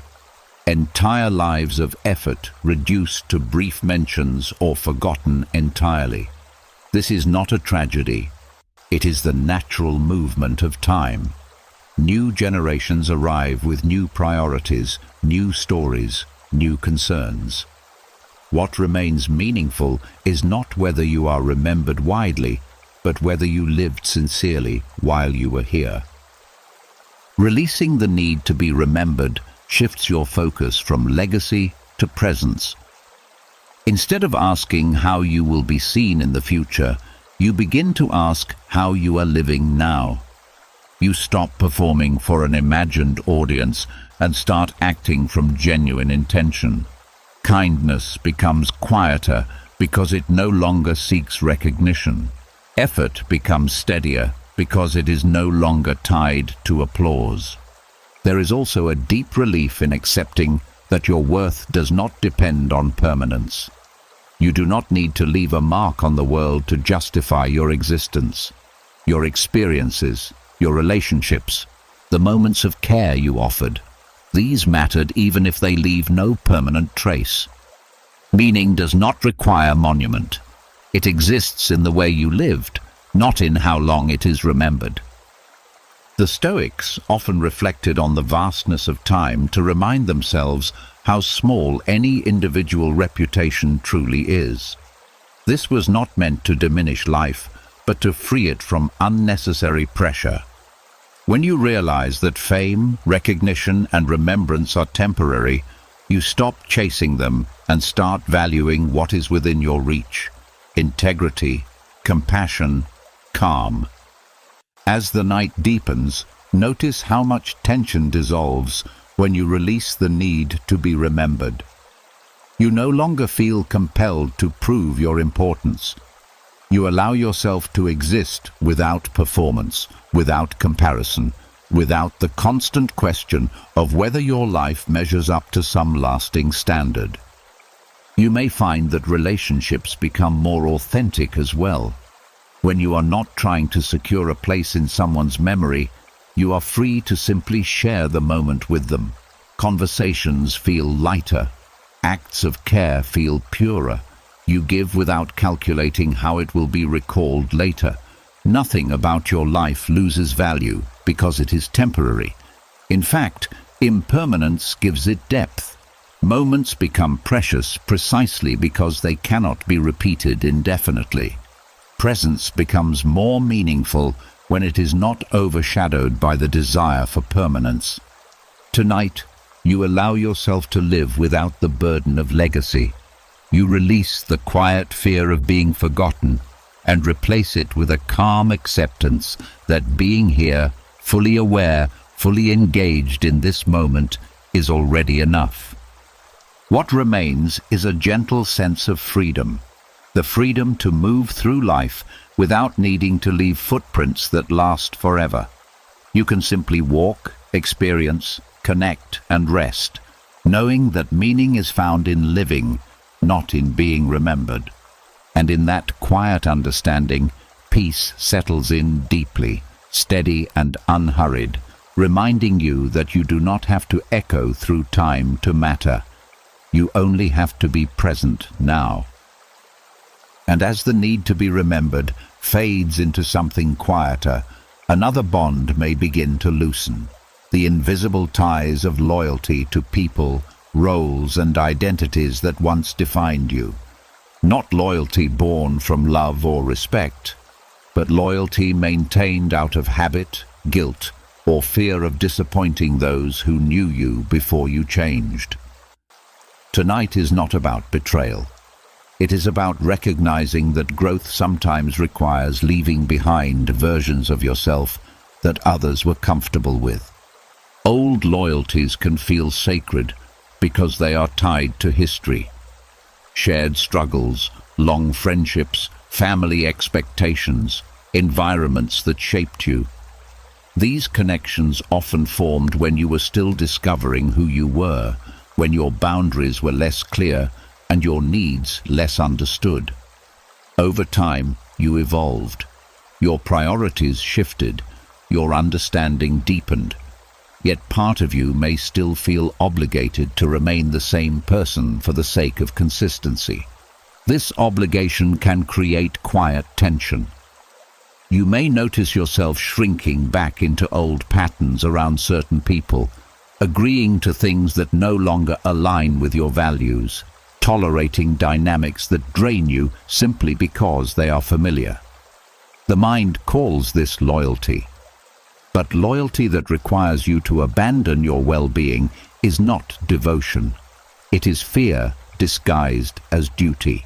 Entire lives of effort reduced to brief mentions or forgotten entirely. This is not a tragedy. It is the natural movement of time. New generations arrive with new priorities, new stories, new concerns. What remains meaningful is not whether you are remembered widely, but whether you lived sincerely while you were here. Releasing the need to be remembered shifts your focus from legacy to presence. Instead of asking how you will be seen in the future, you begin to ask how you are living now. You stop performing for an imagined audience and start acting from genuine intention. Kindness becomes quieter because it no longer seeks recognition. Effort becomes steadier because it is no longer tied to applause. There is also a deep relief in accepting that your worth does not depend on permanence. You do not need to leave a mark on the world to justify your existence. Your experiences, your relationships, the moments of care you offered, these mattered even if they leave no permanent trace. Meaning does not require monument. It exists in the way you lived, not in how long it is remembered. The Stoics often reflected on the vastness of time to remind themselves how small any individual reputation truly is. This was not meant to diminish life, but to free it from unnecessary pressure. When you realize that fame, recognition, and remembrance are temporary, you stop chasing them and start valuing what is within your reach: integrity, compassion, calm. As the night deepens, notice how much tension dissolves when you release the need to be remembered. You no longer feel compelled to prove your importance. You allow yourself to exist without performance, without comparison, without the constant question of whether your life measures up to some lasting standard. You may find that relationships become more authentic as well. When you are not trying to secure a place in someone's memory, you are free to simply share the moment with them. Conversations feel lighter. Acts of care feel purer. You give without calculating how it will be recalled later. Nothing about your life loses value because it is temporary. In fact, impermanence gives it depth. Moments become precious precisely because they cannot be repeated indefinitely. Presence becomes more meaningful when it is not overshadowed by the desire for permanence. Tonight, you allow yourself to live without the burden of legacy. You release the quiet fear of being forgotten and replace it with a calm acceptance that being here, fully aware, fully engaged in this moment, is already enough. What remains is a gentle sense of freedom, the freedom to move through life without needing to leave footprints that last forever. You can simply walk, experience, connect, and rest, knowing that meaning is found in living, not in being remembered. And in that quiet understanding, peace settles in deeply, steady and unhurried, reminding you that you do not have to echo through time to matter. You only have to be present now. And as the need to be remembered fades into something quieter, another bond may begin to loosen. The invisible ties of loyalty to people, roles, and identities that once defined you. Not loyalty born from love or respect, but loyalty maintained out of habit, guilt, or fear of disappointing those who knew you before you changed. Tonight is not about betrayal. It is about recognizing that growth sometimes requires leaving behind versions of yourself that others were comfortable with. Old loyalties can feel sacred because they are tied to history. Shared struggles, long friendships, family expectations, environments that shaped you. These connections often formed when you were still discovering who you were, when your boundaries were less clear and your needs less understood. Over time, you evolved. Your priorities shifted, your understanding deepened. Yet part of you may still feel obligated to remain the same person for the sake of consistency. This obligation can create quiet tension. You may notice yourself shrinking back into old patterns around certain people, agreeing to things that no longer align with your values, tolerating dynamics that drain you simply because they are familiar. The mind calls this loyalty. But loyalty that requires you to abandon your well-being is not devotion. It is fear disguised as duty.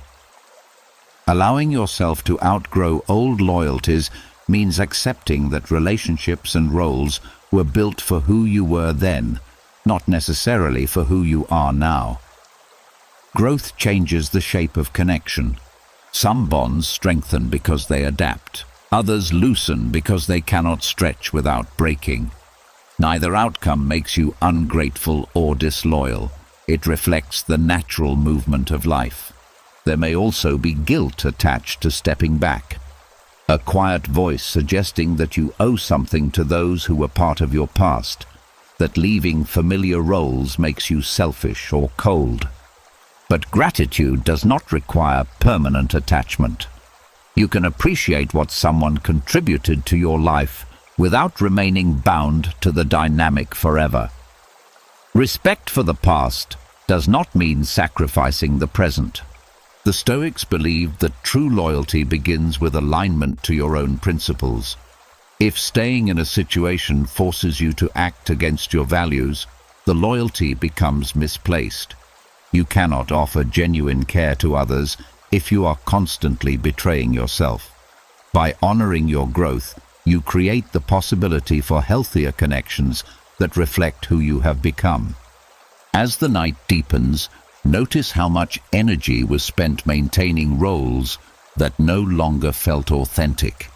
Allowing yourself to outgrow old loyalties means accepting that relationships and roles were built for who you were then, not necessarily for who you are now. Growth changes the shape of connection. Some bonds strengthen because they adapt. Others loosen because they cannot stretch without breaking. Neither outcome makes you ungrateful or disloyal. It reflects the natural movement of life. There may also be guilt attached to stepping back. A quiet voice suggesting that you owe something to those who were part of your past, that leaving familiar roles makes you selfish or cold. But gratitude does not require permanent attachment. You can appreciate what someone contributed to your life without remaining bound to the dynamic forever. Respect for the past does not mean sacrificing the present. The Stoics believed that true loyalty begins with alignment to your own principles. If staying in a situation forces you to act against your values, the loyalty becomes misplaced. You cannot offer genuine care to others if you are constantly betraying yourself. By honoring your growth, you create the possibility for healthier connections that reflect who you have become. As the night deepens, notice how much energy was spent maintaining roles that no longer felt authentic.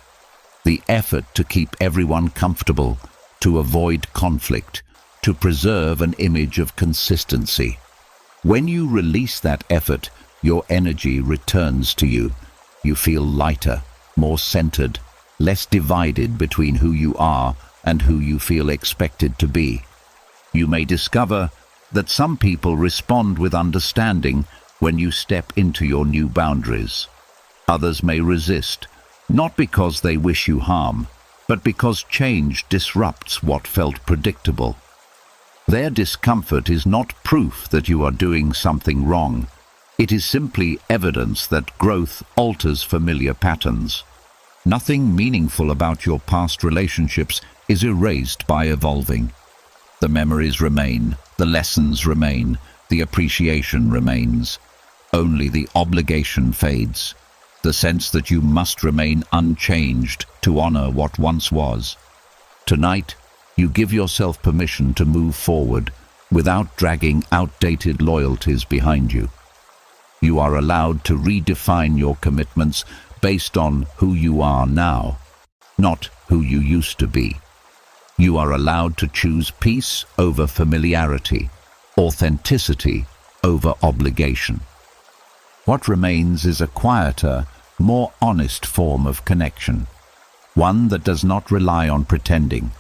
The effort to keep everyone comfortable, to avoid conflict, to preserve an image of consistency. When you release that effort, your energy returns to you. You feel lighter, more centered, less divided between who you are and who you feel expected to be. You may discover that some people respond with understanding when you step into your new boundaries. Others may resist, not because they wish you harm, but because change disrupts what felt predictable. Their discomfort is not proof that you are doing something wrong. It is simply evidence that growth alters familiar patterns. Nothing meaningful about your past relationships is erased by evolving. The memories remain, the lessons remain, the appreciation remains. Only the obligation fades, the sense that you must remain unchanged to honor what once was. Tonight, you give yourself permission to move forward without dragging outdated loyalties behind you. You are allowed to redefine your commitments based on who you are now, not who you used to be. You are allowed to choose peace over familiarity, authenticity over obligation. What remains is a quieter, more honest form of connection, one that does not rely on pretending,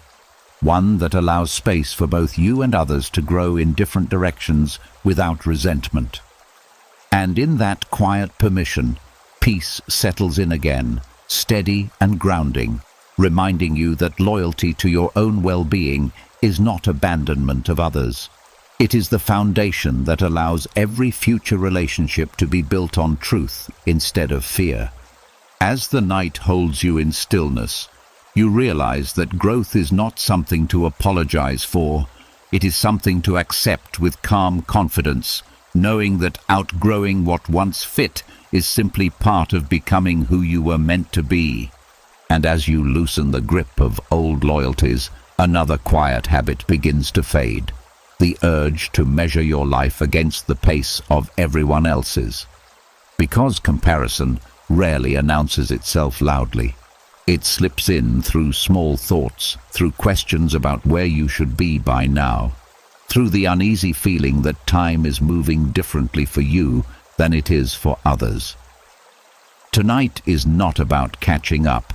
one that allows space for both you and others to grow in different directions without resentment. And in that quiet permission, peace settles in again, steady and grounding, reminding you that loyalty to your own well-being is not abandonment of others. It is the foundation that allows every future relationship to be built on truth instead of fear. As the night holds you in stillness, you realize that growth is not something to apologize for. It is something to accept with calm confidence, knowing that outgrowing what once fit is simply part of becoming who you were meant to be. And as you loosen the grip of old loyalties, another quiet habit begins to fade. The urge to measure your life against the pace of everyone else's. Because comparison rarely announces itself loudly, it slips in through small thoughts, through questions about where you should be by now, through the uneasy feeling that time is moving differently for you than it is for others. Tonight is not about catching up.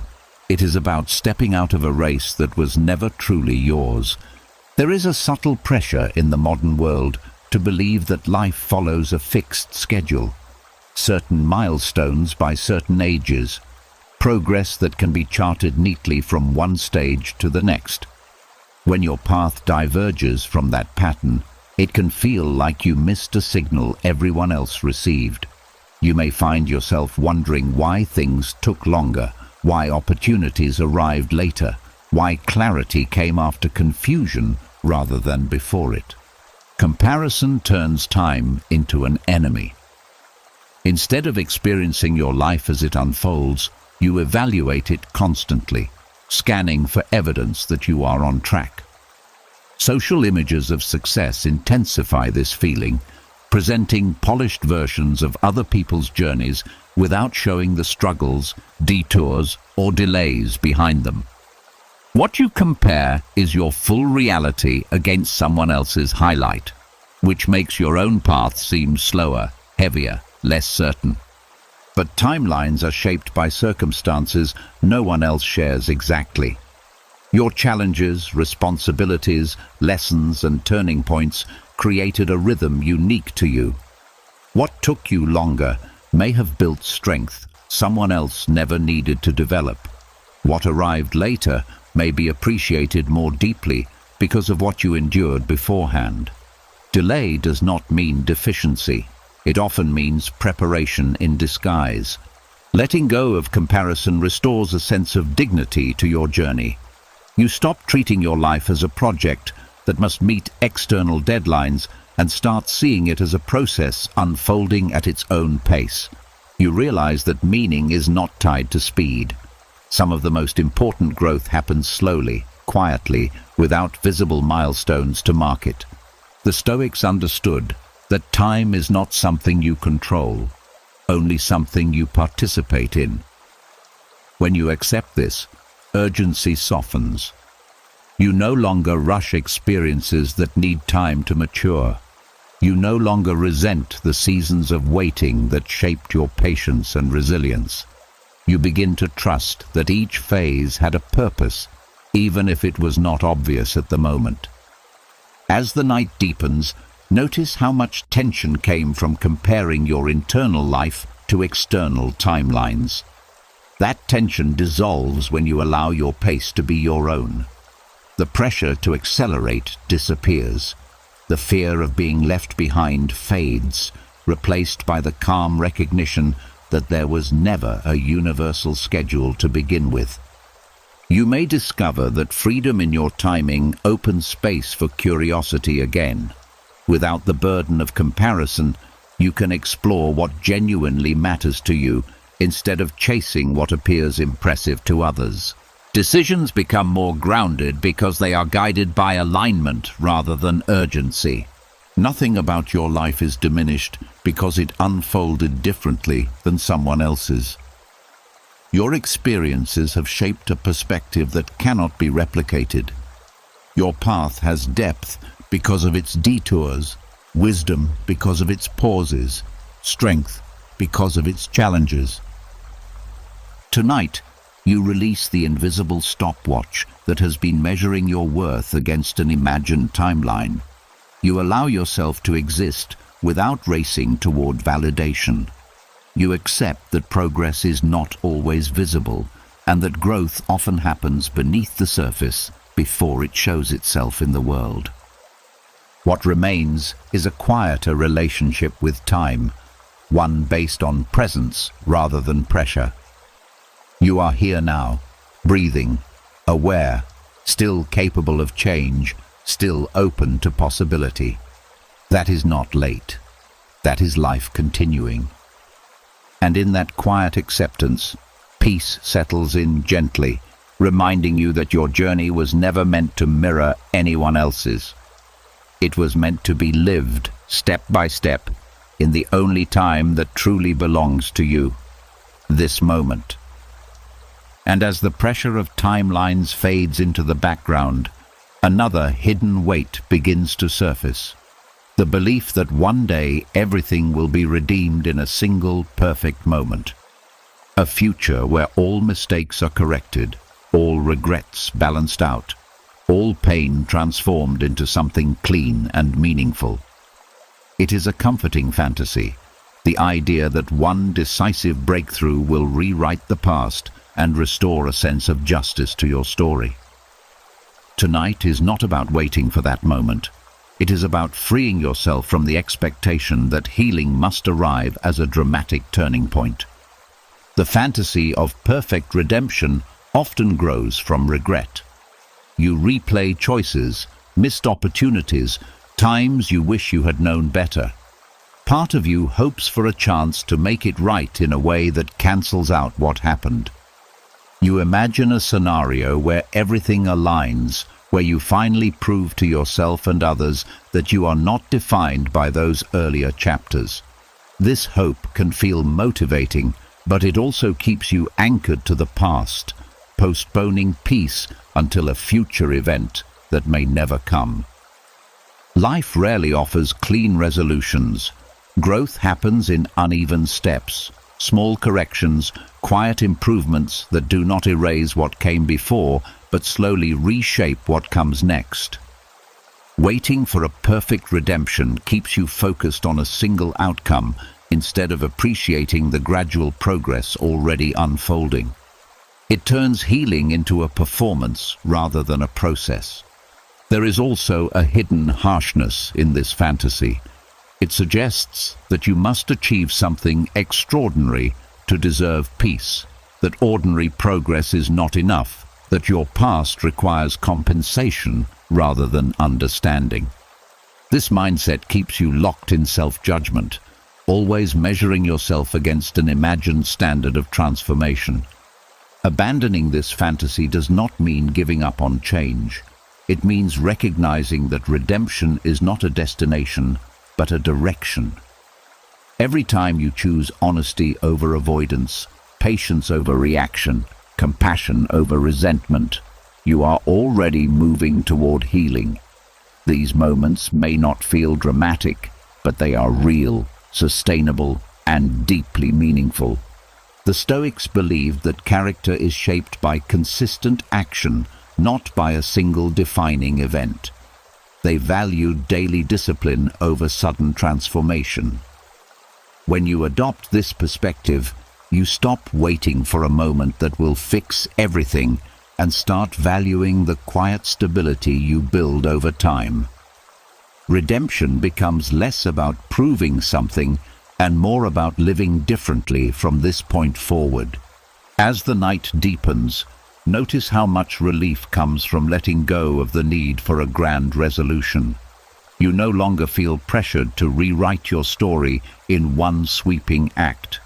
It is about stepping out of a race that was never truly yours. There is a subtle pressure in the modern world to believe that life follows a fixed schedule, certain milestones by certain ages, progress that can be charted neatly from one stage to the next. When your path diverges from that pattern, it can feel like you missed a signal everyone else received. You may find yourself wondering why things took longer, why opportunities arrived later, why clarity came after confusion rather than before it. Comparison turns time into an enemy. Instead of experiencing your life as it unfolds, you evaluate it constantly, scanning for evidence that you are on track. Social images of success intensify this feeling, presenting polished versions of other people's journeys without showing the struggles, detours, or delays behind them. What you compare is your full reality against someone else's highlight, which makes your own path seem slower, heavier, less certain. But timelines are shaped by circumstances no one else shares exactly. Your challenges, responsibilities, lessons, and turning points created a rhythm unique to you. What took you longer may have built strength someone else never needed to develop. What arrived later may be appreciated more deeply because of what you endured beforehand. Delay does not mean deficiency. It often means preparation in disguise. Letting go of comparison restores a sense of dignity to your journey. You stop treating your life as a project that must meet external deadlines and start seeing it as a process unfolding at its own pace. You realize that meaning is not tied to speed. Some of the most important growth happens slowly, quietly, without visible milestones to mark it. The Stoics understood that time is not something you control, only something you participate in. When you accept this, urgency softens. You no longer rush experiences that need time to mature. You no longer resent the seasons of waiting that shaped your patience and resilience. You begin to trust that each phase had a purpose, even if it was not obvious at the moment. As the night deepens, notice how much tension came from comparing your internal life to external timelines. That tension dissolves when you allow your pace to be your own. The pressure to accelerate disappears. The fear of being left behind fades, replaced by the calm recognition that there was never a universal schedule to begin with. You may discover that freedom in your timing opens space for curiosity again. Without the burden of comparison, You can explore what genuinely matters to you instead of chasing what appears impressive to others. Decisions become more grounded because they are guided by alignment rather than urgency. Nothing about your life is diminished because it unfolded differently than someone else's. Your experiences have shaped a perspective that cannot be replicated. Your path has depth because of its detours, wisdom because of its pauses, strength because of its challenges. Tonight, you release the invisible stopwatch that has been measuring your worth against an imagined timeline. You allow yourself to exist without racing toward validation. You accept that progress is not always visible and that growth often happens beneath the surface before it shows itself in the world. What remains is a quieter relationship with time, one based on presence rather than pressure. You are here now, breathing, aware, still capable of change, still open to possibility. That is not late. That is life continuing. And in that quiet acceptance, peace settles in gently, reminding you that your journey was never meant to mirror anyone else's. It was meant to be lived, step by step, in the only time that truly belongs to you, this moment. And as the pressure of timelines fades into the background, another hidden weight begins to surface. The belief that one day everything will be redeemed in a single perfect moment. A future where all mistakes are corrected, all regrets balanced out, all pain transformed into something clean and meaningful. It is a comforting fantasy, the idea that one decisive breakthrough will rewrite the past and restore a sense of justice to your story. Tonight is not about waiting for that moment. It is about freeing yourself from the expectation that healing must arrive as a dramatic turning point. The fantasy of perfect redemption often grows from regret. You replay choices, missed opportunities, times you wish you had known better. Part of you hopes for a chance to make it right in a way that cancels out what happened. You imagine a scenario where everything aligns, where you finally prove to yourself and others that you are not defined by those earlier chapters. This hope can feel motivating, but it also keeps you anchored to the past, postponing peace until a future event that may never come. Life rarely offers clean resolutions. Growth happens in uneven steps, small corrections, quiet improvements that do not erase what came before, but slowly reshape what comes next. Waiting for a perfect redemption keeps you focused on a single outcome instead of appreciating the gradual progress already unfolding. It turns healing into a performance rather than a process. There is also a hidden harshness in this fantasy. It suggests that you must achieve something extraordinary to deserve peace, that ordinary progress is not enough, that your past requires compensation rather than understanding. This mindset keeps you locked in self-judgment, always measuring yourself against an imagined standard of transformation. Abandoning this fantasy does not mean giving up on change. It means recognizing that redemption is not a destination, but a direction. Every time you choose honesty over avoidance, patience over reaction, compassion over resentment, you are already moving toward healing. These moments may not feel dramatic, but they are real, sustainable, and deeply meaningful. The Stoics believed that character is shaped by consistent action, not by a single defining event. They valued daily discipline over sudden transformation. When you adopt this perspective, you stop waiting for a moment that will fix everything and start valuing the quiet stability you build over time. Redemption becomes less about proving something and more about living differently from this point forward. As the night deepens, notice how much relief comes from letting go of the need for a grand resolution. You no longer feel pressured to rewrite your story in one sweeping act.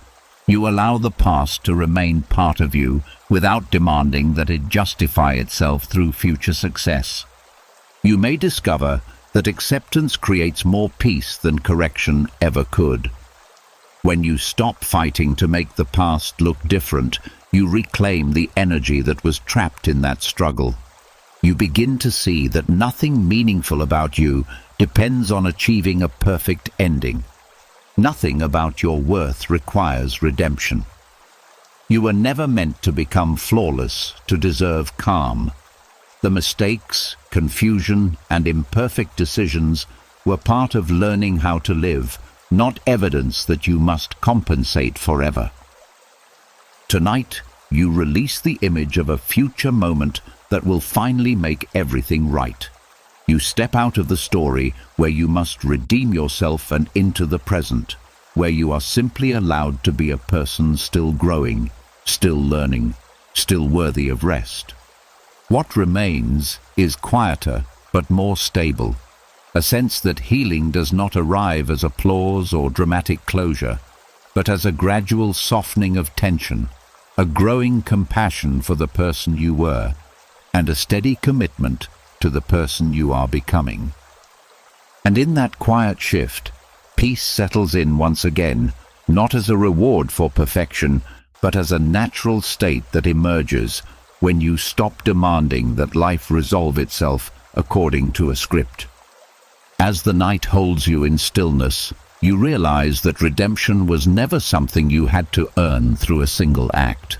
You allow the past to remain part of you without demanding that it justify itself through future success. You may discover that acceptance creates more peace than correction ever could. When you stop fighting to make the past look different, you reclaim the energy that was trapped in that struggle. You begin to see that nothing meaningful about you depends on achieving a perfect ending. Nothing about your worth requires redemption. You were never meant to become flawless to deserve calm. The mistakes, confusion, and imperfect decisions were part of learning how to live, not evidence that you must compensate forever. Tonight, you release the image of a future moment that will finally make everything right. You step out of the story where you must redeem yourself and into the present, where you are simply allowed to be a person still growing, still learning, still worthy of rest. What remains is quieter but more stable, a sense that healing does not arrive as applause or dramatic closure, but as a gradual softening of tension, a growing compassion for the person you were, and a steady commitment to the person you are becoming. And in that quiet shift, peace settles in once again, not as a reward for perfection, but as a natural state that emerges when you stop demanding that life resolve itself according to a script. As the night holds you in stillness, you realize that redemption was never something you had to earn through a single act.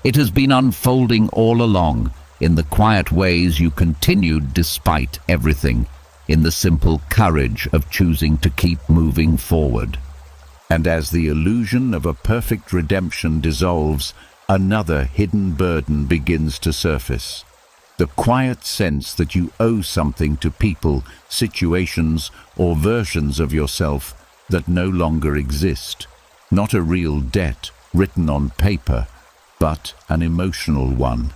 It has been unfolding all along, in the quiet ways you continued despite everything, in the simple courage of choosing to keep moving forward. And as the illusion of a perfect redemption dissolves, another hidden burden begins to surface. The quiet sense that you owe something to people, situations, or versions of yourself that no longer exist. Not a real debt written on paper, but an emotional one.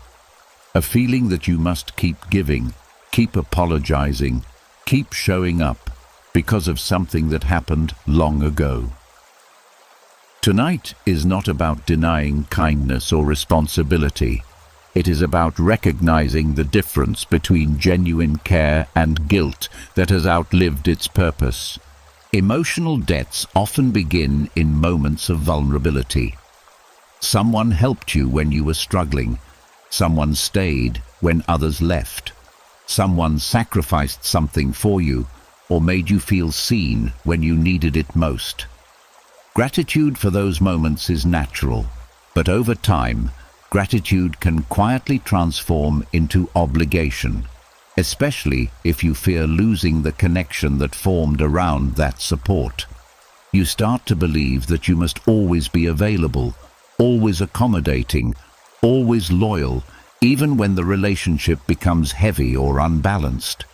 A feeling that you must keep giving, keep apologizing, keep showing up because of something that happened long ago. Tonight is not about denying kindness or responsibility. It is about recognizing the difference between genuine care and guilt that has outlived its purpose. Emotional debts often begin in moments of vulnerability. Someone helped you when you were struggling. Someone stayed when others left. Someone sacrificed something for you or made you feel seen when you needed it most. Gratitude for those moments is natural, but over time, gratitude can quietly transform into obligation, especially if you fear losing the connection that formed around that support. You start to believe that you must always be available, always accommodating, always loyal, even when the relationship becomes heavy or unbalanced.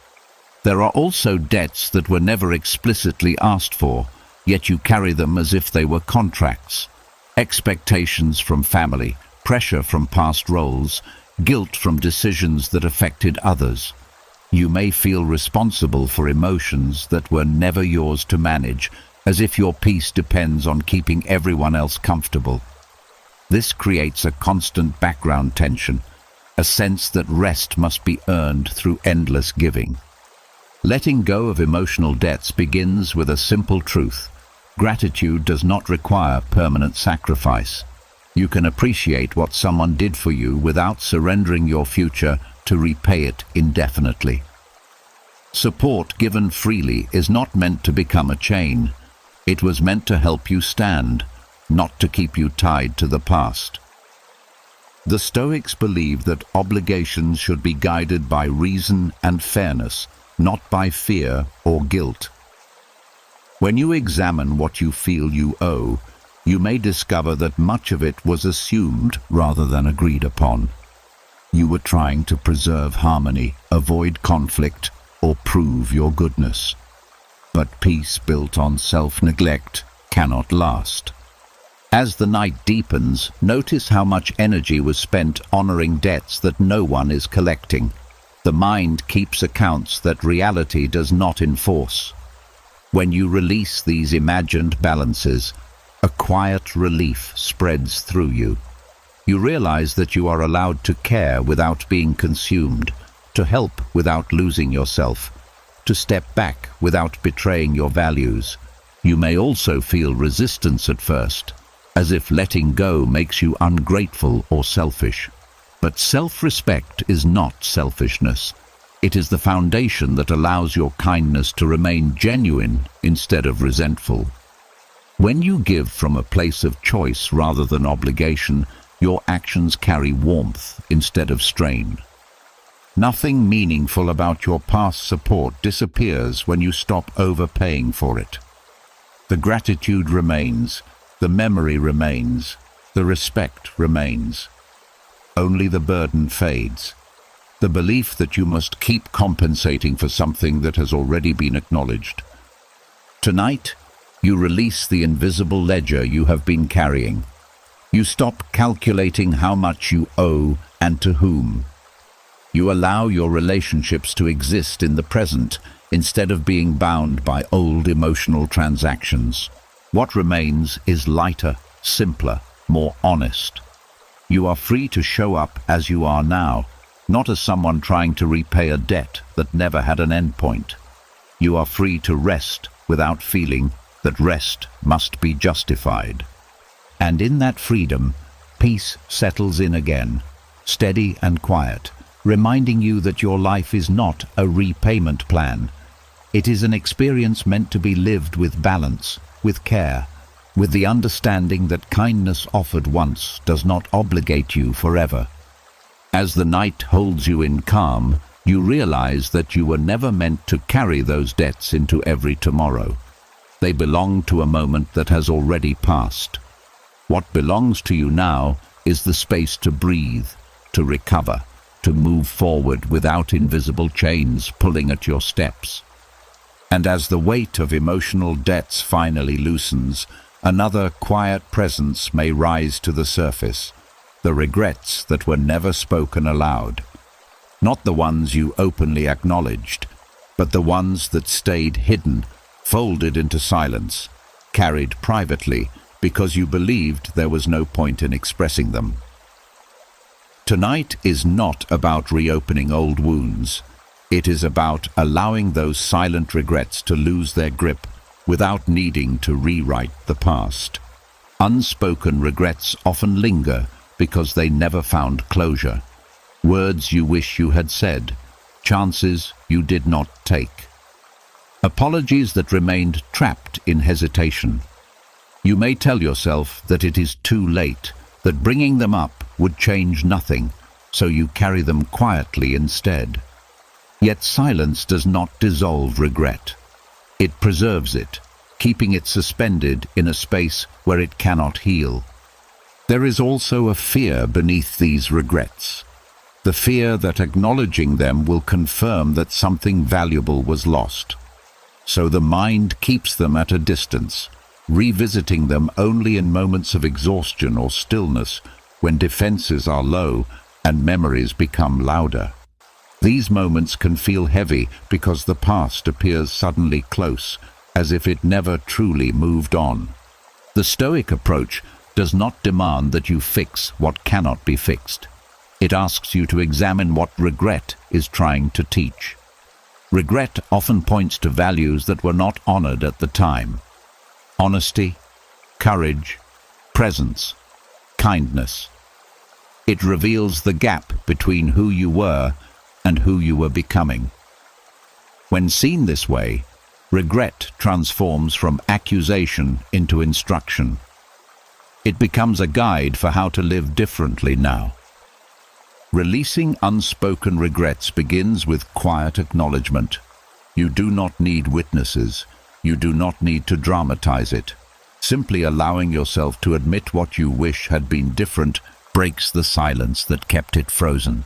There are also debts that were never explicitly asked for, yet you carry them as if they were contracts. Expectations from family, pressure from past roles, guilt from decisions that affected others. You may feel responsible for emotions that were never yours to manage, as if your peace depends on keeping everyone else comfortable. This creates a constant background tension, a sense that rest must be earned through endless giving. Letting go of emotional debts begins with a simple truth. Gratitude does not require permanent sacrifice. You can appreciate what someone did for you without surrendering your future to repay it indefinitely. Support given freely is not meant to become a chain. It was meant to help you stand, not to keep you tied to the past. The Stoics believe that obligations should be guided by reason and fairness, not by fear or guilt. When you examine what you feel you owe, you may discover that much of it was assumed rather than agreed upon. You were trying to preserve harmony, avoid conflict, or prove your goodness. But peace built on self-neglect cannot last. As the night deepens, notice how much energy was spent honoring debts that no one is collecting. The mind keeps accounts that reality does not enforce. When you release these imagined balances, a quiet relief spreads through you. You realize that you are allowed to care without being consumed, to help without losing yourself, to step back without betraying your values. You may also feel resistance at first, as if letting go makes you ungrateful or selfish. But self-respect is not selfishness. It is the foundation that allows your kindness to remain genuine instead of resentful. When you give from a place of choice rather than obligation, your actions carry warmth instead of strain. Nothing meaningful about your past support disappears when you stop overpaying for it. The gratitude remains, the memory remains, the respect remains. Only the burden fades. The belief that you must keep compensating for something that has already been acknowledged. Tonight, you release the invisible ledger you have been carrying. You stop calculating how much you owe and to whom. You allow your relationships to exist in the present instead of being bound by old emotional transactions. What remains is lighter, simpler, more honest. You are free to show up as you are now, not as someone trying to repay a debt that never had an endpoint. You are free to rest without feeling that rest must be justified. And in that freedom, peace settles in again, steady and quiet, reminding you that your life is not a repayment plan. It is an experience meant to be lived with balance, with care, with the understanding that kindness offered once does not obligate you forever. As the night holds you in calm, you realize that you were never meant to carry those debts into every tomorrow. They belong to a moment that has already passed. What belongs to you now is the space to breathe, to recover, to move forward without invisible chains pulling at your steps. And as the weight of emotional debts finally loosens, another quiet presence may rise to the surface, the regrets that were never spoken aloud. Not the ones you openly acknowledged, but the ones that stayed hidden, folded into silence, carried privately because you believed there was no point in expressing them. Tonight is not about reopening old wounds. It is about allowing those silent regrets to lose their grip without needing to rewrite the past. Unspoken regrets often linger because they never found closure. Words you wish you had said, chances you did not take. Apologies that remained trapped in hesitation. You may tell yourself that it is too late, that bringing them up would change nothing, so you carry them quietly instead. Yet silence does not dissolve regret. It preserves it, keeping it suspended in a space where it cannot heal. There is also a fear beneath these regrets. The fear that acknowledging them will confirm that something valuable was lost. So the mind keeps them at a distance, revisiting them only in moments of exhaustion or stillness, when defenses are low and memories become louder. These moments can feel heavy because the past appears suddenly close, as if it never truly moved on. The Stoic approach does not demand that you fix what cannot be fixed. It asks you to examine what regret is trying to teach. Regret often points to values that were not honored at the time. Honesty, courage, presence, kindness. It reveals the gap between who you were and who you were becoming. When seen this way, regret transforms from accusation into instruction. It becomes a guide for how to live differently now. Releasing unspoken regrets begins with quiet acknowledgement. You do not need witnesses. You do not need to dramatize it. Simply allowing yourself to admit what you wish had been different breaks the silence that kept it frozen.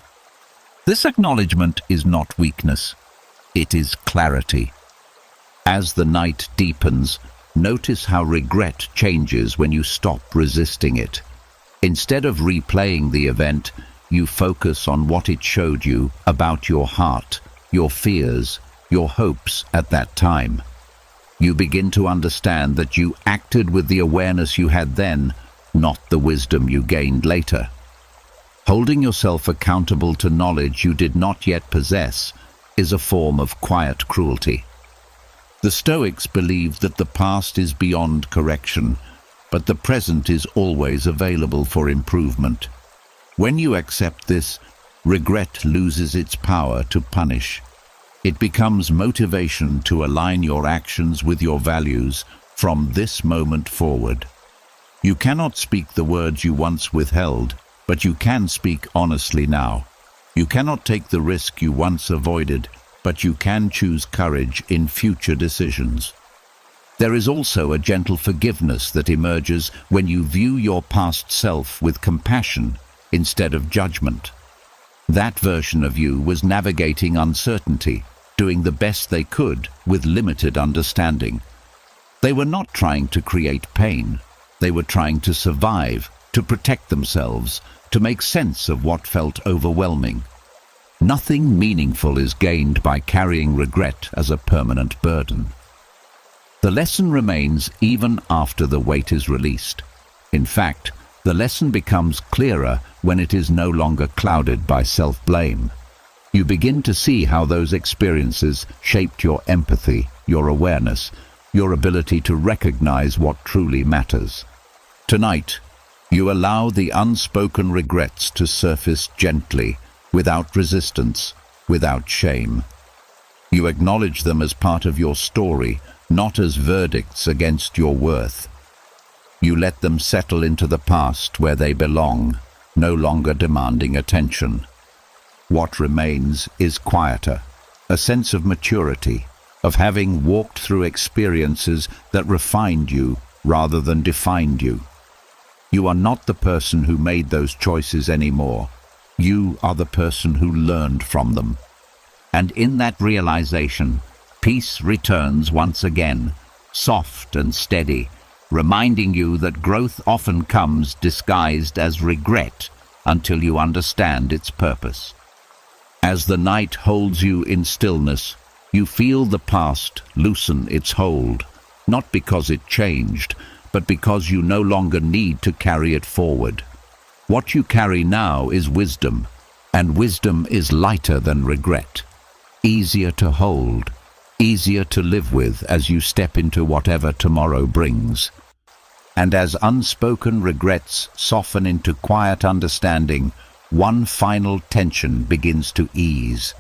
This acknowledgement is not weakness. It is clarity. As the night deepens, notice how regret changes when you stop resisting it. Instead of replaying the event, you focus on what it showed you about your heart, your fears, your hopes at that time. You begin to understand that you acted with the awareness you had then, not the wisdom you gained later. Holding yourself accountable to knowledge you did not yet possess is a form of quiet cruelty. The Stoics believed that the past is beyond correction, but the present is always available for improvement. When you accept this, regret loses its power to punish. It becomes motivation to align your actions with your values from this moment forward. You cannot speak the words you once withheld, but you can speak honestly now. You cannot take the risk you once avoided, but you can choose courage in future decisions. There is also a gentle forgiveness that emerges when you view your past self with compassion instead of judgment. That version of you was navigating uncertainty, doing the best they could with limited understanding. They were not trying to create pain. They were trying to survive, to protect themselves, to make sense of what felt overwhelming. Nothing meaningful is gained by carrying regret as a permanent burden. The lesson remains even after the weight is released. In fact, the lesson becomes clearer when it is no longer clouded by self-blame. You begin to see how those experiences shaped your empathy, your awareness, your ability to recognize what truly matters. Tonight, you allow the unspoken regrets to surface gently, without resistance, without shame. You acknowledge them as part of your story, not as verdicts against your worth. You let them settle into the past where they belong, no longer demanding attention. What remains is quieter, a sense of maturity, of having walked through experiences that refined you rather than defined you. You are not the person who made those choices anymore. You are the person who learned from them. And in that realization, peace returns once again, soft and steady, reminding you that growth often comes disguised as regret until you understand its purpose. As the night holds you in stillness, you feel the past loosen its hold, not because it changed, but because you no longer need to carry it forward. What you carry now is wisdom, and wisdom is lighter than regret, easier to hold, easier to live with as you step into whatever tomorrow brings. And as unspoken regrets soften into quiet understanding, one final tension begins to ease.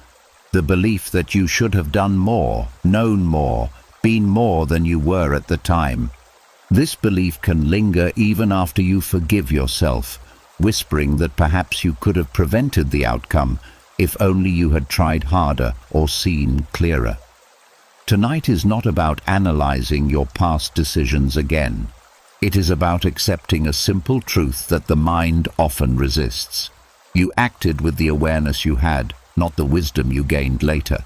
The belief that you should have done more, known more, been more than you were at the time. This belief can linger even after you forgive yourself, whispering that perhaps you could have prevented the outcome if only you had tried harder or seen clearer. Tonight is not about analyzing your past decisions again. It is about accepting a simple truth that the mind often resists. You acted with the awareness you had, not the wisdom you gained later.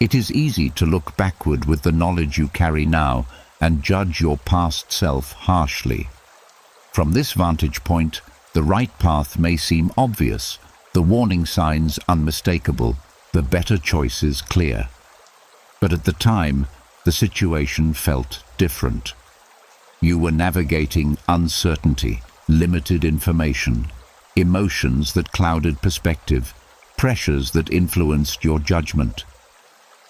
It is easy to look backward with the knowledge you carry now and judge your past self harshly. From this vantage point, the right path may seem obvious, the warning signs unmistakable, the better choices clear. But at the time, the situation felt different. You were navigating uncertainty, limited information, emotions that clouded perspective, pressures that influenced your judgment.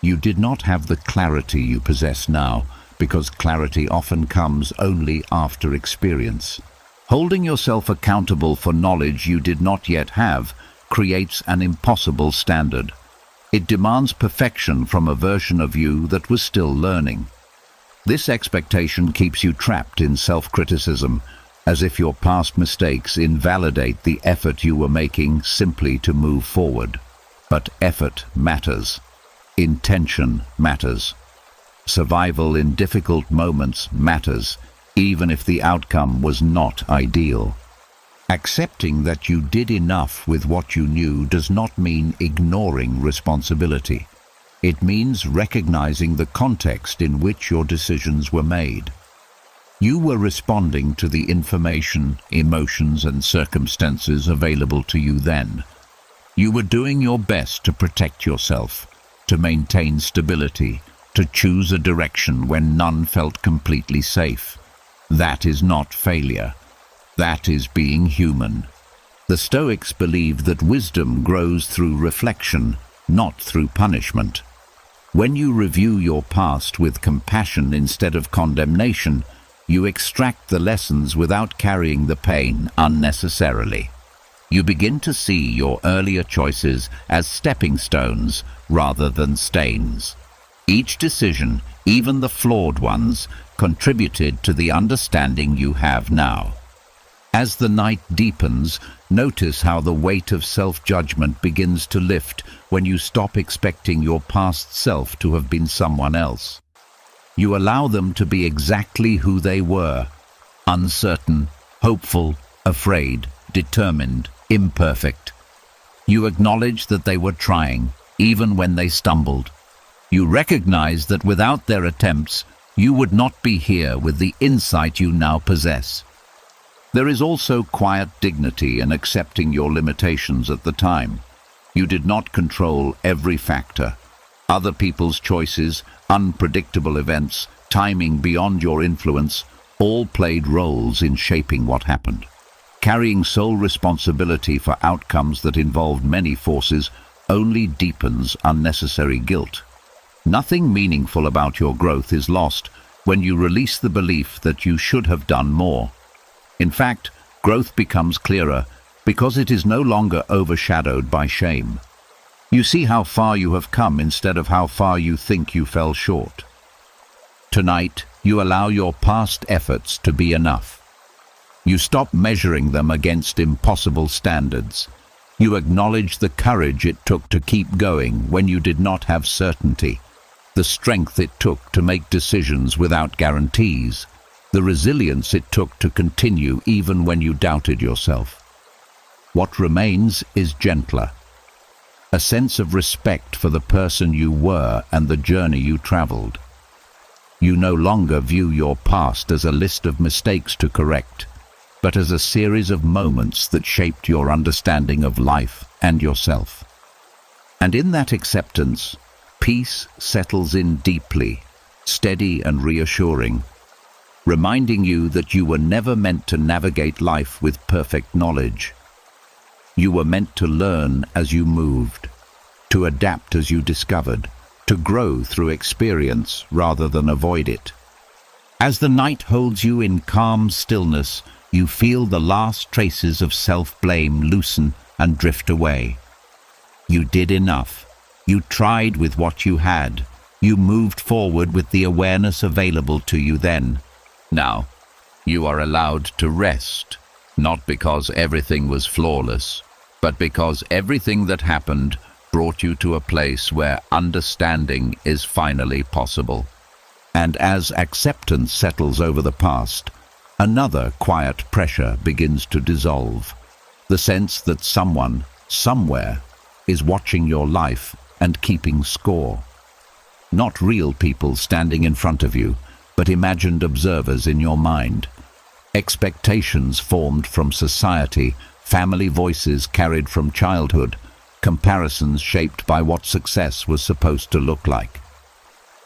You did not have the clarity you possess now, because clarity often comes only after experience. Holding yourself accountable for knowledge you did not yet have creates an impossible standard. It demands perfection from a version of you that was still learning. This expectation keeps you trapped in self-criticism, as if your past mistakes invalidate the effort you were making simply to move forward. But effort matters. Intention matters. Survival in difficult moments matters, even if the outcome was not ideal. Accepting that you did enough with what you knew does not mean ignoring responsibility. It means recognizing the context in which your decisions were made. You were responding to the information, emotions, and circumstances available to you then. You were doing your best to protect yourself, to maintain stability, to choose a direction when none felt completely safe. That is not failure. That is being human. The Stoics believed that wisdom grows through reflection, not through punishment. When you review your past with compassion instead of condemnation, you extract the lessons without carrying the pain unnecessarily. You begin to see your earlier choices as stepping stones rather than stains. Each decision, even the flawed ones, contributed to the understanding you have now. As the night deepens, notice how the weight of self-judgment begins to lift when you stop expecting your past self to have been someone else. You allow them to be exactly who they were: uncertain, hopeful, afraid, determined, imperfect. You acknowledge that they were trying, even when they stumbled. You recognize that without their attempts, you would not be here with the insight you now possess. There is also quiet dignity in accepting your limitations at the time. You did not control every factor. Other people's choices, unpredictable events, timing beyond your influence, all played roles in shaping what happened. Carrying sole responsibility for outcomes that involved many forces only deepens unnecessary guilt. Nothing meaningful about your growth is lost when you release the belief that you should have done more. In fact, growth becomes clearer because it is no longer overshadowed by shame. You see how far you have come instead of how far you think you fell short. Tonight, you allow your past efforts to be enough. You stop measuring them against impossible standards. You acknowledge the courage it took to keep going when you did not have certainty, the strength it took to make decisions without guarantees, the resilience it took to continue even when you doubted yourself. What remains is gentler. A sense of respect for the person you were and the journey you traveled. You no longer view your past as a list of mistakes to correct, but as a series of moments that shaped your understanding of life and yourself. And in that acceptance, peace settles in deeply, steady and reassuring, reminding you that you were never meant to navigate life with perfect knowledge. You were meant to learn as you moved, to adapt as you discovered, to grow through experience rather than avoid it. As the night holds you in calm stillness, you feel the last traces of self-blame loosen and drift away. You did enough. You tried with what you had. You moved forward with the awareness available to you then. Now, you are allowed to rest, not because everything was flawless, but because everything that happened brought you to a place where understanding is finally possible. And as acceptance settles over the past, another quiet pressure begins to dissolve. The sense that someone, somewhere, is watching your life and keeping score. Not real people standing in front of you, but imagined observers in your mind. Expectations formed from society, family voices carried from childhood, comparisons shaped by what success was supposed to look like.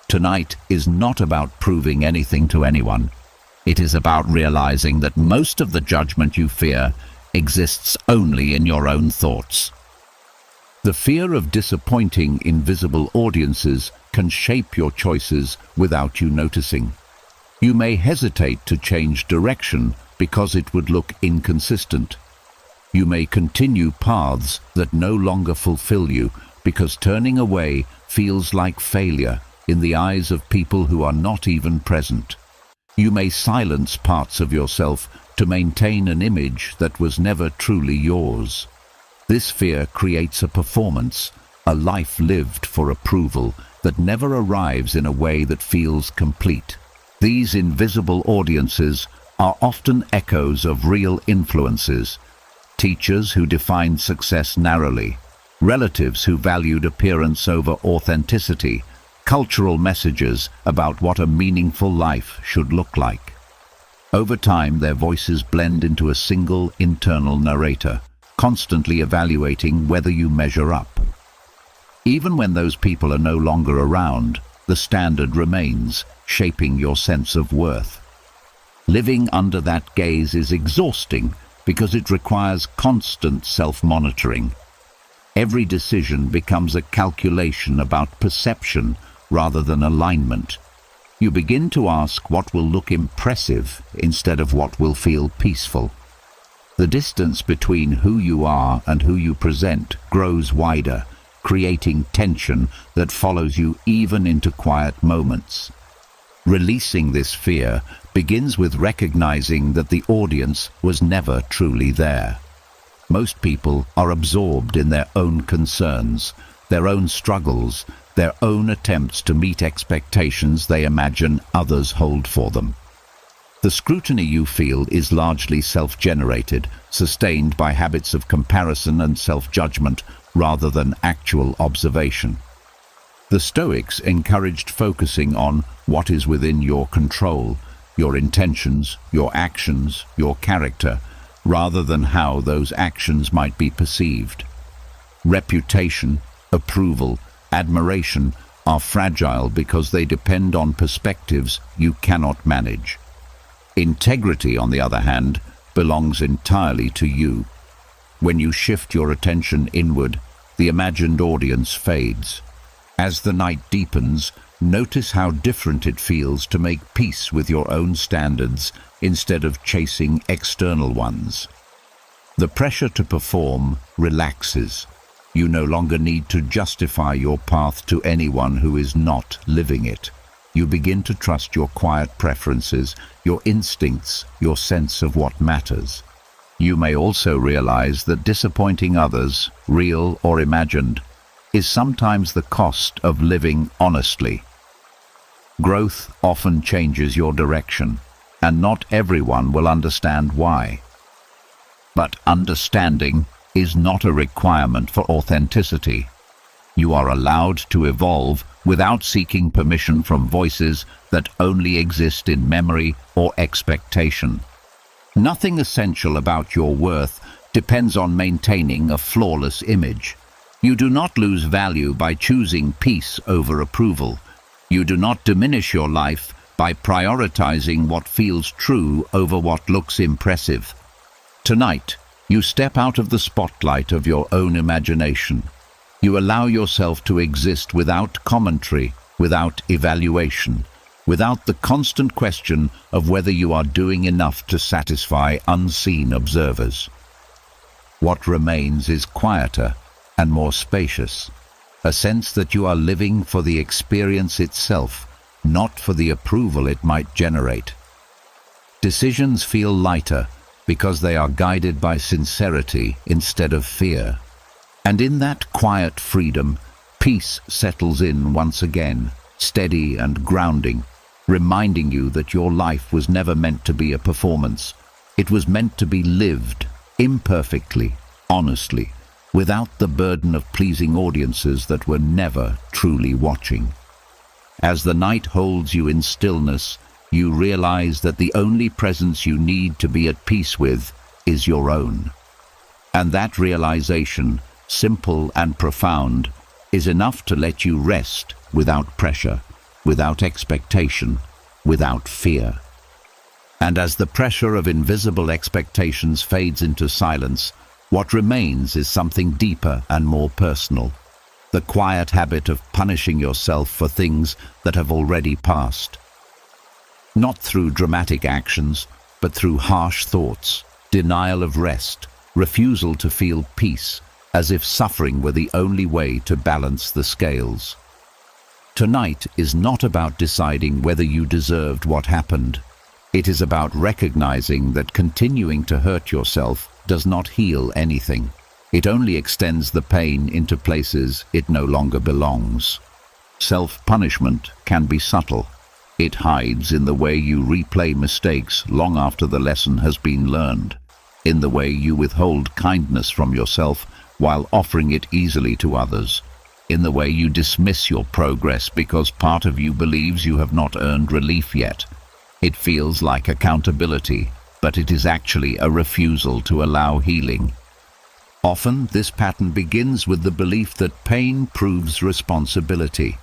Tonight is not about proving anything to anyone. It is about realizing that most of the judgment you fear exists only in your own thoughts. The fear of disappointing invisible audiences can shape your choices without you noticing. You may hesitate to change direction because it would look inconsistent. You may continue paths that no longer fulfill you because turning away feels like failure in the eyes of people who are not even present. You may silence parts of yourself to maintain an image that was never truly yours. This fear creates a performance, a life lived for approval that never arrives in a way that feels complete. These invisible audiences are often echoes of real influences: teachers who defined success narrowly, relatives who valued appearance over authenticity, cultural messages about what a meaningful life should look like. Over time, their voices blend into a single internal narrator, constantly evaluating whether you measure up. Even when those people are no longer around, the standard remains, shaping your sense of worth. Living under that gaze is exhausting because it requires constant self-monitoring. Every decision becomes a calculation about perception rather than alignment. You begin to ask what will look impressive instead of what will feel peaceful. The distance between who you are and who you present grows wider, creating tension that follows you even into quiet moments. Releasing this fear begins with recognizing that the audience was never truly there. Most people are absorbed in their own concerns, their own struggles, their own attempts to meet expectations they imagine others hold for them. The scrutiny you feel is largely self-generated, sustained by habits of comparison and self-judgment rather than actual observation. The Stoics encouraged focusing on what is within your control, your intentions, your actions, your character, rather than how those actions might be perceived. Reputation, approval, admiration are fragile because they depend on perspectives you cannot manage. Integrity, on the other hand, belongs entirely to you. When you shift your attention inward, the imagined audience fades. As the night deepens, notice how different it feels to make peace with your own standards instead of chasing external ones. The pressure to perform relaxes. You no longer need to justify your path to anyone who is not living it. You begin to trust your quiet preferences, your instincts, your sense of what matters. You may also realize that disappointing others, real or imagined, is sometimes the cost of living honestly. Growth often changes your direction, and not everyone will understand why. But understanding is not a requirement for authenticity. You are allowed to evolve without seeking permission from voices that only exist in memory or expectation. Nothing essential about your worth depends on maintaining a flawless image. You do not lose value by choosing peace over approval. You do not diminish your life by prioritizing what feels true over what looks impressive. Tonight, you step out of the spotlight of your own imagination. You allow yourself to exist without commentary, without evaluation, without the constant question of whether you are doing enough to satisfy unseen observers. What remains is quieter and more spacious, a sense that you are living for the experience itself, not for the approval it might generate. Decisions feel lighter because they are guided by sincerity instead of fear. And in that quiet freedom, peace settles in once again, steady and grounding, reminding you that your life was never meant to be a performance. It was meant to be lived, imperfectly, honestly, without the burden of pleasing audiences that were never truly watching. As the night holds you in stillness, you realize that the only presence you need to be at peace with is your own. And that realization, simple and profound, is enough to let you rest without pressure, without expectation, without fear. And as the pressure of invisible expectations fades into silence, what remains is something deeper and more personal, the quiet habit of punishing yourself for things that have already passed. Not through dramatic actions, but through harsh thoughts, denial of rest, refusal to feel peace, as if suffering were the only way to balance the scales. Tonight is not about deciding whether you deserved what happened. It is about recognizing that continuing to hurt yourself does not heal anything. It only extends the pain into places it no longer belongs. Self-punishment can be subtle. It hides in the way you replay mistakes long after the lesson has been learned, in the way you withhold kindness from yourself while offering it easily to others, in the way you dismiss your progress because part of you believes you have not earned relief yet. It feels like accountability, but it is actually a refusal to allow healing. Often, this pattern begins with the belief that pain proves responsibility.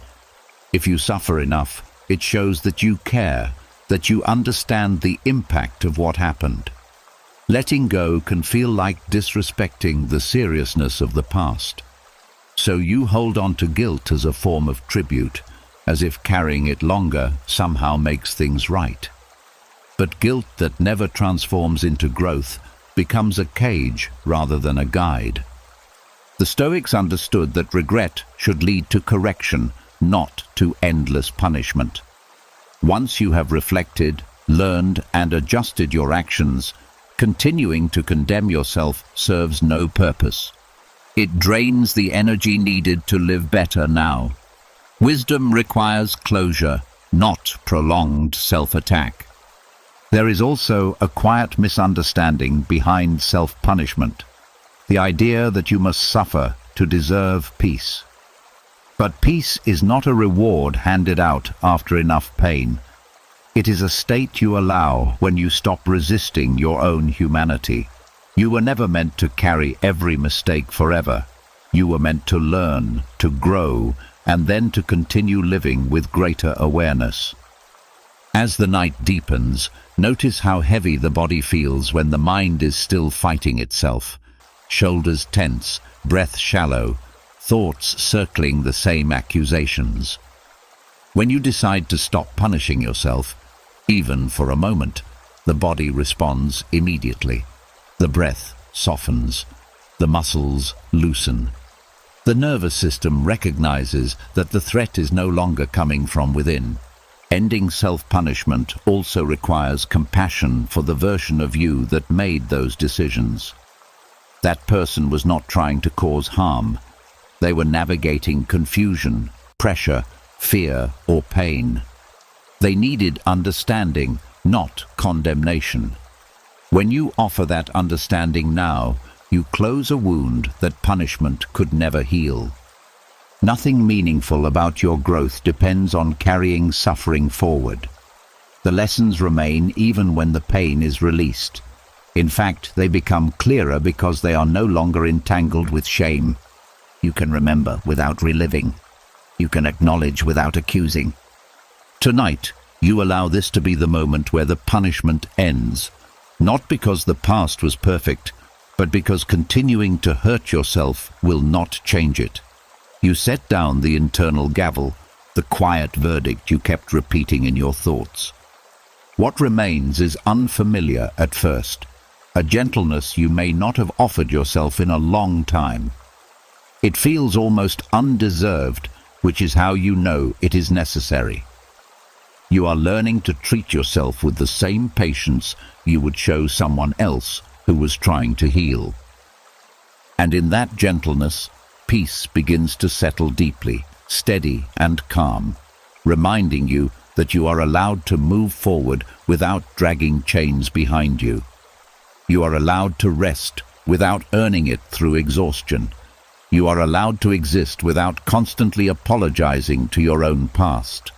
If you suffer enough, it shows that you care, that you understand the impact of what happened. Letting go can feel like disrespecting the seriousness of the past. So you hold on to guilt as a form of tribute, as if carrying it longer somehow makes things right. But guilt that never transforms into growth becomes a cage rather than a guide. The Stoics understood that regret should lead to correction, not to endless punishment. Once you have reflected, learned, and adjusted your actions, continuing to condemn yourself serves no purpose. It drains the energy needed to live better now. Wisdom requires closure, not prolonged self-attack. There is also a quiet misunderstanding behind self-punishment, the idea that you must suffer to deserve peace. But peace is not a reward handed out after enough pain. It is a state you allow when you stop resisting your own humanity. You were never meant to carry every mistake forever. You were meant to learn, to grow, and then to continue living with greater awareness. As the night deepens, notice how heavy the body feels when the mind is still fighting itself. Shoulders tense, breath shallow, thoughts circling the same accusations. When you decide to stop punishing yourself, even for a moment, the body responds immediately. The breath softens, the muscles loosen. The nervous system recognizes that the threat is no longer coming from within. Ending self-punishment also requires compassion for the version of you that made those decisions. That person was not trying to cause harm. They were navigating confusion, pressure, fear, or pain. They needed understanding, not condemnation. When you offer that understanding now, you close a wound that punishment could never heal. Nothing meaningful about your growth depends on carrying suffering forward. The lessons remain even when the pain is released. In fact, they become clearer because they are no longer entangled with shame. You can remember without reliving. You can acknowledge without accusing. Tonight, you allow this to be the moment where the punishment ends, not because the past was perfect, but because continuing to hurt yourself will not change it. You set down the internal gavel, the quiet verdict you kept repeating in your thoughts. What remains is unfamiliar at first, a gentleness you may not have offered yourself in a long time. It feels almost undeserved, which is how you know it is necessary. You are learning to treat yourself with the same patience you would show someone else who was trying to heal. And in that gentleness, peace begins to settle deeply, steady and calm, reminding you that you are allowed to move forward without dragging chains behind you. You are allowed to rest without earning it through exhaustion. You are allowed to exist without constantly apologizing to your own past.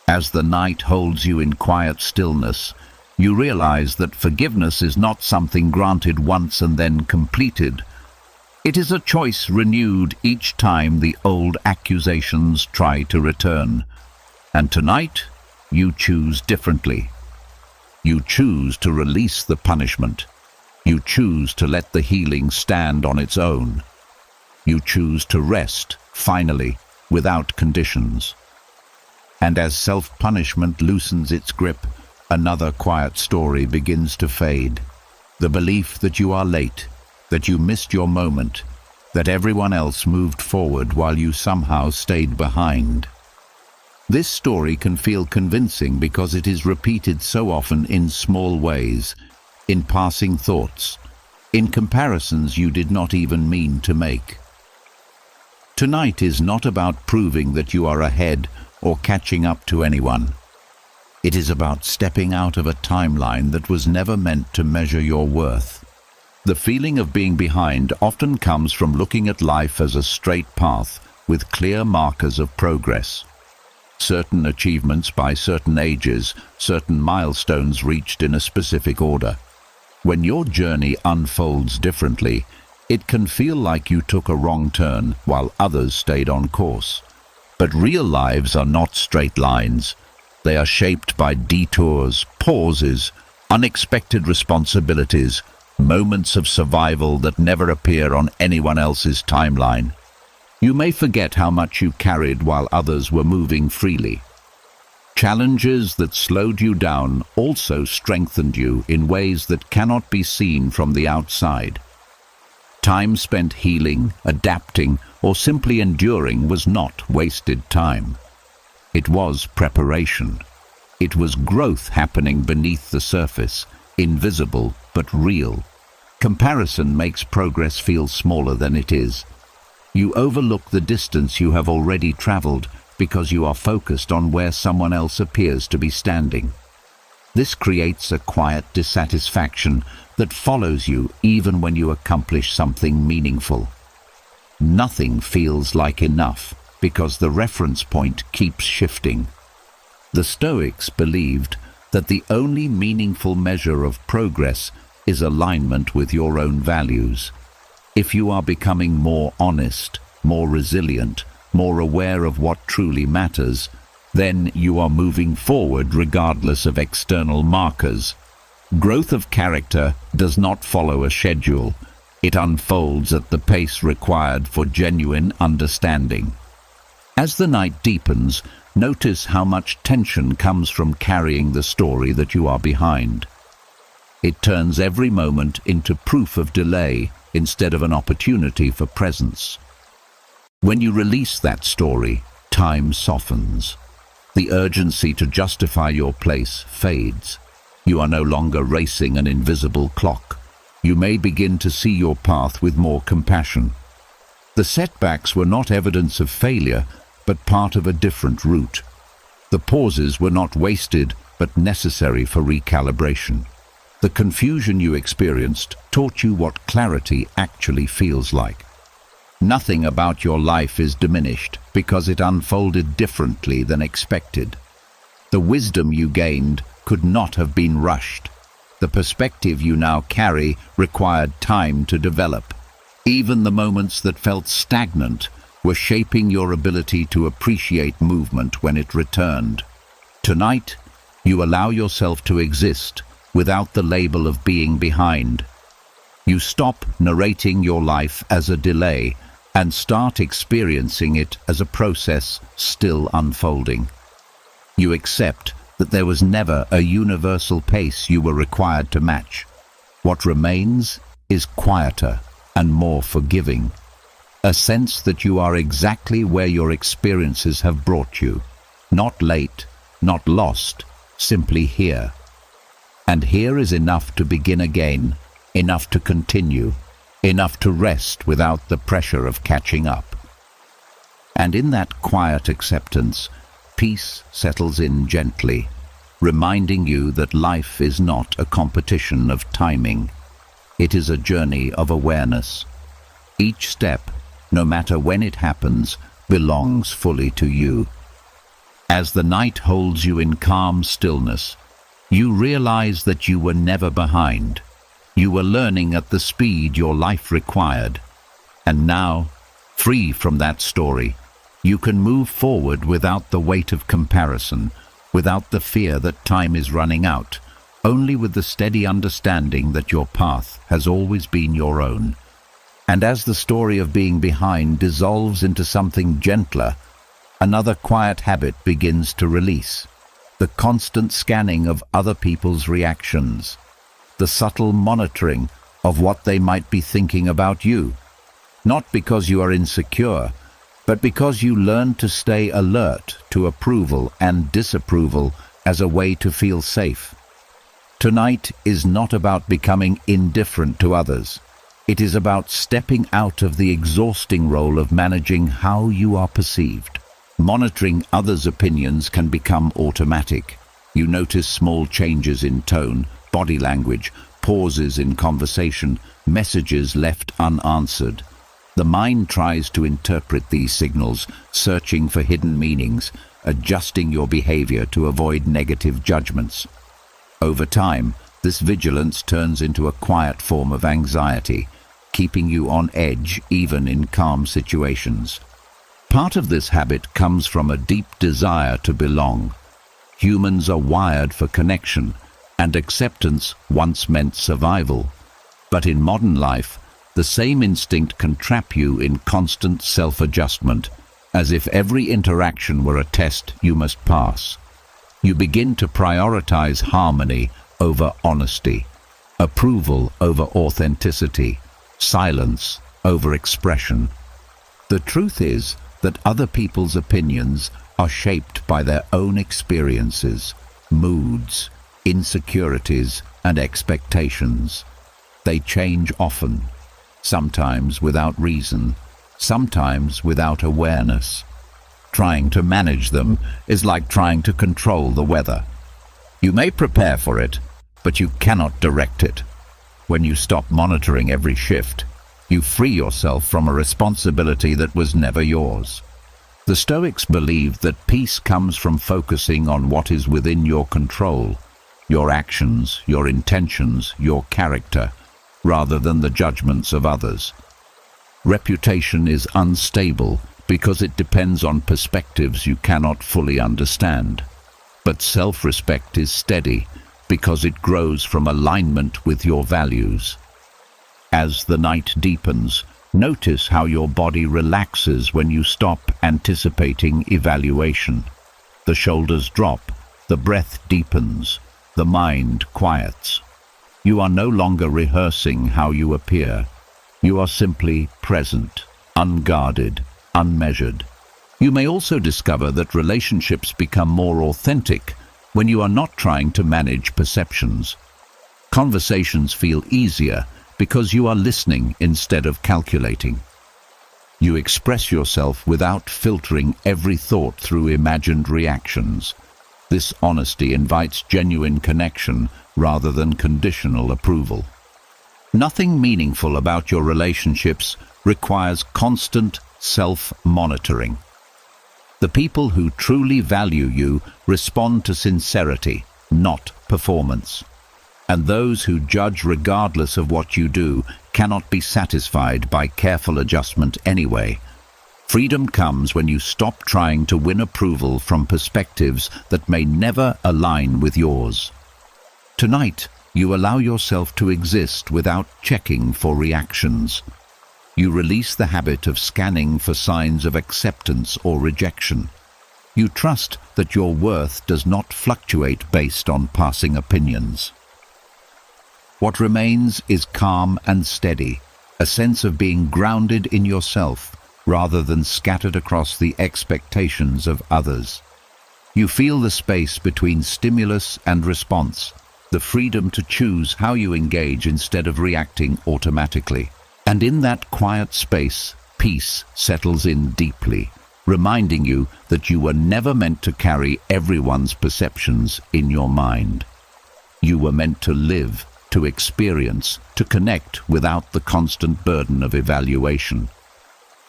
As the night holds you in quiet stillness, you realize that forgiveness is not something granted once and then completed. It is a choice renewed each time the old accusations try to return. And tonight, you choose differently. You choose to release the punishment. You choose to let the healing stand on its own. You choose to rest, finally, without conditions. And as self-punishment loosens its grip, another quiet story begins to fade. The belief that you are late, that you missed your moment, that everyone else moved forward while you somehow stayed behind. This story can feel convincing because it is repeated so often in small ways, in passing thoughts, in comparisons you did not even mean to make. Tonight is not about proving that you are ahead or catching up to anyone. It is about stepping out of a timeline that was never meant to measure your worth. The feeling of being behind often comes from looking at life as a straight path with clear markers of progress. certain achievements by certain ages, certain milestones reached in a specific order. When your journey unfolds differently, it can feel like you took a wrong turn while others stayed on course. But real lives are not straight lines. They are shaped by detours, pauses, unexpected responsibilities, moments of survival that never appear on anyone else's timeline. You may forget how much you carried while others were moving freely. Challenges that slowed you down also strengthened you in ways that cannot be seen from the outside. Time spent healing, adapting, or simply enduring was not wasted time. It was preparation. It was growth happening beneath the surface, invisible but real. Comparison makes progress feel smaller than it is. You overlook the distance you have already traveled because you are focused on where someone else appears to be standing. This creates a quiet dissatisfaction that follows you even when you accomplish something meaningful. Nothing feels like enough because the reference point keeps shifting. The Stoics believed that the only meaningful measure of progress is alignment with your own values. If you are becoming more honest, more resilient, more aware of what truly matters, then you are moving forward regardless of external markers. Growth of character does not follow a schedule. It unfolds at the pace required for genuine understanding. As the night deepens, notice how much tension comes from carrying the story that you are behind. It turns every moment into proof of delay instead of an opportunity for presence. When you release that story, time softens. The urgency to justify your place fades. You are no longer racing an invisible clock. You may begin to see your path with more compassion. The setbacks were not evidence of failure, but part of a different route. The pauses were not wasted, but necessary for recalibration. The confusion you experienced taught you what clarity actually feels like. Nothing about your life is diminished because it unfolded differently than expected. The wisdom you gained could not have been rushed. The perspective you now carry required time to develop. Even the moments that felt stagnant were shaping your ability to appreciate movement when it returned. Tonight, you allow yourself to exist without the label of being behind. You stop narrating your life as a delay and start experiencing it as a process still unfolding. You accept that there was never a universal pace you were required to match. What remains is quieter and more forgiving, a sense that you are exactly where your experiences have brought you, not late, not lost, simply here. And here is enough to begin again, enough to continue, enough to rest without the pressure of catching up. And in that quiet acceptance, peace settles in gently, reminding you that life is not a competition of timing. It is a journey of awareness. Each step, no matter when it happens, belongs fully to you. As the night holds you in calm stillness, you realize that you were never behind. You were learning at the speed your life required. And now, free from that story, you can move forward without the weight of comparison, without the fear that time is running out, only with the steady understanding that your path has always been your own. And as the story of being behind dissolves into something gentler, another quiet habit begins to release. The constant scanning of other people's reactions, the subtle monitoring of what they might be thinking about you, not because you are insecure, but because you learn to stay alert to approval and disapproval as a way to feel safe. Tonight is not about becoming indifferent to others. It is about stepping out of the exhausting role of managing how you are perceived. Monitoring others' opinions can become automatic. You notice small changes in tone, body language, pauses in conversation, messages left unanswered. The mind tries to interpret these signals, searching for hidden meanings, adjusting your behavior to avoid negative judgments. Over time, this vigilance turns into a quiet form of anxiety, keeping you on edge even in calm situations. Part of this habit comes from a deep desire to belong. Humans are wired for connection, and acceptance once meant survival. But in modern life, the same instinct can trap you in constant self-adjustment, as if every interaction were a test you must pass. You begin to prioritize harmony over honesty, approval over authenticity, silence over expression. The truth is that other people's opinions are shaped by their own experiences, moods, insecurities, and expectations. They change often, sometimes without reason, sometimes without awareness. Trying to manage them is like trying to control the weather. You may prepare for it, but you cannot direct it. When you stop monitoring every shift, you free yourself from a responsibility that was never yours. The Stoics believed that peace comes from focusing on what is within your control, your actions, your intentions, your character, rather than the judgments of others. Reputation is unstable because it depends on perspectives you cannot fully understand. But self-respect is steady because it grows from alignment with your values. As the night deepens, notice how your body relaxes when you stop anticipating evaluation. The shoulders drop, the breath deepens, the mind quiets. You are no longer rehearsing how you appear. You are simply present, unguarded, unmeasured. You may also discover that relationships become more authentic when you are not trying to manage perceptions. Conversations feel easier because you are listening instead of calculating. You express yourself without filtering every thought through imagined reactions. This honesty invites genuine connection rather than conditional approval. Nothing meaningful about your relationships requires constant self-monitoring. The people who truly value you respond to sincerity, not performance. And those who judge regardless of what you do cannot be satisfied by careful adjustment anyway. Freedom comes when you stop trying to win approval from perspectives that may never align with yours. Tonight, you allow yourself to exist without checking for reactions. You release the habit of scanning for signs of acceptance or rejection. You trust that your worth does not fluctuate based on passing opinions. What remains is calm and steady, a sense of being grounded in yourself rather than scattered across the expectations of others. You feel the space between stimulus and response, the freedom to choose how you engage instead of reacting automatically. And in that quiet space, peace settles in deeply, reminding you that you were never meant to carry everyone's perceptions in your mind. You were meant to live, to experience, to connect without the constant burden of evaluation.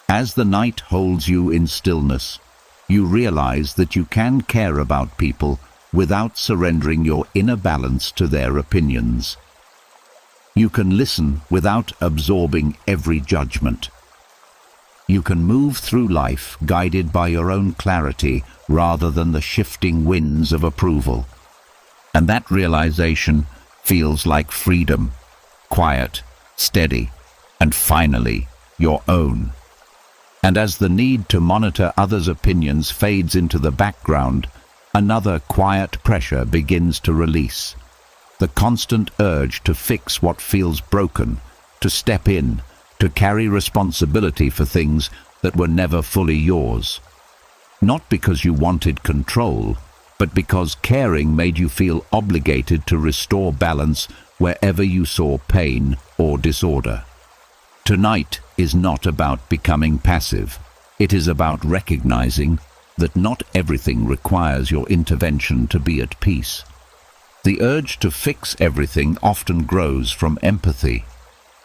As the night holds you in stillness, you realize that you can care about people without surrendering your inner balance to their opinions. You can listen without absorbing every judgment. You can move through life guided by your own clarity rather than the shifting winds of approval. And that realization feels like freedom, quiet, steady, and finally, your own. And as the need to monitor others' opinions fades into the background, another quiet pressure begins to release. The constant urge to fix what feels broken, to step in, to carry responsibility for things that were never fully yours. Not because you wanted control, but because caring made you feel obligated to restore balance wherever you saw pain or disorder. Tonight is not about becoming passive. It is about recognizing that not everything requires your intervention to be at peace. The urge to fix everything often grows from empathy.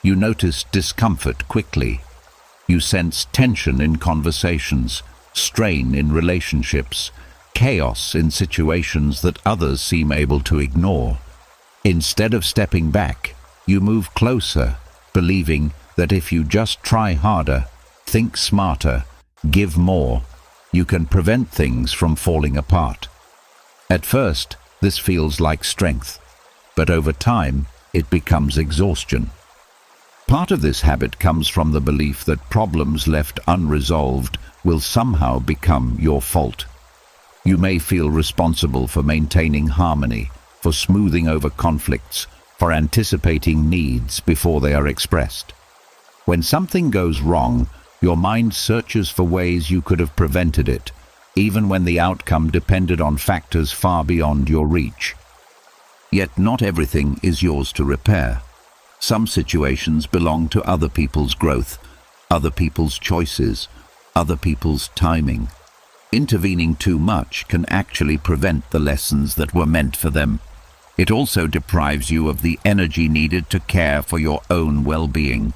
You notice discomfort quickly. You sense tension in conversations, strain in relationships, chaos in situations that others seem able to ignore. Instead of stepping back, you move closer, believing that if you just try harder, think smarter, give more, you can prevent things from falling apart. At first, this feels like strength, but over time, it becomes exhaustion. Part of this habit comes from the belief that problems left unresolved will somehow become your fault. You may feel responsible for maintaining harmony, for smoothing over conflicts, for anticipating needs before they are expressed. When something goes wrong, your mind searches for ways you could have prevented it, even when the outcome depended on factors far beyond your reach. Yet not everything is yours to repair. Some situations belong to other people's growth, other people's choices, other people's timing. Intervening too much can actually prevent the lessons that were meant for them. It also deprives you of the energy needed to care for your own well-being.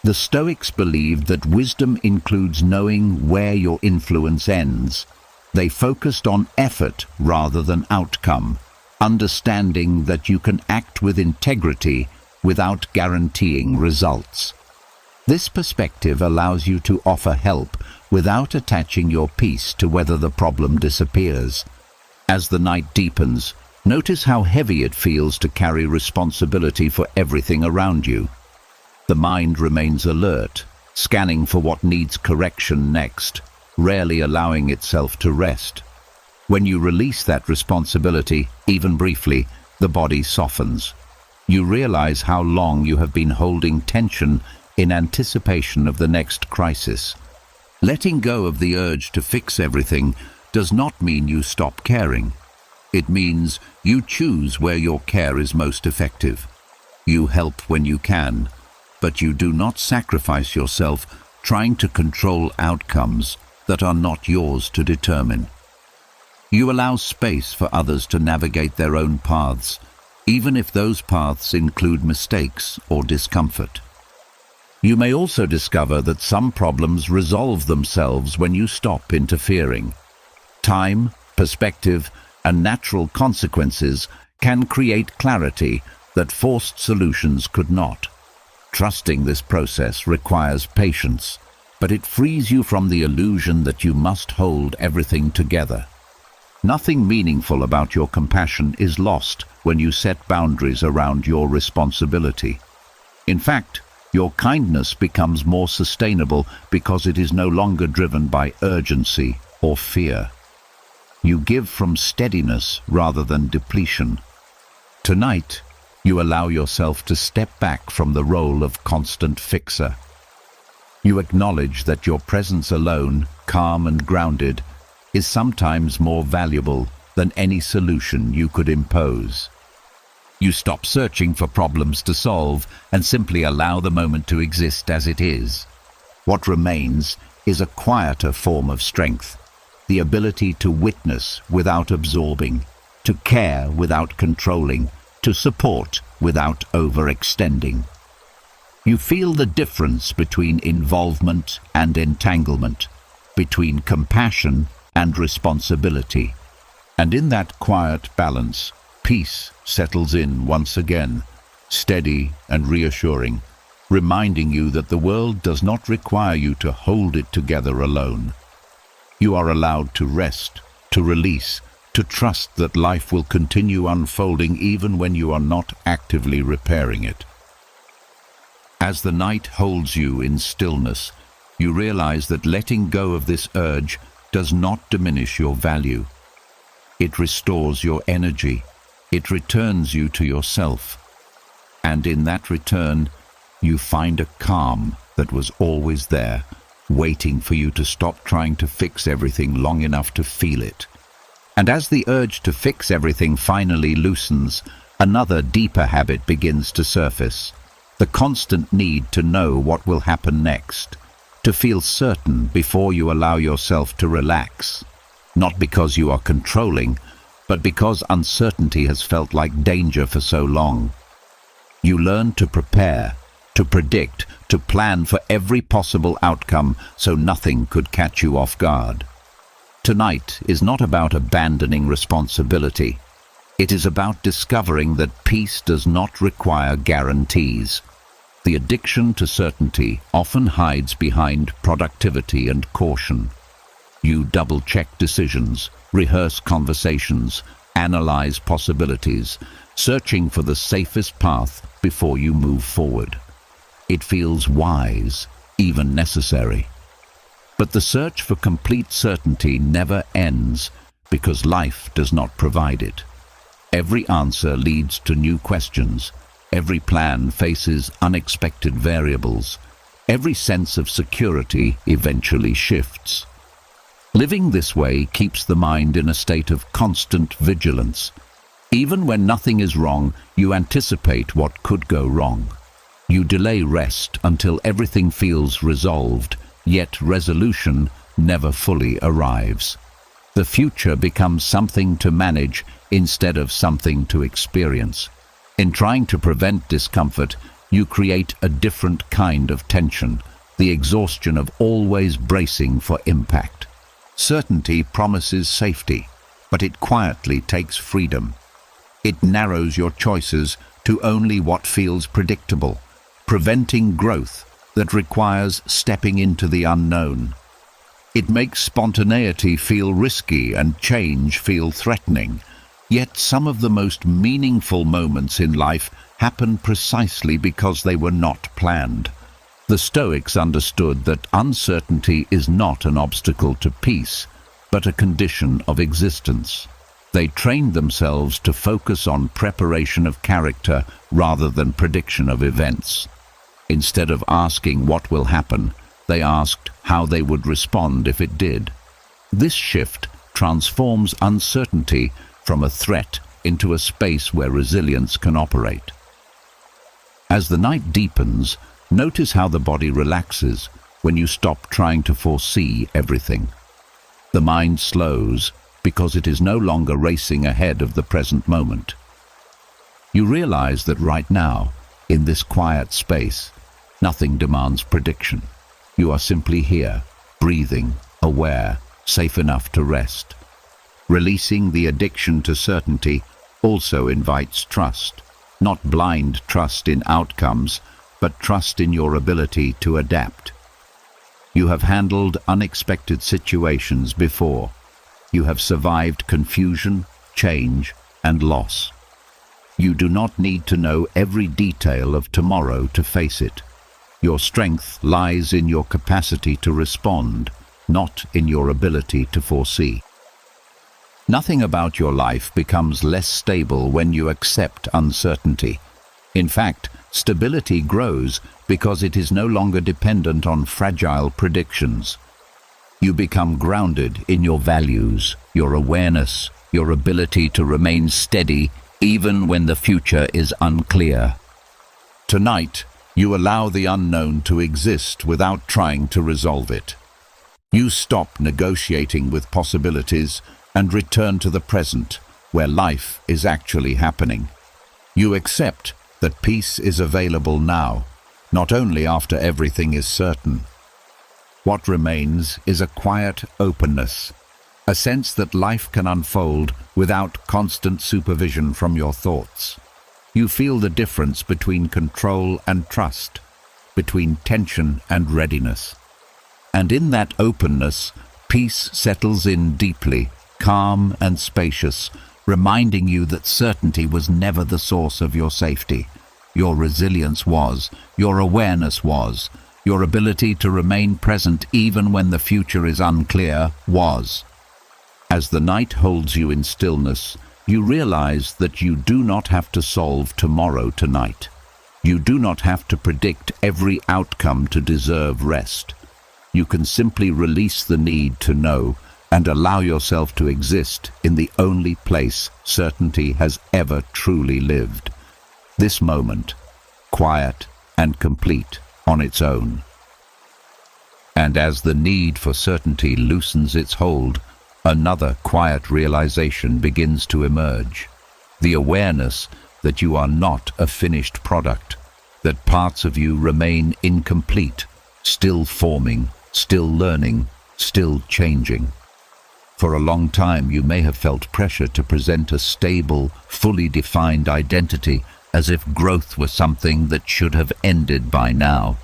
The Stoics believed that wisdom includes knowing where your influence ends. They focused on effort rather than outcome, understanding that you can act with integrity without guaranteeing results. This perspective allows you to offer help without attaching your peace to whether the problem disappears. As the night deepens, notice how heavy it feels to carry responsibility for everything around you. The mind remains alert, scanning for what needs correction next, rarely allowing itself to rest. When you release that responsibility, even briefly, the body softens. You realize how long you have been holding tension in anticipation of the next crisis. Letting go of the urge to fix everything does not mean you stop caring. It means you choose where your care is most effective. You help when you can, but you do not sacrifice yourself trying to control outcomes that are not yours to determine. You allow space for others to navigate their own paths, even if those paths include mistakes or discomfort. You may also discover that some problems resolve themselves when you stop interfering. Time, perspective, and natural consequences can create clarity that forced solutions could not. Trusting this process requires patience, but it frees you from the illusion that you must hold everything together. Nothing meaningful about your compassion is lost when you set boundaries around your responsibility. In fact, your kindness becomes more sustainable because it is no longer driven by urgency or fear. You give from steadiness rather than depletion. Tonight, you allow yourself to step back from the role of constant fixer. You acknowledge that your presence alone, calm and grounded, is sometimes more valuable than any solution you could impose. You stop searching for problems to solve and simply allow the moment to exist as it is. What remains is a quieter form of strength, the ability to witness without absorbing, to care without controlling, to support without overextending. You feel the difference between involvement and entanglement, between compassion and responsibility. And in that quiet balance, peace settles in once again, steady and reassuring, reminding you that the world does not require you to hold it together alone. You are allowed to rest, to release, to trust that life will continue unfolding even when you are not actively repairing it. As the night holds you in stillness, you realize that letting go of this urge does not diminish your value. It restores your energy. It returns you to yourself. And in that return, you find a calm that was always there, waiting for you to stop trying to fix everything long enough to feel it. And as the urge to fix everything finally loosens, another deeper habit begins to surface. The constant need to know what will happen next, to feel certain before you allow yourself to relax. Not because you are controlling, but because uncertainty has felt like danger for so long. You learn to prepare, to predict, to plan for every possible outcome so nothing could catch you off guard. Tonight is not about abandoning responsibility. It is about discovering that peace does not require guarantees. The addiction to certainty often hides behind productivity and caution. You double-check decisions, rehearse conversations, analyze possibilities, searching for the safest path before you move forward. It feels wise, even necessary. But the search for complete certainty never ends because life does not provide it. Every answer leads to new questions. Every plan faces unexpected variables. Every sense of security eventually shifts. Living this way keeps the mind in a state of constant vigilance. Even when nothing is wrong, you anticipate what could go wrong. You delay rest until everything feels resolved, yet resolution never fully arrives. The future becomes something to manage instead of something to experience. In trying to prevent discomfort, you create a different kind of tension, the exhaustion of always bracing for impact. Certainty promises safety, but it quietly takes freedom. It narrows your choices to only what feels predictable, preventing growth that requires stepping into the unknown. It makes spontaneity feel risky and change feel threatening. Yet some of the most meaningful moments in life happen precisely because they were not planned. The Stoics understood that uncertainty is not an obstacle to peace, but a condition of existence. They trained themselves to focus on preparation of character rather than prediction of events. Instead of asking what will happen, they asked how they would respond if it did. This shift transforms uncertainty from a threat into a space where resilience can operate. As the night deepens, notice how the body relaxes when you stop trying to foresee everything. The mind slows because it is no longer racing ahead of the present moment. You realize that right now, in this quiet space, nothing demands prediction. You are simply here, breathing, aware, safe enough to rest. Releasing the addiction to certainty also invites trust, not blind trust in outcomes, but trust in your ability to adapt. You have handled unexpected situations before. You have survived confusion, change, and loss. You do not need to know every detail of tomorrow to face it. Your strength lies in your capacity to respond, not in your ability to foresee. Nothing about your life becomes less stable when you accept uncertainty. In fact, stability grows because it is no longer dependent on fragile predictions. You become grounded in your values, your awareness, your ability to remain steady even when the future is unclear. Tonight, you allow the unknown to exist without trying to resolve it. You stop negotiating with possibilities and return to the present, where life is actually happening. You accept that peace is available now, not only after everything is certain. What remains is a quiet openness, a sense that life can unfold without constant supervision from your thoughts. You feel the difference between control and trust, between tension and readiness. And in that openness, peace settles in deeply, calm and spacious, reminding you that certainty was never the source of your safety. Your resilience was, your awareness was, your ability to remain present even when the future is unclear was. As the night holds you in stillness, you realize that you do not have to solve tomorrow tonight. You do not have to predict every outcome to deserve rest. You can simply release the need to know and allow yourself to exist in the only place certainty has ever truly lived. This moment, quiet and complete on its own. And as the need for certainty loosens its hold, another quiet realization begins to emerge. The awareness that you are not a finished product. that parts of you remain incomplete, still forming, still learning, still changing. For a long time you may have felt pressure to present a stable, fully defined identity as if growth was something that should have ended by now.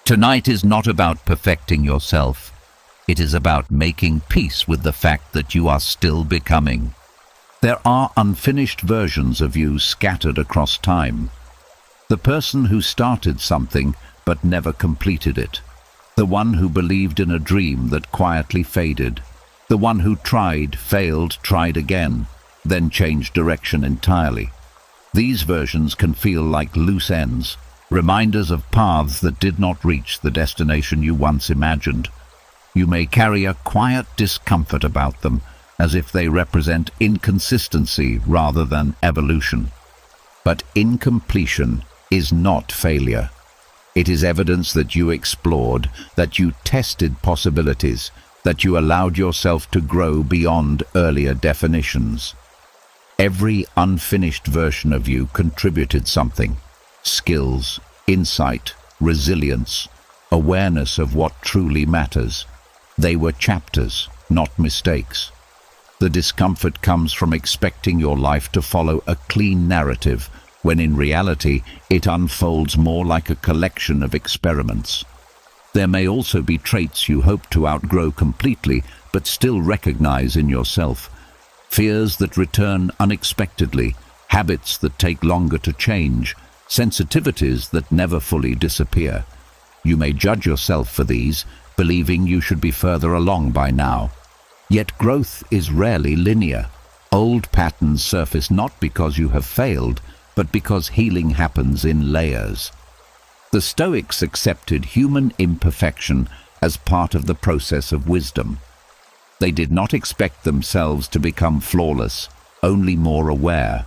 Tonight is not about perfecting yourself. It is about making peace with the fact that you are still becoming. There are unfinished versions of you scattered across time. The person who started something but never completed it. The one who believed in a dream that quietly faded. The one who tried, failed, tried again, then changed direction entirely. These versions can feel like loose ends, reminders of paths that did not reach the destination you once imagined. You may carry a quiet discomfort about them, as if they represent inconsistency rather than evolution. But incompletion is not failure. It is evidence that you explored, that you tested possibilities, that you allowed yourself to grow beyond earlier definitions. Every unfinished version of you contributed something: skills, insight, resilience, awareness of what truly matters. They were chapters, not mistakes. The discomfort comes from expecting your life to follow a clean narrative, when in reality it unfolds more like a collection of experiments. There may also be traits you hope to outgrow completely, but still recognize in yourself. Fears that return unexpectedly, habits that take longer to change, sensitivities that never fully disappear. You may judge yourself for these, believing you should be further along by now. Yet growth is rarely linear. Old patterns surface not because you have failed, but because healing happens in layers. The Stoics accepted human imperfection as part of the process of wisdom. They did not expect themselves to become flawless, only more aware.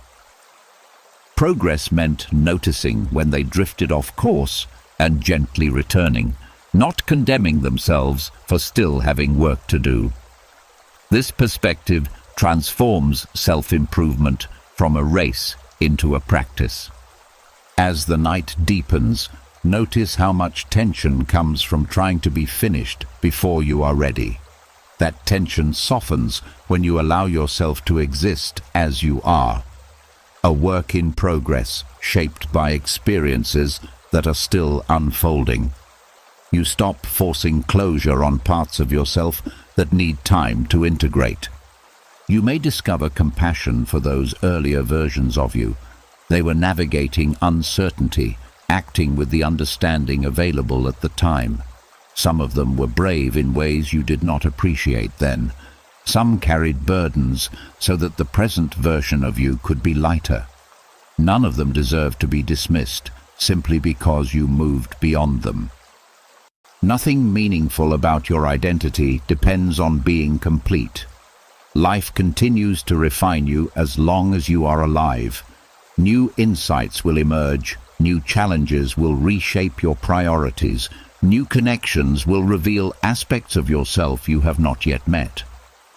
Progress meant noticing when they drifted off course and gently returning, not condemning themselves for still having work to do. This perspective transforms self-improvement from a race into a practice. As the night deepens, notice how much tension comes from trying to be finished before you are ready. That tension softens when you allow yourself to exist as you are. A work in progress, shaped by experiences that are still unfolding. You stop forcing closure on parts of yourself that need time to integrate. You may discover compassion for those earlier versions of you. They were navigating uncertainty, acting with the understanding available at the time. Some of them were brave in ways you did not appreciate then. Some carried burdens so that the present version of you could be lighter. None of them deserved to be dismissed simply because you moved beyond them. Nothing meaningful about your identity depends on being complete. Life continues to refine you as long as you are alive. New insights will emerge, new challenges will reshape your priorities, new connections will reveal aspects of yourself you have not yet met.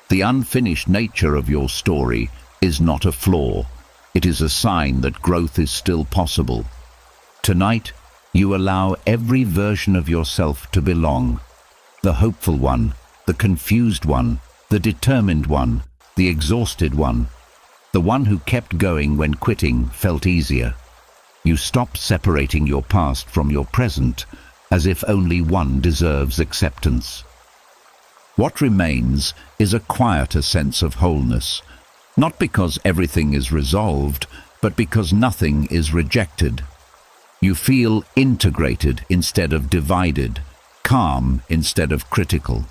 The unfinished nature of your story is not a flaw. It is a sign that growth is still possible. Tonight, you allow every version of yourself to belong. The hopeful one, the confused one, the determined one, the exhausted one, the one who kept going when quitting felt easier. You stop separating your past from your present, as if only one deserves acceptance. What remains is a quieter sense of wholeness, not because everything is resolved, but because nothing is rejected. You feel integrated instead of divided, calm instead of critical.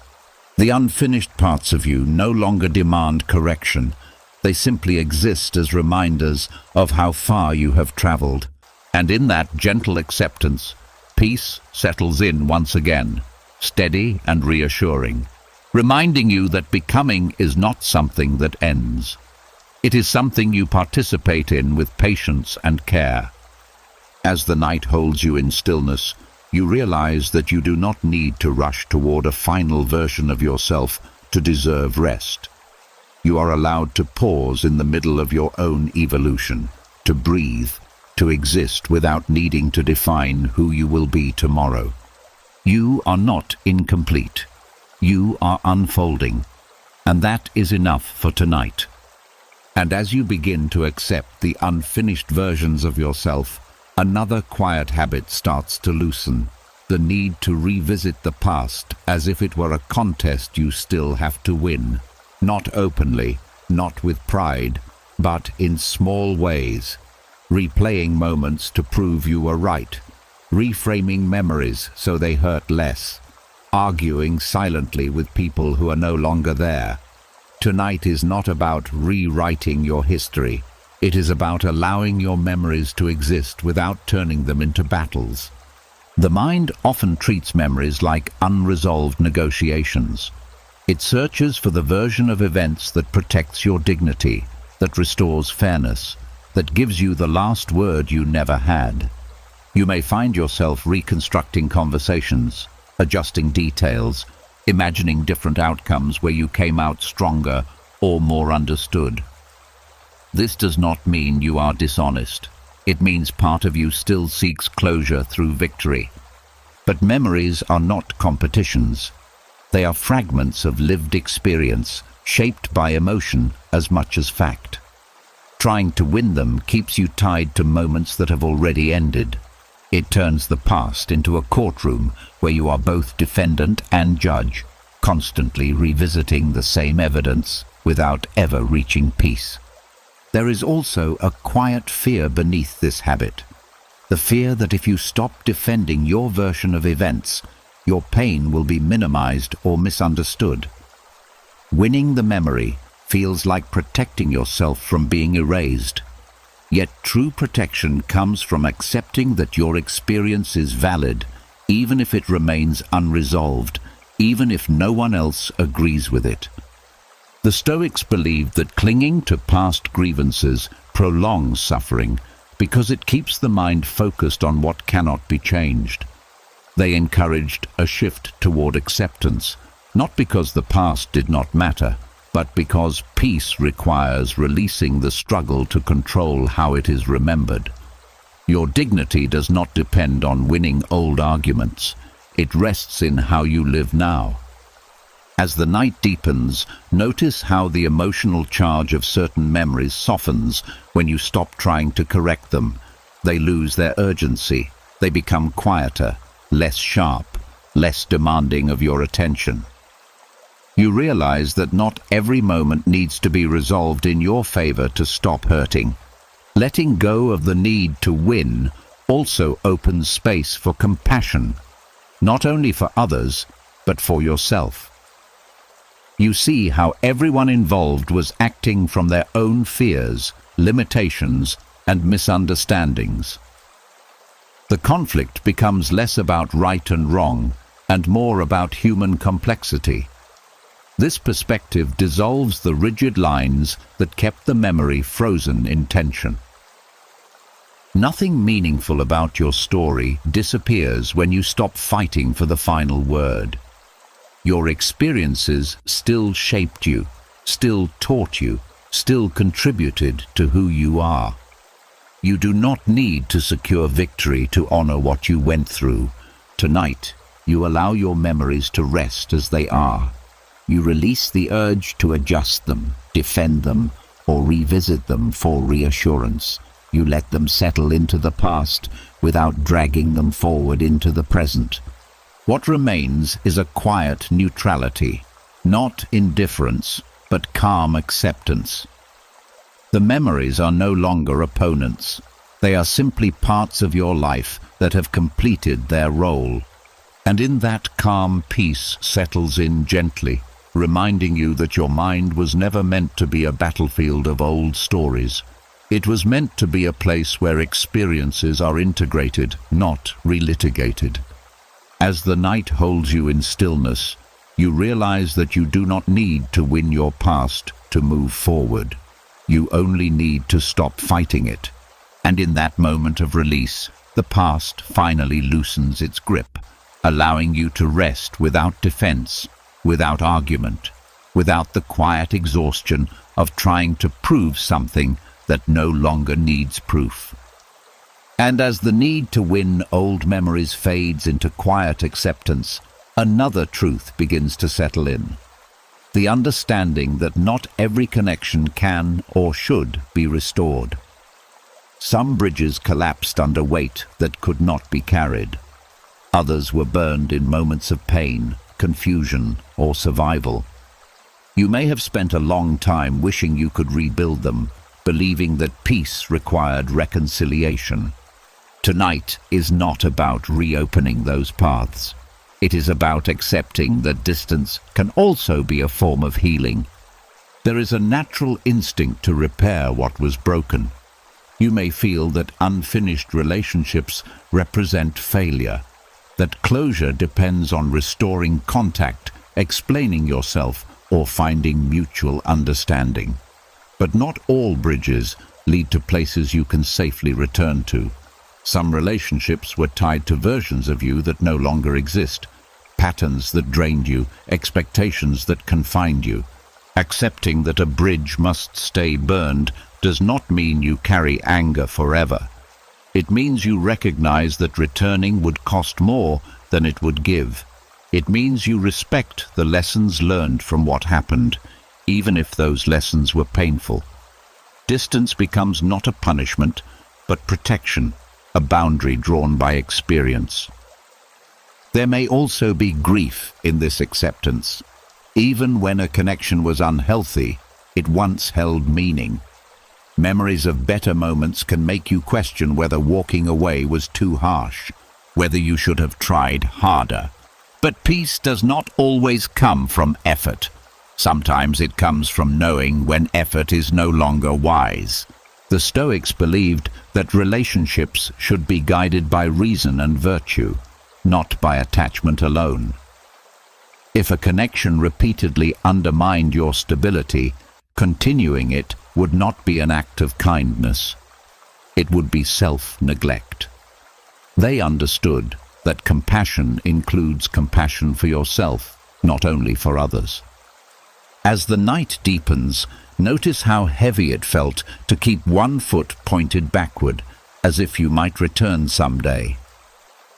The unfinished parts of you no longer demand correction. They simply exist as reminders of how far you have traveled. And in that gentle acceptance, peace settles in once again, steady and reassuring, reminding you that becoming is not something that ends. It is something you participate in with patience and care. As the night holds you in stillness, you realize that you do not need to rush toward a final version of yourself to deserve rest. You are allowed to pause in the middle of your own evolution, to breathe, to exist without needing to define who you will be tomorrow. You are not incomplete. You are unfolding, and that is enough for tonight. And as you begin to accept the unfinished versions of yourself, another quiet habit starts to loosen, the need to revisit the past as if it were a contest you still have to win. Not openly, not with pride, but in small ways. Replaying moments to prove you were right, reframing memories so they hurt less, arguing silently with people who are no longer there. Tonight is not about rewriting your history. It is about allowing your memories to exist without turning them into battles. The mind often treats memories like unresolved negotiations. It searches for the version of events that protects your dignity, that restores fairness, that gives you the last word you never had. You may find yourself reconstructing conversations, adjusting details, imagining different outcomes where you came out stronger or more understood. This does not mean you are dishonest. It means part of you still seeks closure through victory. But memories are not competitions. They are fragments of lived experience, shaped by emotion as much as fact. Trying to win them keeps you tied to moments that have already ended. It turns the past into a courtroom where you are both defendant and judge, constantly revisiting the same evidence without ever reaching peace. There is also a quiet fear beneath this habit. The fear that if you stop defending your version of events, your pain will be minimized or misunderstood. Winning the memory feels like protecting yourself from being erased. Yet true protection comes from accepting that your experience is valid, even if it remains unresolved, even if no one else agrees with it. The Stoics believed that clinging to past grievances prolongs suffering because it keeps the mind focused on what cannot be changed. They encouraged a shift toward acceptance, not because the past did not matter, but because peace requires releasing the struggle to control how it is remembered. Your dignity does not depend on winning old arguments. It rests in how you live now. As the night deepens, notice how the emotional charge of certain memories softens when you stop trying to correct them. They lose their urgency. They become quieter, less sharp, less demanding of your attention. You realize that not every moment needs to be resolved in your favor to stop hurting. Letting go of the need to win also opens space for compassion, not only for others, but for yourself. You see how everyone involved was acting from their own fears, limitations, and misunderstandings. The conflict becomes less about right and wrong, and more about human complexity. This perspective dissolves the rigid lines that kept the memory frozen in tension. Nothing meaningful about your story disappears when you stop fighting for the final word. Your experiences still shaped you, still taught you, still contributed to who you are. You do not need to secure victory to honor what you went through. Tonight, you allow your memories to rest as they are. You release the urge to adjust them, defend them, or revisit them for reassurance. You let them settle into the past without dragging them forward into the present. What remains is a quiet neutrality, not indifference, but calm acceptance. The memories are no longer opponents. They are simply parts of your life that have completed their role. And in that calm, peace settles in gently, reminding you that your mind was never meant to be a battlefield of old stories. It was meant to be a place where experiences are integrated, not relitigated. As the night holds you in stillness, you realize that you do not need to win your past to move forward. You only need to stop fighting it. And in that moment of release, the past finally loosens its grip, allowing you to rest without defense, without argument, without the quiet exhaustion of trying to prove something that no longer needs proof. And as the need to win old memories fades into quiet acceptance, another truth begins to settle in. The understanding that not every connection can or should be restored. Some bridges collapsed under weight that could not be carried. Others were burned in moments of pain, confusion, or survival. You may have spent a long time wishing you could rebuild them, believing that peace required reconciliation. Tonight is not about reopening those paths. It is about accepting that distance can also be a form of healing. There is a natural instinct to repair what was broken. You may feel that unfinished relationships represent failure, that closure depends on restoring contact, explaining yourself, or finding mutual understanding. But not all bridges lead to places you can safely return to. Some relationships were tied to versions of you that no longer exist, patterns that drained you, expectations that confined you. Accepting that a bridge must stay burned does not mean you carry anger forever. It means you recognize that returning would cost more than it would give. It means you respect the lessons learned from what happened, even if those lessons were painful. Distance becomes not a punishment, but protection, a boundary drawn by experience. There may also be grief in this acceptance. Even when a connection was unhealthy, it once held meaning. Memories of better moments can make you question whether walking away was too harsh, whether you should have tried harder. But peace does not always come from effort. Sometimes it comes from knowing when effort is no longer wise. The Stoics believed that relationships should be guided by reason and virtue, not by attachment alone. If a connection repeatedly undermined your stability, continuing it would not be an act of kindness. It would be self-neglect. They understood that compassion includes compassion for yourself, not only for others. As the night deepens, notice how heavy it felt to keep one foot pointed backward, as if you might return someday.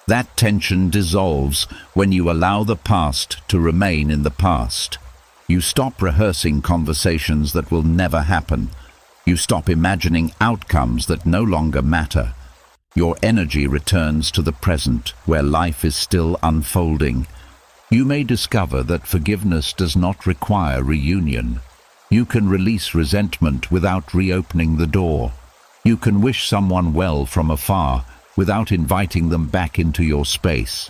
That tension dissolves when you allow the past to remain in the past. You stop rehearsing conversations that will never happen. You stop imagining outcomes that no longer matter. Your energy returns to the present, where life is still unfolding. You may discover that forgiveness does not require reunion. You can release resentment without reopening the door. You can wish someone well from afar without inviting them back into your space.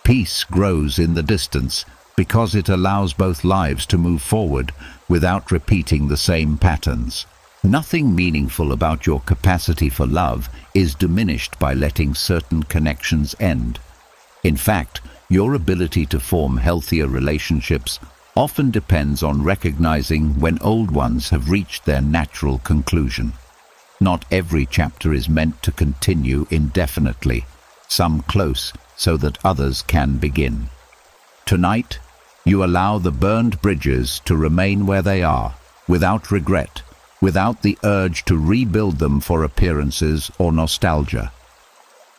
Peace grows in the distance because it allows both lives to move forward without repeating the same patterns. Nothing meaningful about your capacity for love is diminished by letting certain connections end. In fact, your ability to form healthier relationships often depends on recognizing when old ones have reached their natural conclusion. Not every chapter is meant to continue indefinitely, some close so that others can begin. Tonight, you allow the burned bridges to remain where they are, without regret, without the urge to rebuild them for appearances or nostalgia.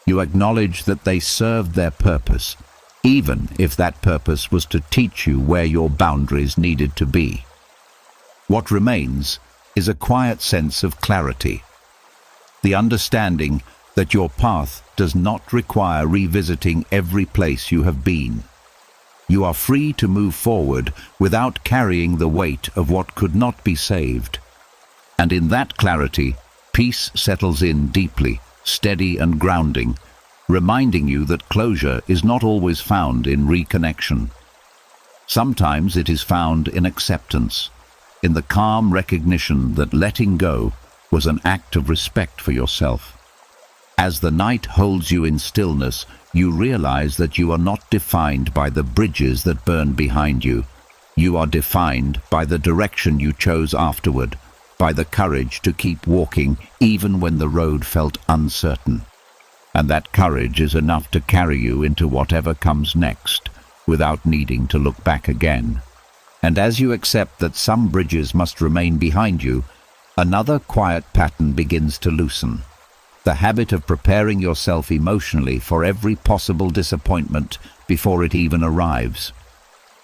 You acknowledge that they served their purpose, even if that purpose was to teach you where your boundaries needed to be. What remains is a quiet sense of clarity, the understanding that your path does not require revisiting every place you have been. You are free to move forward without carrying the weight of what could not be saved. And in that clarity, peace settles in deeply, steady and grounding, reminding you that closure is not always found in reconnection. Sometimes it is found in acceptance, in the calm recognition that letting go was an act of respect for yourself. As the night holds you in stillness, you realize that you are not defined by the bridges that burn behind you. You are defined by the direction you chose afterward, by the courage to keep walking even when the road felt uncertain. And that courage is enough to carry you into whatever comes next, without needing to look back again. And as you accept that some bridges must remain behind you, another quiet pattern begins to loosen. the habit of preparing yourself emotionally for every possible disappointment before it even arrives.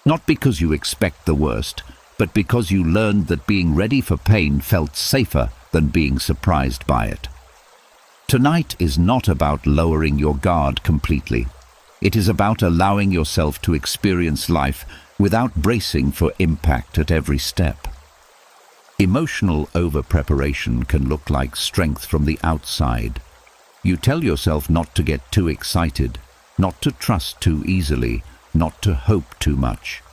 Not because you expect the worst, but because you learned that being ready for pain felt safer than being surprised by it. Tonight is not about lowering your guard completely. It is about allowing yourself to experience life without bracing for impact at every step. Emotional over-preparation can look like strength from the outside. You tell yourself not to get too excited, not to trust too easily, not to hope too much.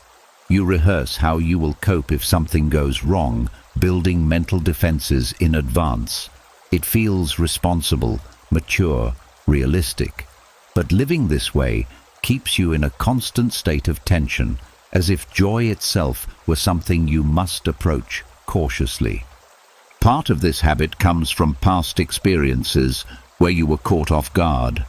You rehearse how you will cope if something goes wrong, building mental defenses in advance. It feels responsible, mature, realistic. But living this way keeps you in a constant state of tension, as if joy itself were something you must approach cautiously. Part of this habit comes from past experiences where you were caught off guard.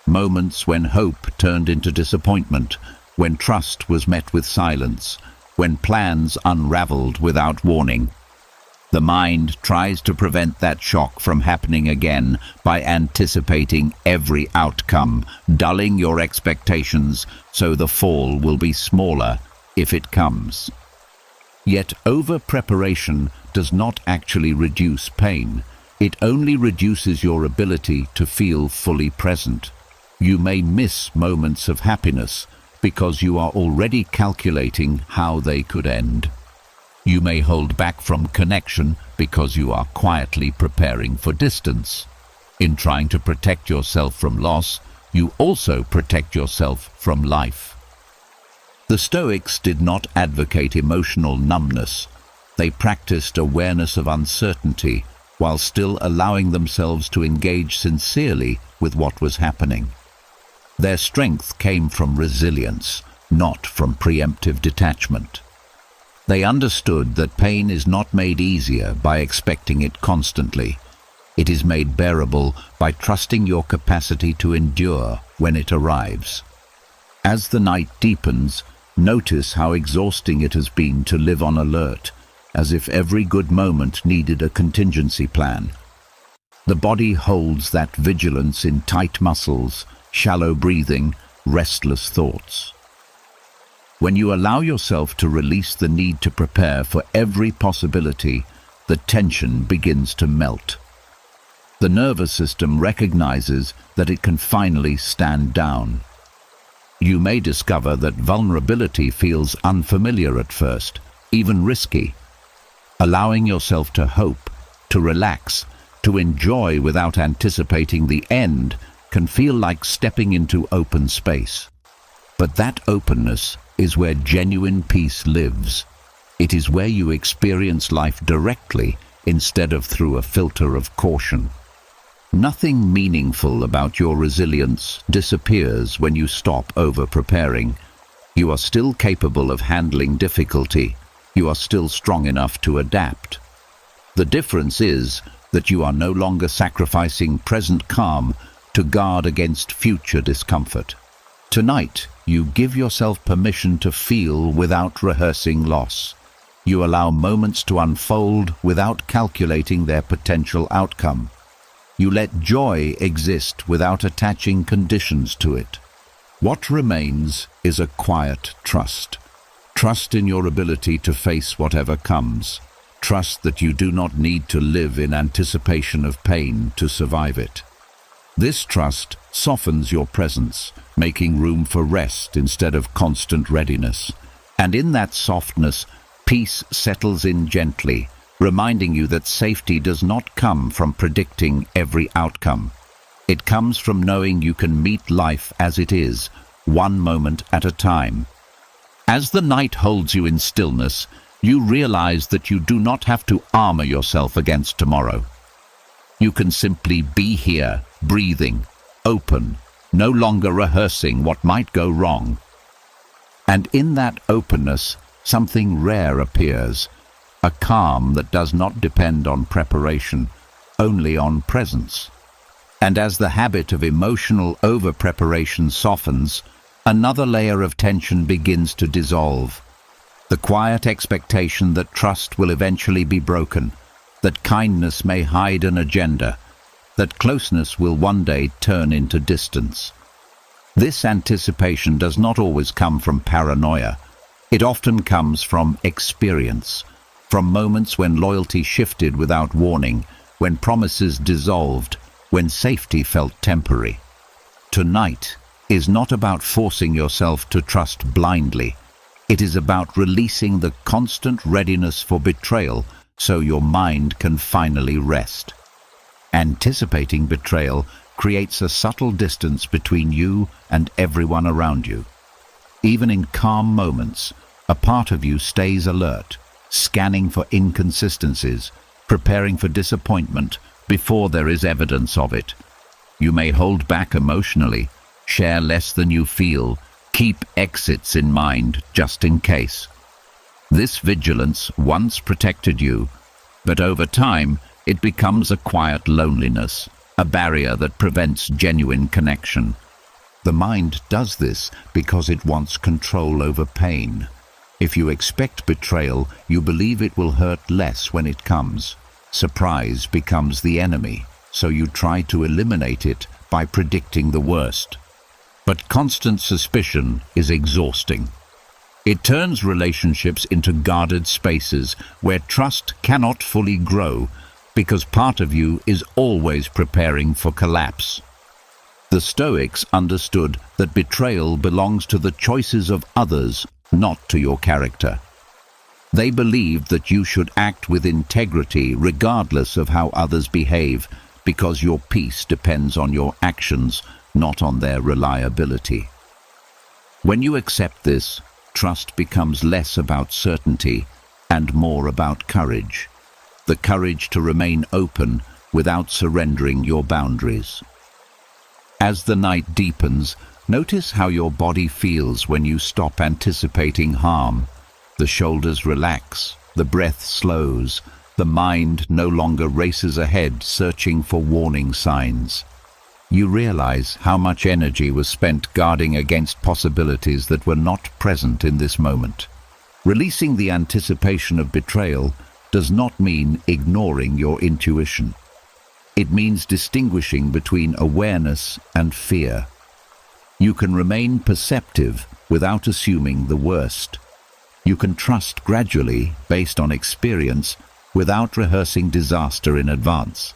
Moments when hope turned into disappointment, when trust was met with silence, when plans unraveled without warning. The mind tries to prevent that shock from happening again by anticipating every outcome, dulling your expectations so the fall will be smaller if it comes. Yet over-preparation does not actually reduce pain. It only reduces your ability to feel fully present. You may miss moments of happiness because you are already calculating how they could end. You may hold back from connection because you are quietly preparing for distance. In trying to protect yourself from loss, you also protect yourself from life. The Stoics did not advocate emotional numbness. They practiced awareness of uncertainty while still allowing themselves to engage sincerely with what was happening. Their strength came from resilience, not from preemptive detachment. They understood that pain is not made easier by expecting it constantly. It is made bearable by trusting your capacity to endure when it arrives. As the night deepens, notice how exhausting it has been to live on alert, as if every good moment needed a contingency plan. The body holds that vigilance in tight muscles, shallow breathing, restless thoughts. When you allow yourself to release the need to prepare for every possibility, the tension begins to melt. The nervous system recognizes that it can finally stand down. You may discover that vulnerability feels unfamiliar at first, even risky. Allowing yourself to hope, to relax, to enjoy without anticipating the end can feel like stepping into open space. But that openness is where genuine peace lives. It is where you experience life directly instead of through a filter of caution. Nothing meaningful about your resilience disappears when you stop over-preparing. You are still capable of handling difficulty. You are still strong enough to adapt. The difference is that you are no longer sacrificing present calm to guard against future discomfort. Tonight, you give yourself permission to feel without rehearsing loss. You allow moments to unfold without calculating their potential outcome. You let joy exist without attaching conditions to it. What remains is a quiet trust. Trust in your ability to face whatever comes. Trust that you do not need to live in anticipation of pain to survive it. This trust softens your presence, making room for rest instead of constant readiness. And in that softness, peace settles in gently, reminding you that safety does not come from predicting every outcome. It comes from knowing you can meet life as it is, one moment at a time. As the night holds you in stillness, you realize that you do not have to armor yourself against tomorrow. You can simply be here, breathing, open, no longer rehearsing what might go wrong. And in that openness, something rare appears, a calm that does not depend on preparation, only on presence. And as the habit of emotional over-preparation softens, another layer of tension begins to dissolve. The quiet expectation that trust will eventually be broken, that kindness may hide an agenda, that closeness will one day turn into distance. This anticipation does not always come from paranoia. It often comes from experience, from moments when loyalty shifted without warning, when promises dissolved, when safety felt temporary. Tonight is not about forcing yourself to trust blindly. It is about releasing the constant readiness for betrayal so your mind can finally rest. Anticipating betrayal creates a subtle distance between you and everyone around you. Even in calm moments, a part of you stays alert, scanning for inconsistencies, preparing for disappointment before there is evidence of it. You may hold back emotionally, share less than you feel, keep exits in mind just in case. This vigilance once protected you, but over time it becomes a quiet loneliness, a barrier that prevents genuine connection. The mind does this because it wants control over pain. If you expect betrayal, you believe it will hurt less when it comes. Surprise becomes the enemy, so you try to eliminate it by predicting the worst. But constant suspicion is exhausting. It turns relationships into guarded spaces where trust cannot fully grow because part of you is always preparing for collapse. The Stoics understood that betrayal belongs to the choices of others, not to your character. They believed that you should act with integrity regardless of how others behave, because your peace depends on your actions, not on their reliability. When you accept this, trust becomes less about certainty and more about courage. The courage to remain open without surrendering your boundaries. As the night deepens, notice how your body feels when you stop anticipating harm. The shoulders relax, the breath slows, the mind no longer races ahead searching for warning signs. You realize how much energy was spent guarding against possibilities that were not present in this moment. Releasing the anticipation of betrayal does not mean ignoring your intuition. It means distinguishing between awareness and fear. You can remain perceptive without assuming the worst. You can trust gradually, based on experience, without rehearsing disaster in advance.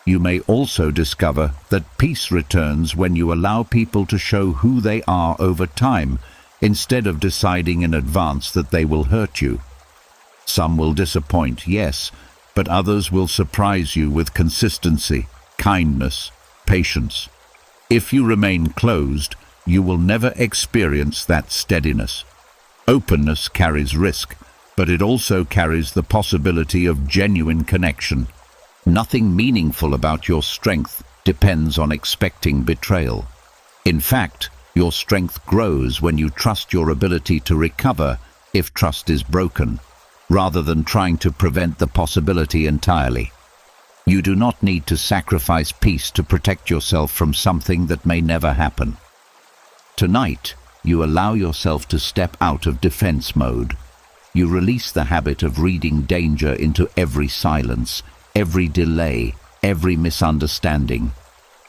You may also discover that peace returns when you allow people to show who they are over time, instead of deciding in advance that they will hurt you. Some will disappoint, yes, but others will surprise you with consistency, kindness, patience. If you remain closed, you will never experience that steadiness. Openness carries risk, but it also carries the possibility of genuine connection. Nothing meaningful about your strength depends on expecting betrayal. In fact, your strength grows when you trust your ability to recover if trust is broken, rather than trying to prevent the possibility entirely. You do not need to sacrifice peace to protect yourself from something that may never happen. Tonight, you allow yourself to step out of defense mode. You release the habit of reading danger into every silence, every delay, every misunderstanding.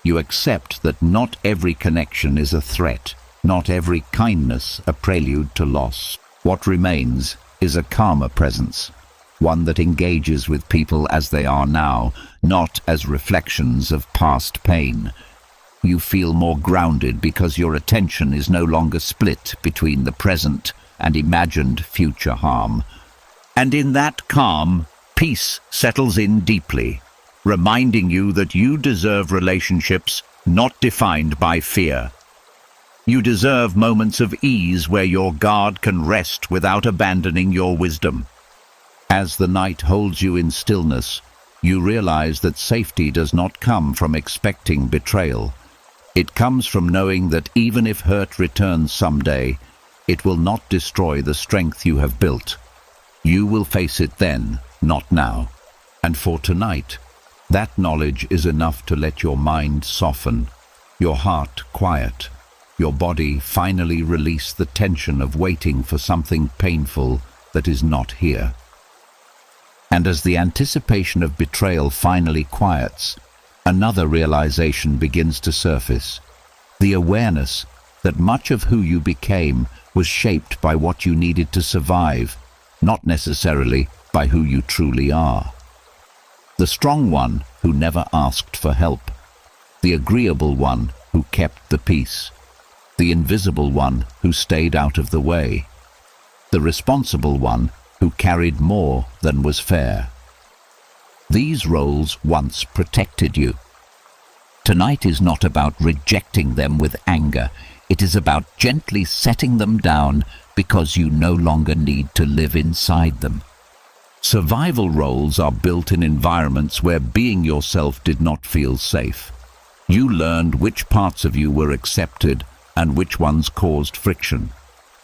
You accept that not every connection is a threat, not every kindness a prelude to loss. What remains is a calmer presence, one that engages with people as they are now, not as reflections of past pain. You feel more grounded because your attention is no longer split between the present and imagined future harm. And in that calm, peace settles in deeply, reminding you that you deserve relationships not defined by fear. You deserve moments of ease where your guard can rest without abandoning your wisdom. As the night holds you in stillness, you realize that safety does not come from expecting betrayal. It comes from knowing that even if hurt returns someday, it will not destroy the strength you have built. You will face it then, not now. And for tonight, that knowledge is enough to let your mind soften, your heart quiet, your body finally release the tension of waiting for something painful that is not here. And as the anticipation of betrayal finally quiets, Another realization begins to surface. The awareness that much of who you became was shaped by what you needed to survive, not necessarily by who you truly are. The strong one who never asked for help. The agreeable one who kept the peace. The invisible one who stayed out of the way. The responsible one who carried more than was fair. These roles once protected you. Tonight is not about rejecting them with anger. It is about gently setting them down because you no longer need to live inside them. Survival roles are built in environments where being yourself did not feel safe. You learned which parts of you were accepted and which ones caused friction.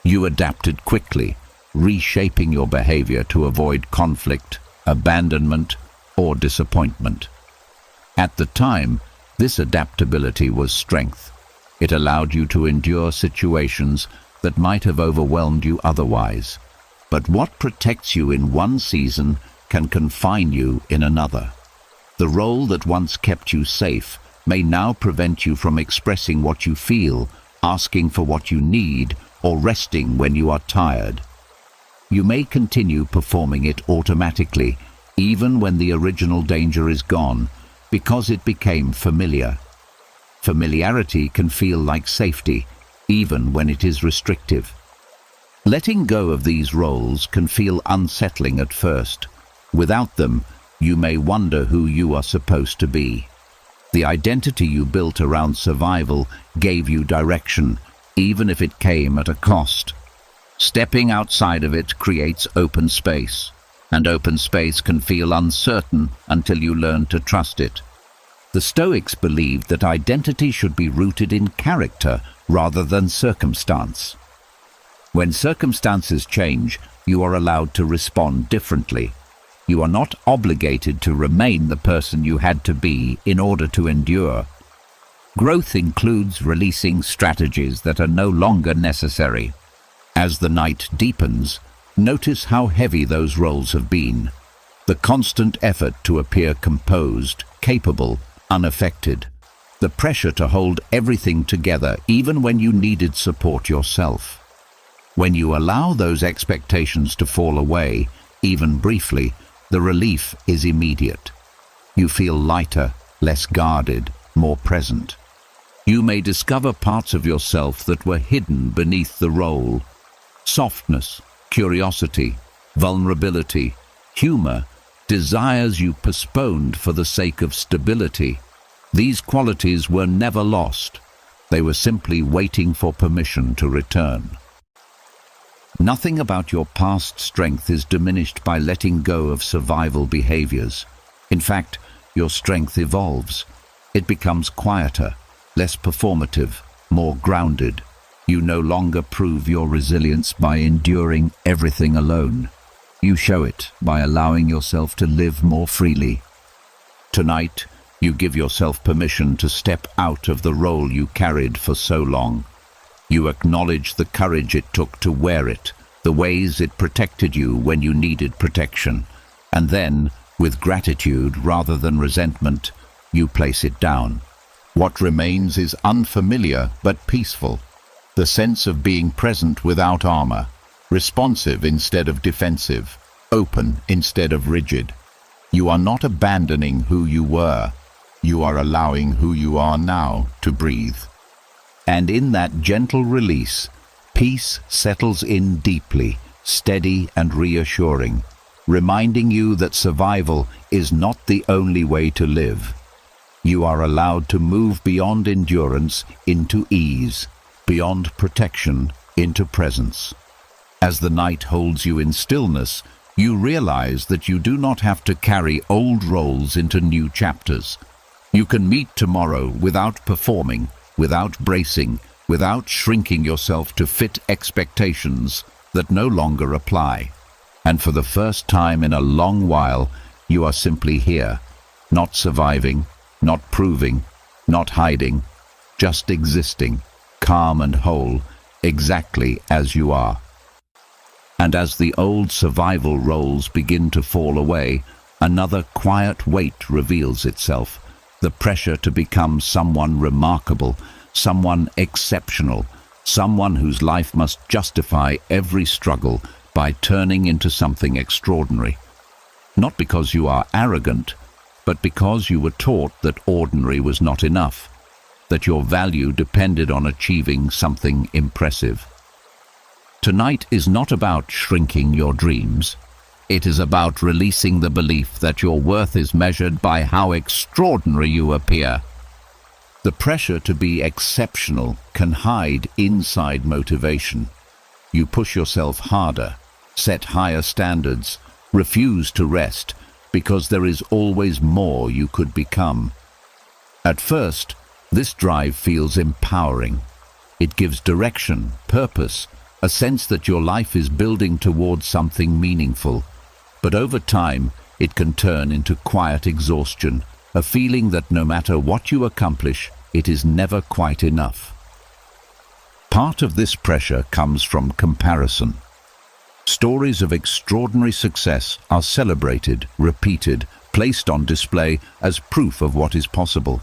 You adapted quickly, reshaping your behavior to avoid conflict, abandonment, or disappointment. At the time, this adaptability was strength. It allowed you to endure situations that might have overwhelmed you otherwise. But what protects you in one season can confine you in another. The role that once kept you safe may now prevent you from expressing what you feel, asking for what you need, or resting when you are tired. You may continue performing it automatically, even when the original danger is gone, because it became familiar. Familiarity can feel like safety, even when it is restrictive. Letting go of these roles can feel unsettling at first. Without them, you may wonder who you are supposed to be. The identity you built around survival gave you direction, even if it came at a cost. Stepping outside of it creates open space, and open space can feel uncertain until you learn to trust it. The Stoics believed that identity should be rooted in character rather than circumstance. When circumstances change, you are allowed to respond differently. You are not obligated to remain the person you had to be in order to endure. Growth includes releasing strategies that are no longer necessary. As the night deepens, notice how heavy those roles have been. The constant effort to appear composed, capable, unaffected. The pressure to hold everything together even when you needed support yourself. When you allow those expectations to fall away, even briefly, the relief is immediate. You feel lighter, less guarded, more present. You may discover parts of yourself that were hidden beneath the role. Softness, curiosity, vulnerability, humor, desires you postponed for the sake of stability. These qualities were never lost. They were simply waiting for permission to return. Nothing about your past strength is diminished by letting go of survival behaviors. In fact, your strength evolves. It becomes quieter, less performative, more grounded. You no longer prove your resilience by enduring everything alone. You show it by allowing yourself to live more freely. Tonight, you give yourself permission to step out of the role you carried for so long. You acknowledge the courage it took to wear it, the ways it protected you when you needed protection, and then, with gratitude rather than resentment, you place it down. What remains is unfamiliar but peaceful, the sense of being present without armor, responsive instead of defensive, open instead of rigid. You are not abandoning who you were. You are allowing who you are now to breathe. And in that gentle release, peace settles in deeply, steady and reassuring, reminding you that survival is not the only way to live. You are allowed to move beyond endurance into ease, beyond protection into presence. As the night holds you in stillness, you realize that you do not have to carry old roles into new chapters. You can meet tomorrow without performing, without bracing, without shrinking yourself to fit expectations that no longer apply. And for the first time in a long while, you are simply here, not surviving, not proving, not hiding, just existing, calm and whole, exactly as you are. And as the old survival roles begin to fall away, another quiet weight reveals itself, The pressure to become someone remarkable, someone exceptional, someone whose life must justify every struggle by turning into something extraordinary. Not because you are arrogant, but because you were taught that ordinary was not enough, that your value depended on achieving something impressive. Tonight is not about shrinking your dreams. It is about releasing the belief that your worth is measured by how extraordinary you appear. The pressure to be exceptional can hide inside motivation. You push yourself harder, set higher standards, refuse to rest, because there is always more you could become. At first, this drive feels empowering. It gives direction, purpose, a sense that your life is building towards something meaningful. But over time, it can turn into quiet exhaustion, a feeling that no matter what you accomplish, it is never quite enough. Part of this pressure comes from comparison. Stories of extraordinary success are celebrated, repeated, placed on display as proof of what is possible.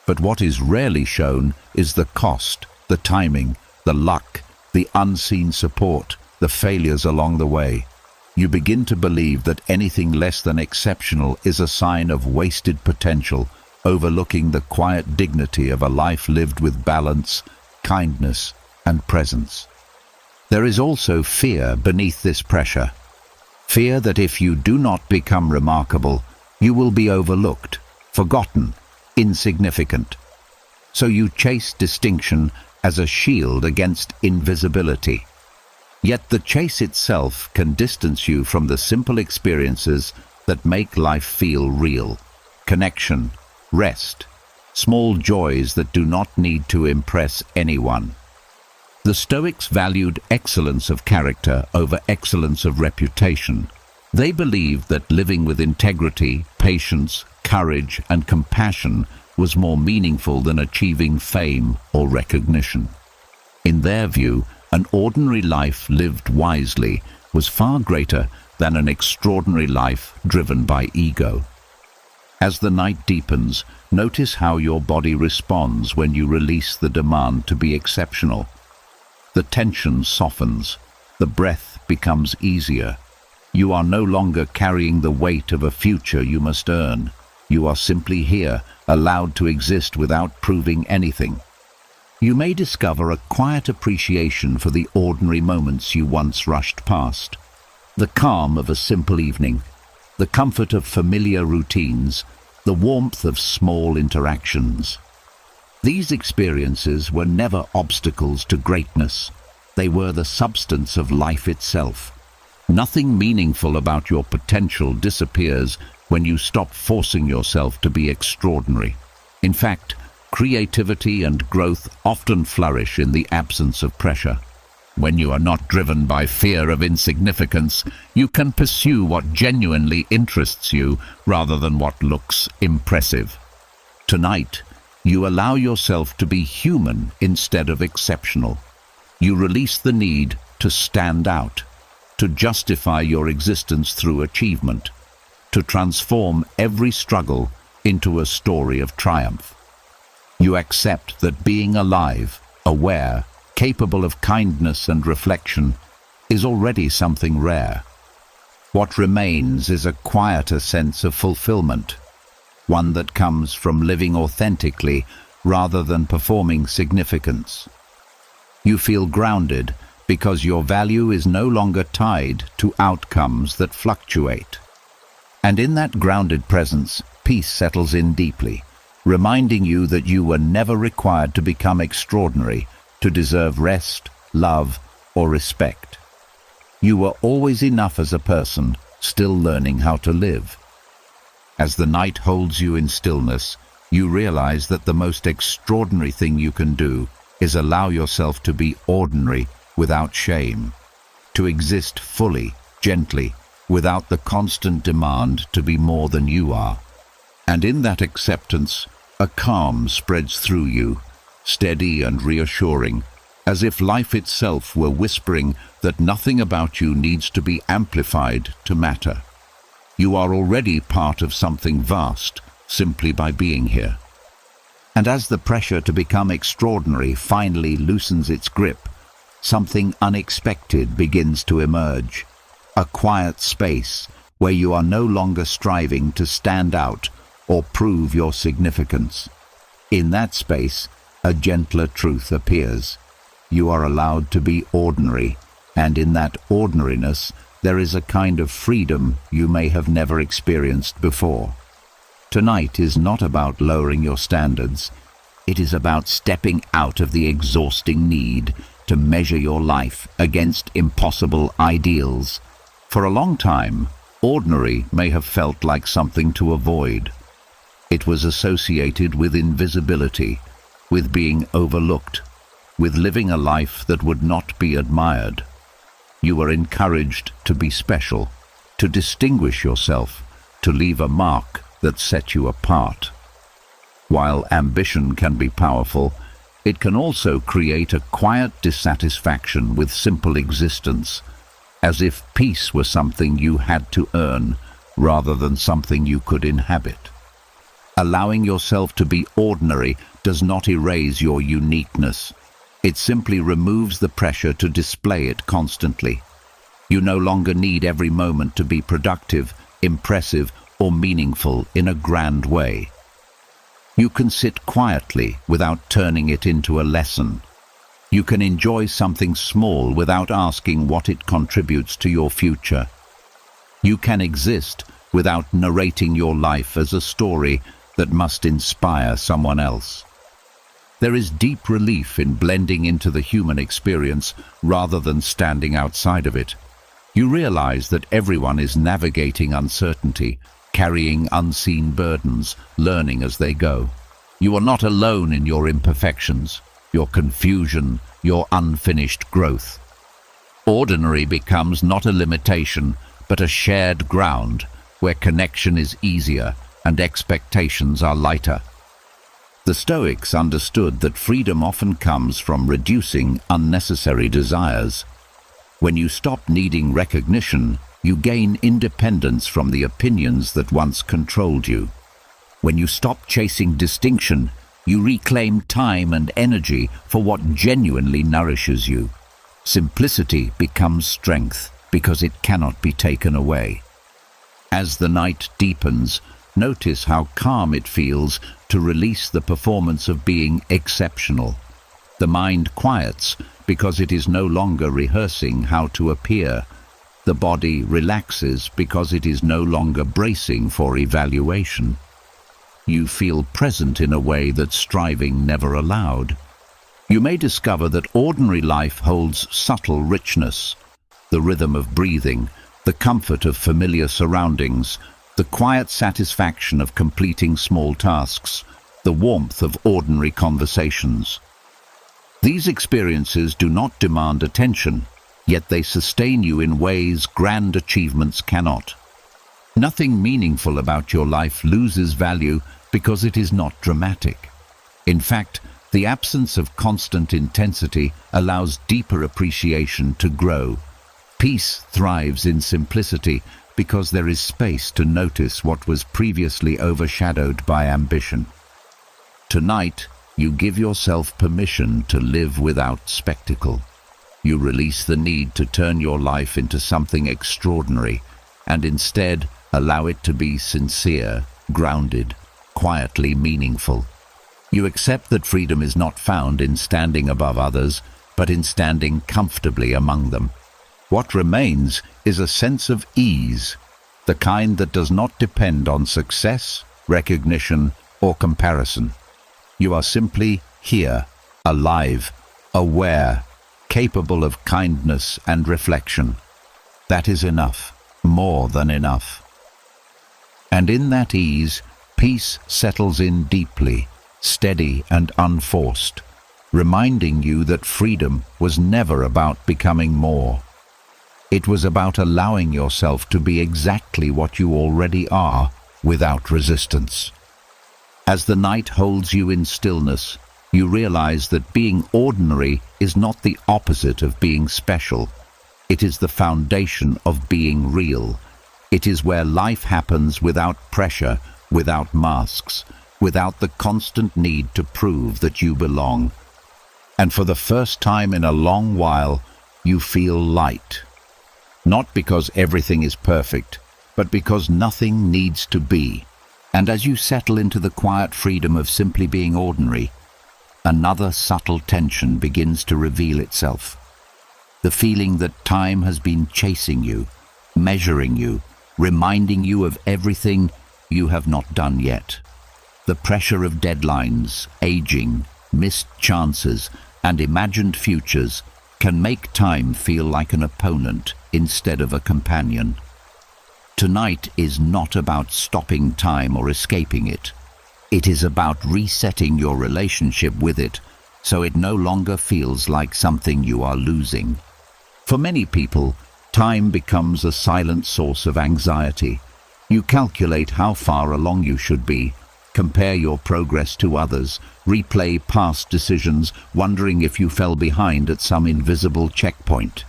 But what is rarely shown is the cost, the timing, the luck, the unseen support, the failures along the way. You begin to believe that anything less than exceptional is a sign of wasted potential, overlooking the quiet dignity of a life lived with balance, kindness, and presence. There is also fear beneath this pressure. Fear that if you do not become remarkable, you will be overlooked, forgotten, insignificant. So you chase distinction as a shield against invisibility. Yet the chase itself can distance you from the simple experiences that make life feel real. Connection, rest, small joys that do not need to impress anyone. The Stoics valued excellence of character over excellence of reputation. They believed that living with integrity, patience, courage, and compassion was more meaningful than achieving fame or recognition. In their view, an ordinary life lived wisely was far greater than an extraordinary life driven by ego. As the night deepens, notice how your body responds when you release the demand to be exceptional. The tension softens, the breath becomes easier. You are no longer carrying the weight of a future you must earn. You are simply here, allowed to exist without proving anything. You may discover a quiet appreciation for the ordinary moments you once rushed past. The calm of a simple evening, the comfort of familiar routines, the warmth of small interactions. These experiences were never obstacles to greatness. They were the substance of life itself. Nothing meaningful about your potential disappears when you stop forcing yourself to be extraordinary. In fact, creativity and growth often flourish in the absence of pressure. When you are not driven by fear of insignificance, you can pursue what genuinely interests you rather than what looks impressive. Tonight, you allow yourself to be human instead of exceptional. You release the need to stand out, to justify your existence through achievement, to transform every struggle into a story of triumph. You accept that being alive, aware, capable of kindness and reflection is already something rare. What remains is a quieter sense of fulfillment, one that comes from living authentically rather than performing significance. You feel grounded because your value is no longer tied to outcomes that fluctuate. And in that grounded presence, peace settles in deeply, reminding you that you were never required to become extraordinary to deserve rest, love, or respect. You were always enough as a person, still learning how to live. As the night holds you in stillness, you realize that the most extraordinary thing you can do is allow yourself to be ordinary without shame, to exist fully, gently, without the constant demand to be more than you are. And in that acceptance, a calm spreads through you, steady and reassuring, as if life itself were whispering that nothing about you needs to be amplified to matter. You are already part of something vast, simply by being here. And as the pressure to become extraordinary finally loosens its grip, something unexpected begins to emerge. A quiet space where you are no longer striving to stand out or prove your significance. In that space, a gentler truth appears. You are allowed to be ordinary, and in that ordinariness there is a kind of freedom you may have never experienced before. Tonight is not about lowering your standards. It is about stepping out of the exhausting need to measure your life against impossible ideals. For a long time, ordinary may have felt like something to avoid. It was associated with invisibility, with being overlooked, with living a life that would not be admired. You were encouraged to be special, to distinguish yourself, to leave a mark that set you apart. While ambition can be powerful, it can also create a quiet dissatisfaction with simple existence, as if peace were something you had to earn rather than something you could inhabit. Allowing yourself to be ordinary does not erase your uniqueness. It simply removes the pressure to display it constantly. You no longer need every moment to be productive, impressive, or meaningful in a grand way. You can sit quietly without turning it into a lesson. You can enjoy something small without asking what it contributes to your future. You can exist without narrating your life as a story that must inspire someone else. There is deep relief in blending into the human experience rather than standing outside of it. You realize that everyone is navigating uncertainty, carrying unseen burdens, learning as they go. You are not alone in your imperfections, your confusion, your unfinished growth. Ordinary becomes not a limitation, but a shared ground where connection is easier and expectations are lighter. The Stoics understood that freedom often comes from reducing unnecessary desires. When you stop needing recognition, you gain independence from the opinions that once controlled you. When you stop chasing distinction, you reclaim time and energy for what genuinely nourishes you. Simplicity becomes strength because it cannot be taken away. As the night deepens, notice how calm it feels to release the performance of being exceptional. The mind quiets because it is no longer rehearsing how to appear. The body relaxes because it is no longer bracing for evaluation. You feel present in a way that striving never allowed. You may discover that ordinary life holds subtle richness, the rhythm of breathing, the comfort of familiar surroundings, the quiet satisfaction of completing small tasks, the warmth of ordinary conversations. These experiences do not demand attention, yet they sustain you in ways grand achievements cannot. Nothing meaningful about your life loses value because it is not dramatic. In fact, the absence of constant intensity allows deeper appreciation to grow. Peace thrives in simplicity because there is space to notice what was previously overshadowed by ambition. Tonight, you give yourself permission to live without spectacle. You release the need to turn your life into something extraordinary, and instead allow it to be sincere, grounded, quietly meaningful. You accept that freedom is not found in standing above others, but in standing comfortably among them. What remains is a sense of ease, the kind that does not depend on success, recognition, or comparison. You are simply here, alive, aware, capable of kindness and reflection. That is enough, more than enough. And in that ease, peace settles in deeply, steady and unforced, reminding you that freedom was never about becoming more. It was about allowing yourself to be exactly what you already are, without resistance. As the night holds you in stillness, you realize that being ordinary is not the opposite of being special. It is the foundation of being real. It is where life happens without pressure, without masks, without the constant need to prove that you belong. And for the first time in a long while, you feel light. Not because everything is perfect, but because nothing needs to be. And as you settle into the quiet freedom of simply being ordinary, another subtle tension begins to reveal itself. The feeling that time has been chasing you, measuring you, reminding you of everything you have not done yet. The pressure of deadlines, aging, missed chances, and imagined futures can make time feel like an opponent instead of a companion. Tonight is not about stopping time or escaping it. It is about resetting your relationship with it so it no longer feels like something you are losing. For many people, time becomes a silent source of anxiety. You calculate how far along you should be, compare your progress to others, replay past decisions, wondering if you fell behind at some invisible checkpoint.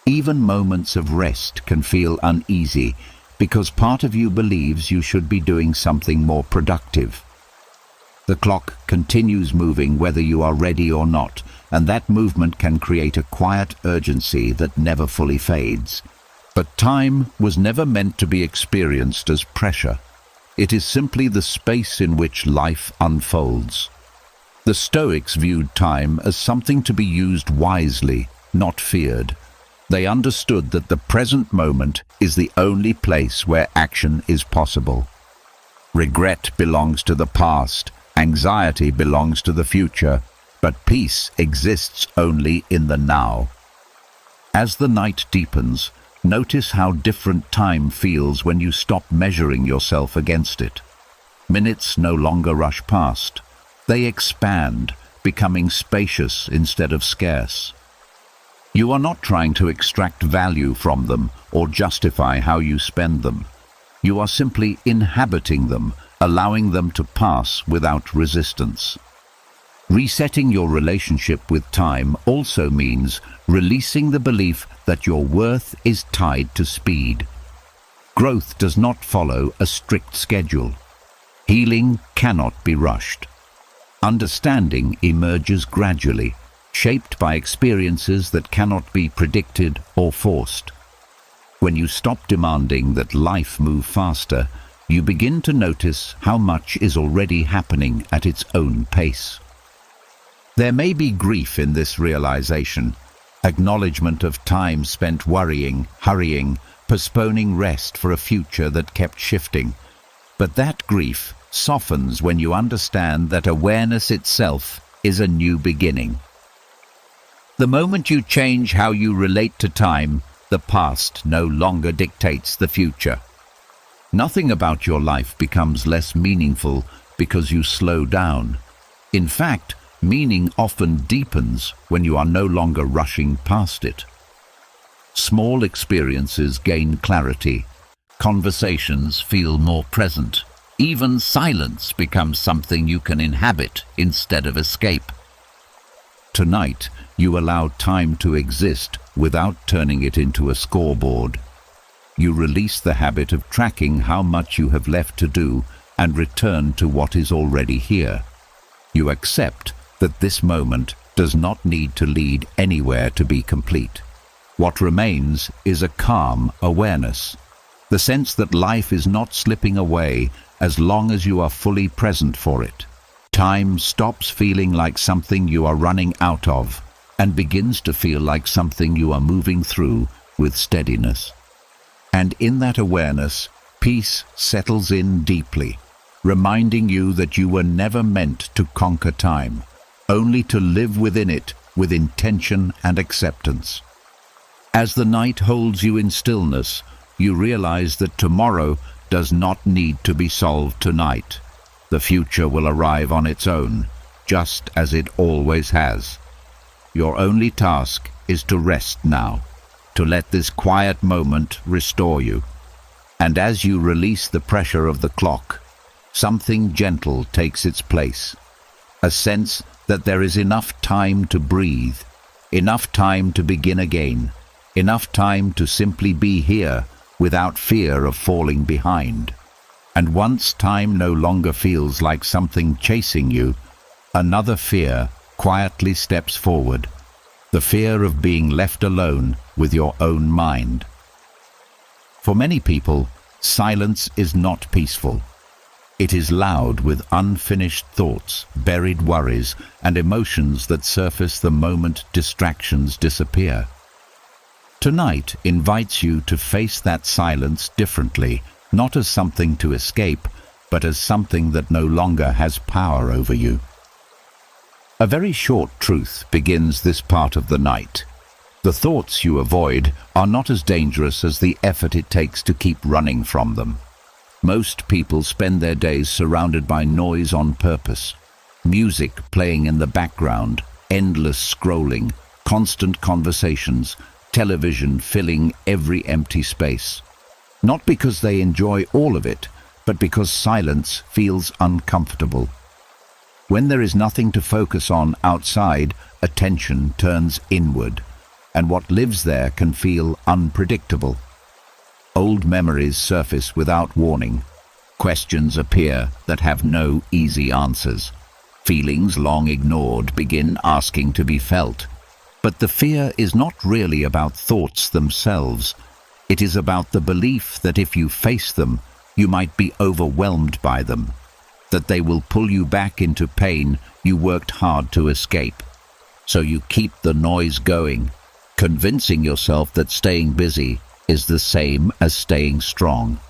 Even moments of rest can feel uneasy because part of you believes you should be doing something more productive. The clock continues moving whether you are ready or not, and that movement can create a quiet urgency that never fully fades. But time was never meant to be experienced as pressure. It is simply the space in which life unfolds. The Stoics viewed time as something to be used wisely, not feared. They understood that the present moment is the only place where action is possible. Regret belongs to the past, anxiety belongs to the future, but peace exists only in the now. As the night deepens, notice how different time feels when you stop measuring yourself against it. Minutes no longer rush past. They expand, becoming spacious instead of scarce. You are not trying to extract value from them or justify how you spend them. You are simply inhabiting them, allowing them to pass without resistance. Resetting your relationship with time also means releasing the belief that your worth is tied to speed. Growth does not follow a strict schedule. Healing cannot be rushed. Understanding emerges gradually, shaped by experiences that cannot be predicted or forced. When you stop demanding that life move faster, you begin to notice how much is already happening at its own pace. There may be grief in this realization, acknowledgement of time spent worrying, hurrying, postponing rest for a future that kept shifting. But that grief softens when you understand that awareness itself is a new beginning. The moment you change how you relate to time, the past no longer dictates the future. Nothing about your life becomes less meaningful because you slow down. In fact, meaning often deepens when you are no longer rushing past it. Small experiences gain clarity. Conversations feel more present. Even silence becomes something you can inhabit instead of escape. Tonight, you allow time to exist without turning it into a scoreboard. You release the habit of tracking how much you have left to do and return to what is already here. You accept that this moment does not need to lead anywhere to be complete. What remains is a calm awareness, the sense that life is not slipping away as long as you are fully present for it. Time stops feeling like something you are running out of and begins to feel like something you are moving through with steadiness. And in that awareness, peace settles in deeply, reminding you that you were never meant to conquer time, only to live within it with intention and acceptance. As the night holds you in stillness, you realize that tomorrow does not need to be solved tonight. The future will arrive on its own, just as it always has. Your only task is to rest now, to let this quiet moment restore you. And as you release the pressure of the clock, something gentle takes its place, a sense that there is enough time to breathe, enough time to begin again, enough time to simply be here without fear of falling behind. And once time no longer feels like something chasing you, another fear quietly steps forward, the fear of being left alone with your own mind. For many people, silence is not peaceful. It is loud with unfinished thoughts, buried worries, and emotions that surface the moment distractions disappear. Tonight invites you to face that silence differently, not as something to escape, but as something that no longer has power over you. A very short truth begins this part of the night. The thoughts you avoid are not as dangerous as the effort it takes to keep running from them. Most people spend their days surrounded by noise on purpose. Music playing in the background, endless scrolling, constant conversations, television filling every empty space. Not because they enjoy all of it, but because silence feels uncomfortable. When there is nothing to focus on outside, attention turns inward, and what lives there can feel unpredictable. Old memories surface without warning. Questions appear that have no easy answers. Feelings long ignored begin asking to be felt. But the fear is not really about thoughts themselves. It is about the belief that if you face them, you might be overwhelmed by them, that they will pull you back into pain you worked hard to escape. So you keep the noise going, convincing yourself that staying busy is the same as staying strong.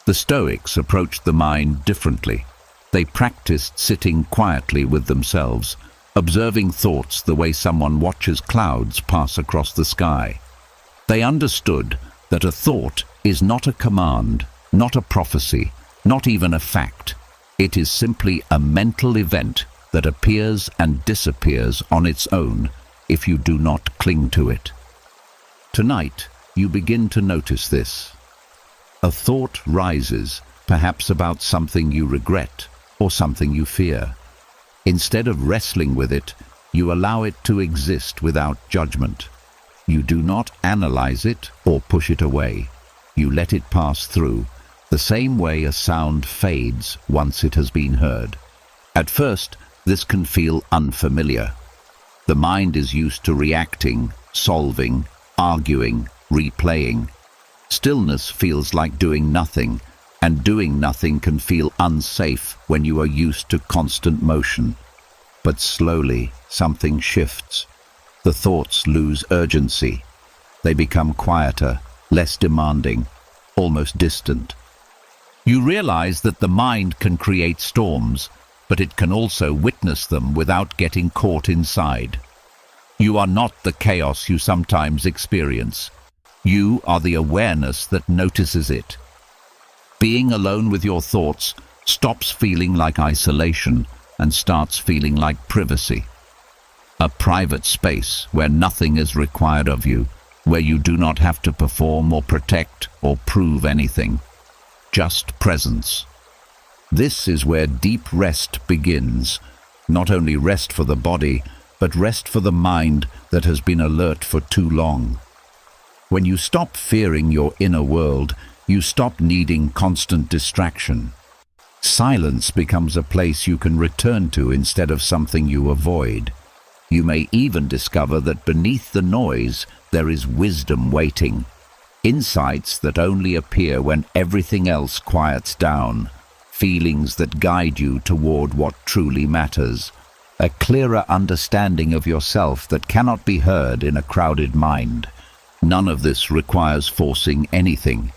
The Stoics approached the mind differently. They practiced sitting quietly with themselves, observing thoughts the way someone watches clouds pass across the sky. They understood that a thought is not a command, not a prophecy, not even a fact. It is simply a mental event that appears and disappears on its own if you do not cling to it. Tonight, you begin to notice this. A thought rises, perhaps about something you regret or something you fear. Instead of wrestling with it, you allow it to exist without judgment. You do not analyze it or push it away. You let it pass through, the same way a sound fades once it has been heard. At first, this can feel unfamiliar. The mind is used to reacting, solving, arguing, replaying. Stillness feels like doing nothing, and doing nothing can feel unsafe when you are used to constant motion. But slowly, something shifts. The thoughts lose urgency. They become quieter, less demanding, almost distant. You realize that the mind can create storms, but it can also witness them without getting caught inside. You are not the chaos you sometimes experience. You are the awareness that notices it. Being alone with your thoughts stops feeling like isolation and starts feeling like privacy. A private space where nothing is required of you, where you do not have to perform or protect or prove anything. Just presence. This is where deep rest begins. Not only rest for the body, but rest for the mind that has been alert for too long. When you stop fearing your inner world, you stop needing constant distraction. Silence becomes a place you can return to instead of something you avoid. You may even discover that beneath the noise there is wisdom waiting, insights that only appear when everything else quiets down, feelings that guide you toward what truly matters, a clearer understanding of yourself that cannot be heard in a crowded mind. None of this requires forcing anything.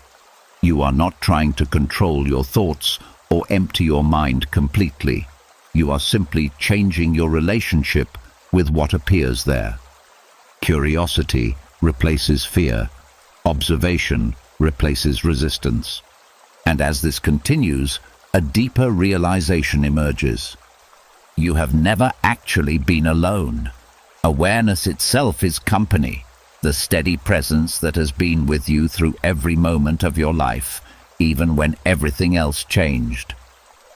You are not trying to control your thoughts or empty your mind completely. You are simply changing your relationship with what appears there. Curiosity replaces fear. Observation replaces resistance. And as this continues, a deeper realization emerges. You have never actually been alone. Awareness itself is company, the steady presence that has been with you through every moment of your life, even when everything else changed.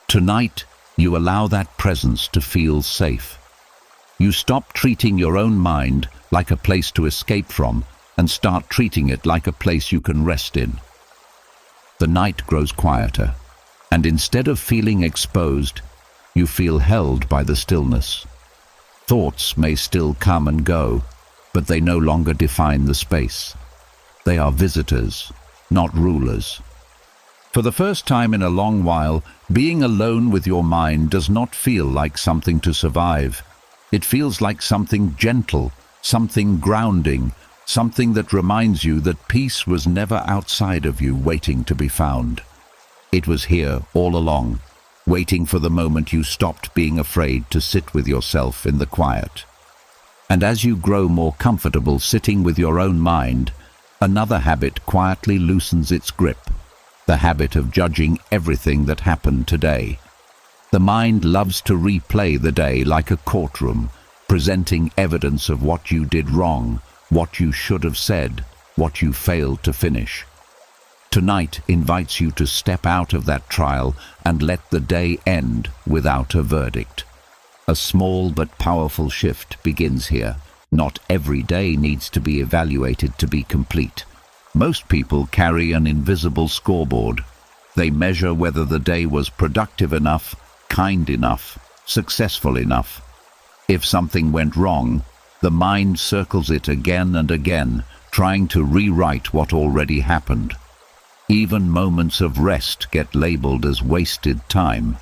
Tonight, you allow that presence to feel safe. You stop treating your own mind like a place to escape from and start treating it like a place you can rest in. The night grows quieter, and instead of feeling exposed, you feel held by the stillness. Thoughts may still come and go, but they no longer define the space. They are visitors, not rulers. For the first time in a long while, being alone with your mind does not feel like something to survive. It feels like something gentle, something grounding, something that reminds you that peace was never outside of you waiting to be found. It was here all along, waiting for the moment you stopped being afraid to sit with yourself in the quiet. And as you grow more comfortable sitting with your own mind, another habit quietly loosens its grip, the habit of judging everything that happened today. The mind loves to replay the day like a courtroom, presenting evidence of what you did wrong, what you should have said, what you failed to finish. Tonight invites you to step out of that trial and let the day end without a verdict. A small but powerful shift begins here. Not every day needs to be evaluated to be complete. Most people carry an invisible scoreboard. They measure whether the day was productive enough, kind enough, successful enough. If something went wrong, the mind circles it again and again, trying to rewrite what already happened. Even moments of rest get labeled as wasted time.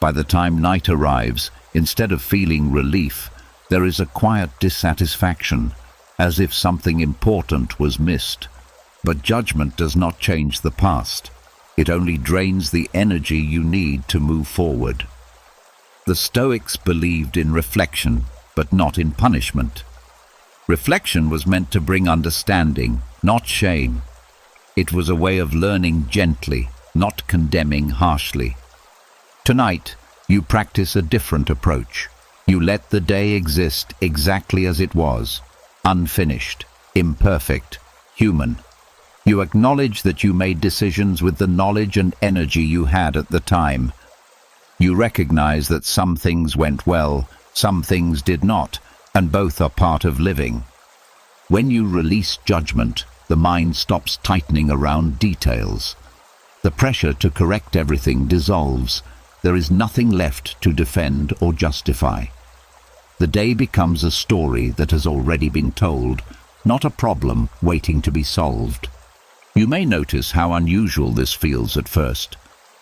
By the time night arrives, instead of feeling relief, there is a quiet dissatisfaction, as if something important was missed. But judgment does not change the past. It only drains the energy you need to move forward. The Stoics believed in reflection, but not in punishment. Reflection was meant to bring understanding, not shame. It was a way of learning gently, not condemning harshly. Tonight, you practice a different approach. You let the day exist exactly as it was, unfinished, imperfect, human. You acknowledge that you made decisions with the knowledge and energy you had at the time. You recognize that some things went well, some things did not, and both are part of living. When you release judgment, the mind stops tightening around details. The pressure to correct everything dissolves. There is nothing left to defend or justify. The day becomes a story that has already been told, not a problem waiting to be solved. You may notice how unusual this feels at first.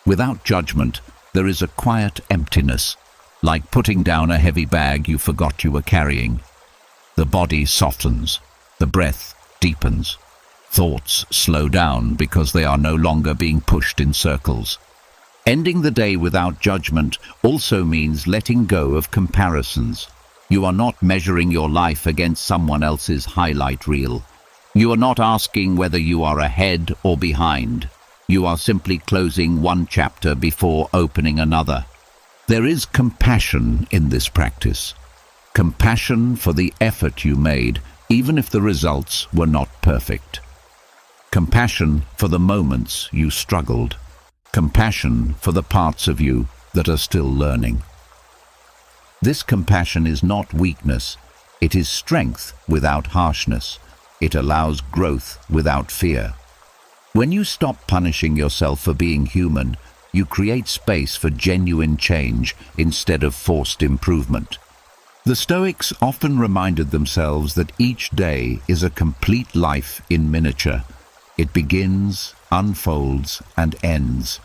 Without judgment, there is a quiet emptiness, like putting down a heavy bag you forgot you were carrying. The body softens, the breath deepens. Thoughts slow down because they are no longer being pushed in circles. Ending the day without judgment also means letting go of comparisons. You are not measuring your life against someone else's highlight reel. You are not asking whether you are ahead or behind. You are simply closing one chapter before opening another. There is compassion in this practice. Compassion for the effort you made, even if the results were not perfect. Compassion for the moments you struggled. Compassion for the parts of you that are still learning. This compassion is not weakness. It is strength without harshness. It allows growth without fear. When you stop punishing yourself for being human, you create space for genuine change instead of forced improvement. The Stoics often reminded themselves that each day is a complete life in miniature. It begins, unfolds, and ends.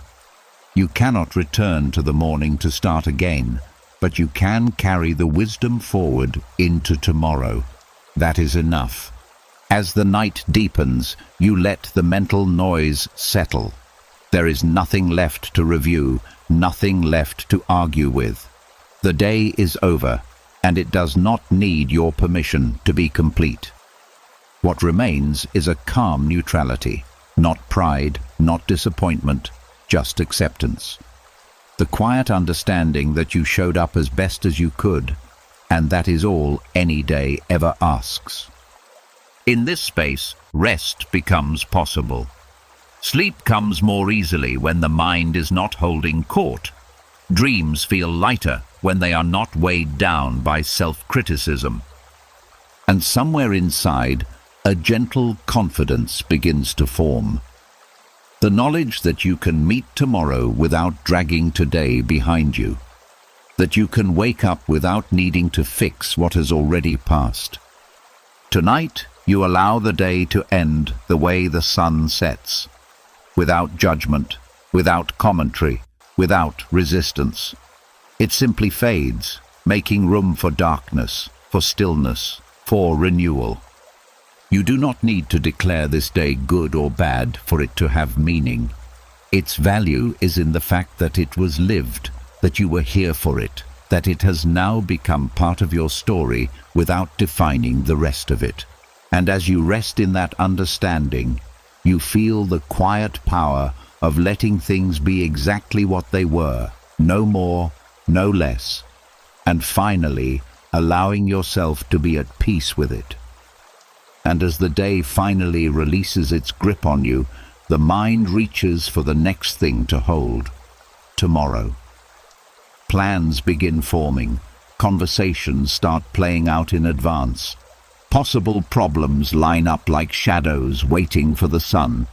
You cannot return to the morning to start again, but you can carry the wisdom forward into tomorrow. That is enough. As the night deepens, you let the mental noise settle. There is nothing left to review, nothing left to argue with. The day is over, and it does not need your permission to be complete. What remains is a calm neutrality, not pride, not disappointment, just acceptance. The quiet understanding that you showed up as best as you could, and that is all any day ever asks. In this space, rest becomes possible. Sleep comes more easily when the mind is not holding court. Dreams feel lighter when they are not weighed down by self-criticism. And somewhere inside, a gentle confidence begins to form. The knowledge that you can meet tomorrow without dragging today behind you. That you can wake up without needing to fix what has already passed. Tonight, you allow the day to end the way the sun sets. Without judgment, without commentary, without resistance. It simply fades, making room for darkness, for stillness, for renewal. You do not need to declare this day good or bad for it to have meaning. Its value is in the fact that it was lived, that you were here for it, that it has now become part of your story without defining the rest of it. And as you rest in that understanding, you feel the quiet power of letting things be exactly what they were, no more, no less, and finally allowing yourself to be at peace with it. And as the day finally releases its grip on you, the mind reaches for the next thing to hold. Tomorrow. Plans begin forming. Conversations start playing out in advance. Possible problems line up like shadows waiting for the sun.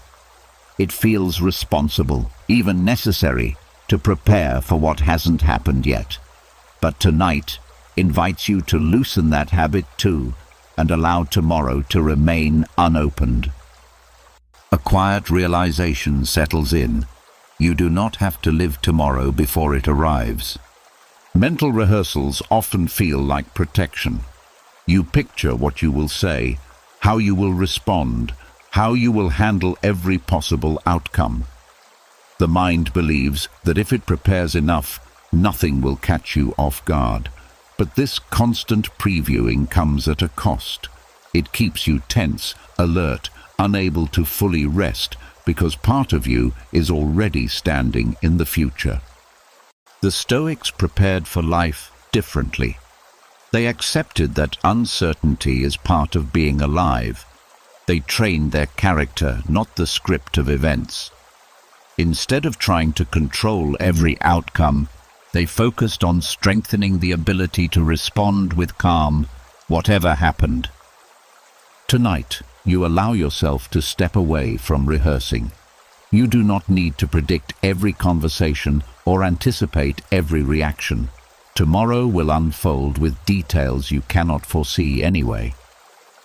It feels responsible, even necessary, to prepare for what hasn't happened yet. But tonight invites you to loosen that habit too, and allow tomorrow to remain unopened. A quiet realization settles in. You do not have to live tomorrow before it arrives. Mental rehearsals often feel like protection. You picture what you will say, how you will respond, how you will handle every possible outcome. The mind believes that if it prepares enough, nothing will catch you off guard. But this constant previewing comes at a cost. It keeps you tense, alert, unable to fully rest, because part of you is already standing in the future. The Stoics prepared for life differently. They accepted that uncertainty is part of being alive. They trained their character, not the script of events. Instead of trying to control every outcome, they focused on strengthening the ability to respond with calm, whatever happened. Tonight, you allow yourself to step away from rehearsing. You do not need to predict every conversation or anticipate every reaction. Tomorrow will unfold with details you cannot foresee anyway.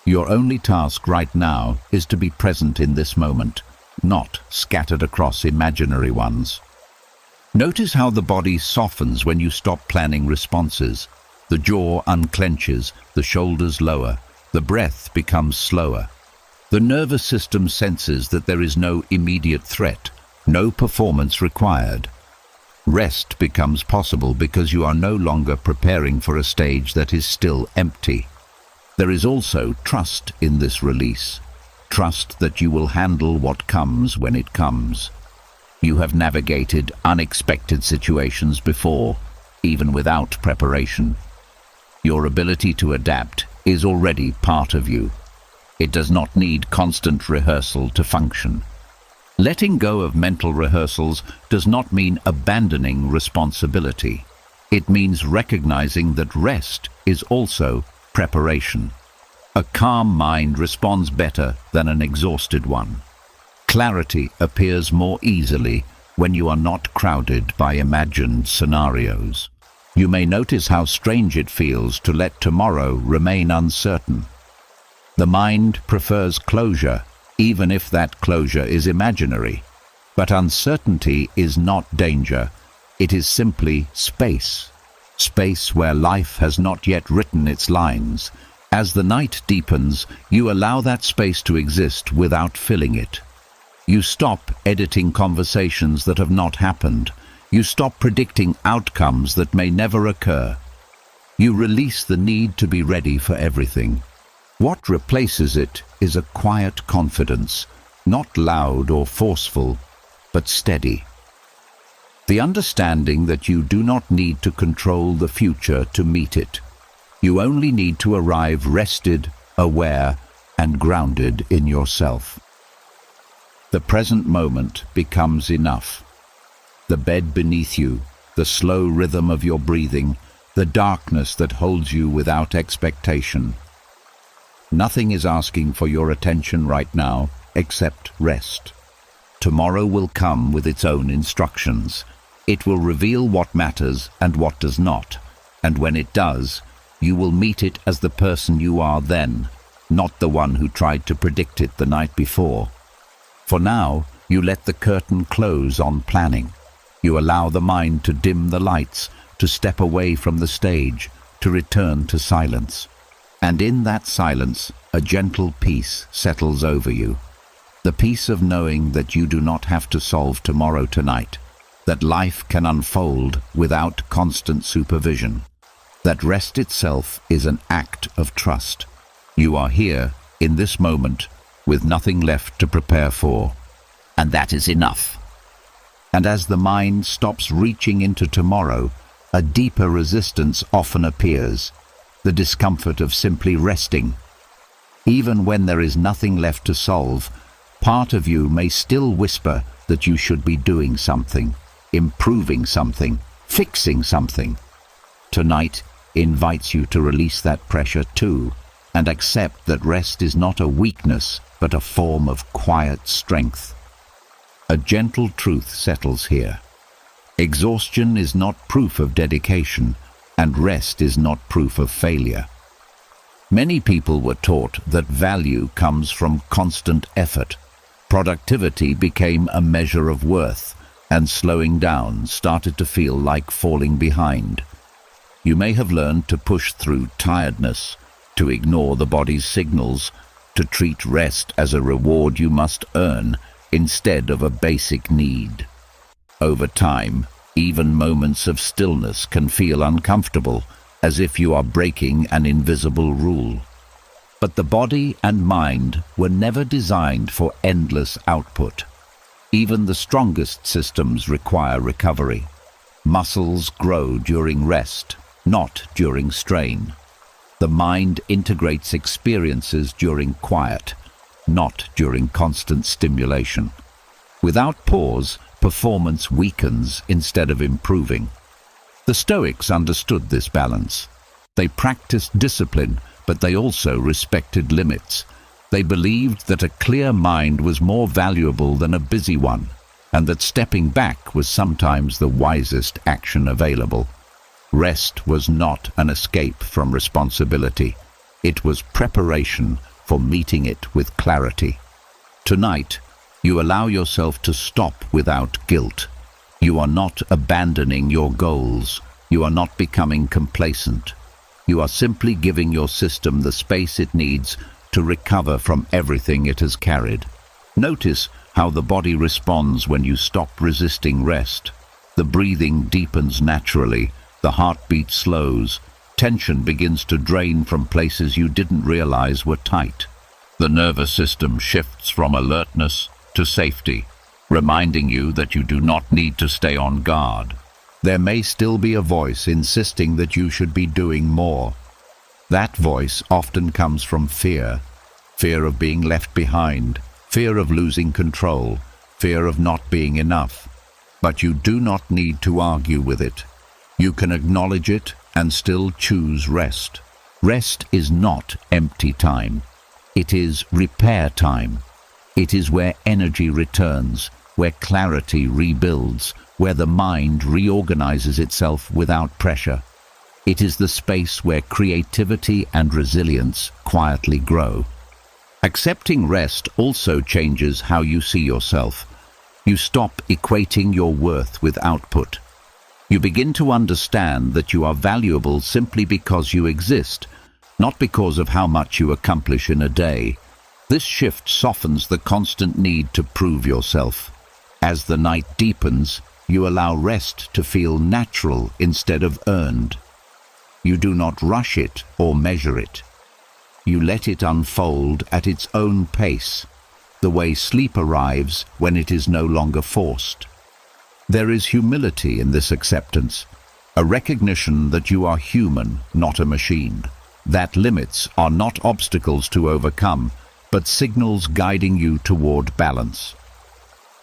Your only task right now is to be present in this moment, not scattered across imaginary ones. Notice how the body softens when you stop planning responses. The jaw unclenches, the shoulders lower, the breath becomes slower. The nervous system senses that there is no immediate threat, no performance required. Rest becomes possible because you are no longer preparing for a stage that is still empty. There is also trust in this release. Trust that you will handle what comes when it comes. You have navigated unexpected situations before, even without preparation. Your ability to adapt is already part of you. It does not need constant rehearsal to function. Letting go of mental rehearsals does not mean abandoning responsibility. It means recognizing that rest is also preparation. A calm mind responds better than an exhausted one. Clarity appears more easily when you are not crowded by imagined scenarios. You may notice how strange it feels to let tomorrow remain uncertain. The mind prefers closure, even if that closure is imaginary. But uncertainty is not danger. It is simply space. Space where life has not yet written its lines. As the night deepens, you allow that space to exist without filling it. You stop editing conversations that have not happened. You stop predicting outcomes that may never occur. You release the need to be ready for everything. What replaces it is a quiet confidence, not loud or forceful, but steady. The understanding that you do not need to control the future to meet it. You only need to arrive rested, aware, and grounded in yourself. The present moment becomes enough. The bed beneath you, the slow rhythm of your breathing, the darkness that holds you without expectation. Nothing is asking for your attention right now except rest. Tomorrow will come with its own instructions. It will reveal what matters and what does not, and when it does, you will meet it as the person you are then, not the one who tried to predict it the night before. For now, you let the curtain close on planning. You allow the mind to dim the lights, to step away from the stage, to return to silence. And in that silence, a gentle peace settles over you. The peace of knowing that you do not have to solve tomorrow tonight, that life can unfold without constant supervision, that rest itself is an act of trust. You are here, in this moment, with nothing left to prepare for, and that is enough. And as the mind stops reaching into tomorrow, a deeper resistance often appears, the discomfort of simply resting. Even when there is nothing left to solve, part of you may still whisper that you should be doing something, improving something, fixing something. Tonight invites you to release that pressure too, and accept that rest is not a weakness, but a form of quiet strength. A gentle truth settles here. Exhaustion is not proof of dedication, and rest is not proof of failure. Many people were taught that value comes from constant effort. Productivity became a measure of worth, and slowing down started to feel like falling behind. You may have learned to push through tiredness, to ignore the body's signals, to treat rest as a reward you must earn instead of a basic need. Over time, even moments of stillness can feel uncomfortable, as if you are breaking an invisible rule. But the body and mind were never designed for endless output. Even the strongest systems require recovery. Muscles grow during rest, not during strain. The mind integrates experiences during quiet, not during constant stimulation. Without pause, performance weakens instead of improving. The Stoics understood this balance. They practiced discipline, but they also respected limits. They believed that a clear mind was more valuable than a busy one, and that stepping back was sometimes the wisest action available. Rest was not an escape from responsibility. It was preparation for meeting it with clarity. Tonight, you allow yourself to stop without guilt. You are not abandoning your goals. You are not becoming complacent. You are simply giving your system the space it needs to recover from everything it has carried. Notice how the body responds when you stop resisting rest. The breathing deepens naturally, the heartbeat slows, tension begins to drain from places you didn't realize were tight. The nervous system shifts from alertness to safety, reminding you that you do not need to stay on guard. There may still be a voice insisting that you should be doing more. That voice often comes from fear. Fear of being left behind, fear of losing control, fear of not being enough. But you do not need to argue with it. You can acknowledge it and still choose rest. Rest is not empty time. It is repair time. It is where energy returns, where clarity rebuilds, where the mind reorganizes itself without pressure. It is the space where creativity and resilience quietly grow. Accepting rest also changes how you see yourself. You stop equating your worth with output. You begin to understand that you are valuable simply because you exist, not because of how much you accomplish in a day. This shift softens the constant need to prove yourself. As the night deepens, you allow rest to feel natural instead of earned. You do not rush it or measure it. You let it unfold at its own pace, the way sleep arrives when it is no longer forced. There is humility in this acceptance, a recognition that you are human, not a machine, that limits are not obstacles to overcome, but signals guiding you toward balance.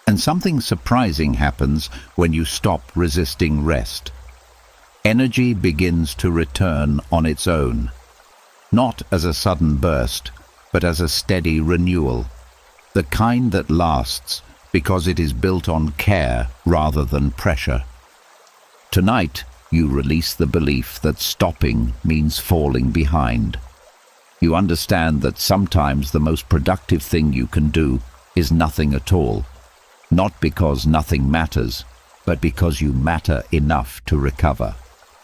And something surprising happens when you stop resisting rest. Energy begins to return on its own, not as a sudden burst, but as a steady renewal, the kind that lasts because it is built on care rather than pressure. Tonight, you release the belief that stopping means falling behind. You understand that sometimes the most productive thing you can do is nothing at all, not because nothing matters, but because you matter enough to recover.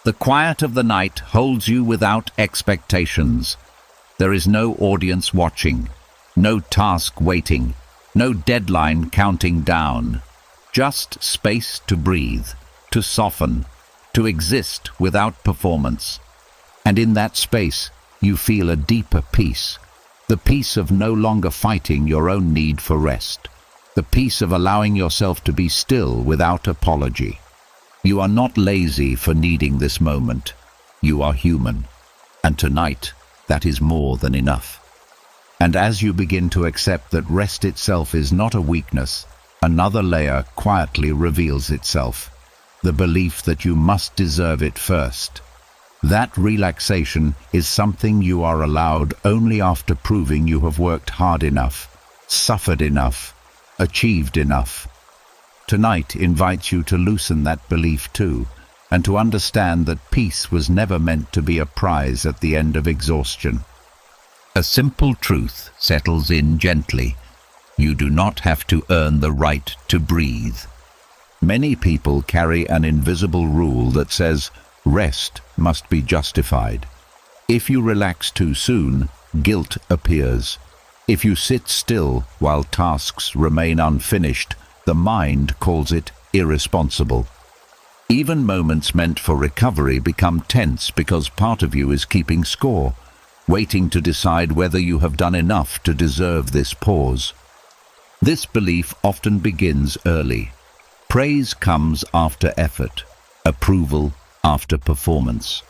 The quiet of the night holds you without expectations. There is no audience watching, no task waiting, no deadline counting down. Just space to breathe, to soften, to exist without performance. And in that space, you feel a deeper peace, the peace of no longer fighting your own need for rest, the peace of allowing yourself to be still without apology. You are not lazy for needing this moment. You are human. And tonight, that is more than enough. And as you begin to accept that rest itself is not a weakness, another layer quietly reveals itself, the belief that you must deserve it first. That relaxation is something you are allowed only after proving you have worked hard enough, suffered enough, achieved enough. Tonight invites you to loosen that belief too, and to understand that peace was never meant to be a prize at the end of exhaustion. A simple truth settles in gently. You do not have to earn the right to breathe. Many people carry an invisible rule that says rest must be justified. If you relax too soon, guilt appears. If you sit still while tasks remain unfinished, the mind calls it irresponsible. Even moments meant for recovery become tense because part of you is keeping score, waiting to decide whether you have done enough to deserve this pause. This belief often begins early. Praise comes after effort, approval after performance.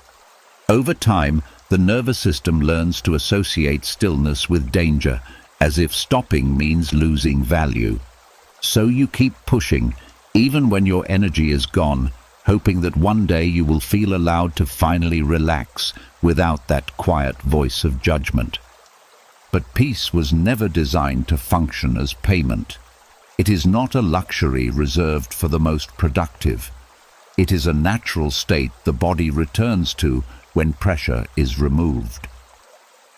Over time, the nervous system learns to associate stillness with danger, as if stopping means losing value. So you keep pushing, even when your energy is gone, hoping that one day you will feel allowed to finally relax without that quiet voice of judgment. But peace was never designed to function as payment. It is not a luxury reserved for the most productive. It is a natural state the body returns to when pressure is removed.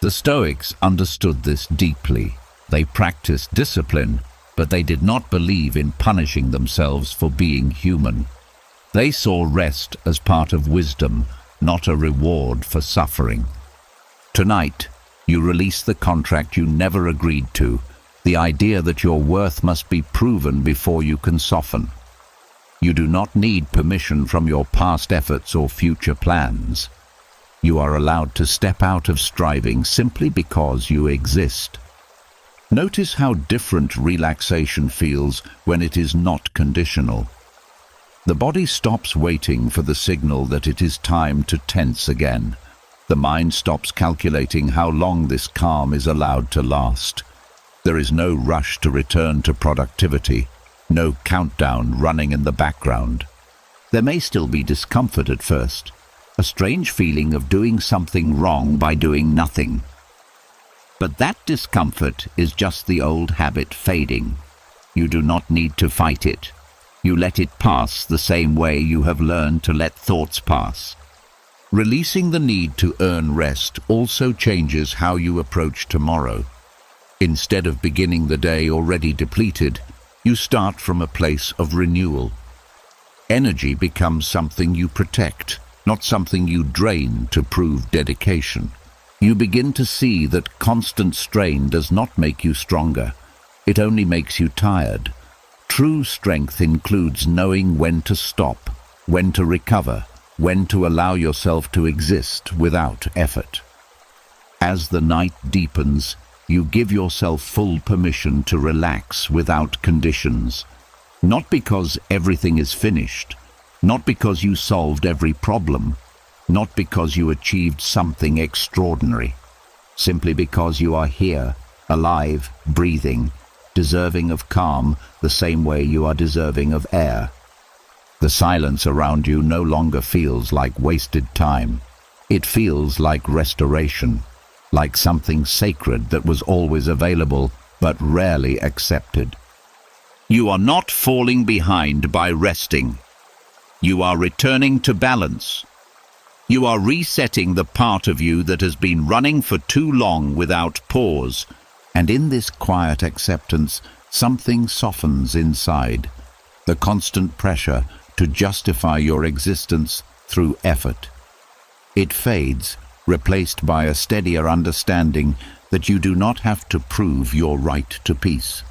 The Stoics understood this deeply. They practiced discipline, but they did not believe in punishing themselves for being human. They saw rest as part of wisdom, not a reward for suffering. Tonight, you release the contract you never agreed to, the idea that your worth must be proven before you can soften. You do not need permission from your past efforts or future plans. You are allowed to step out of striving simply because you exist. Notice how different relaxation feels when it is not conditional. The body stops waiting for the signal that it is time to tense again. The mind stops calculating how long this calm is allowed to last. There is no rush to return to productivity, no countdown running in the background. There may still be discomfort at first, a strange feeling of doing something wrong by doing nothing. But that discomfort is just the old habit fading. You do not need to fight it. You let it pass the same way you have learned to let thoughts pass. Releasing the need to earn rest also changes how you approach tomorrow. Instead of beginning the day already depleted, you start from a place of renewal. Energy becomes something you protect, not something you drain to prove dedication. You begin to see that constant strain does not make you stronger. It only makes you tired. True strength includes knowing when to stop, when to recover, when to allow yourself to exist without effort. As the night deepens, you give yourself full permission to relax without conditions. Not because everything is finished, not because you solved every problem, not because you achieved something extraordinary, simply because you are here, alive, breathing, deserving of calm the same way you are deserving of air. The silence around you no longer feels like wasted time. It feels like restoration, like something sacred that was always available but rarely accepted. You are not falling behind by resting. You are returning to balance. You are resetting the part of you that has been running for too long without pause. And in this quiet acceptance, something softens inside. The constant pressure to justify your existence through effort. It fades, replaced by a steadier understanding that you do not have to prove your right to peace.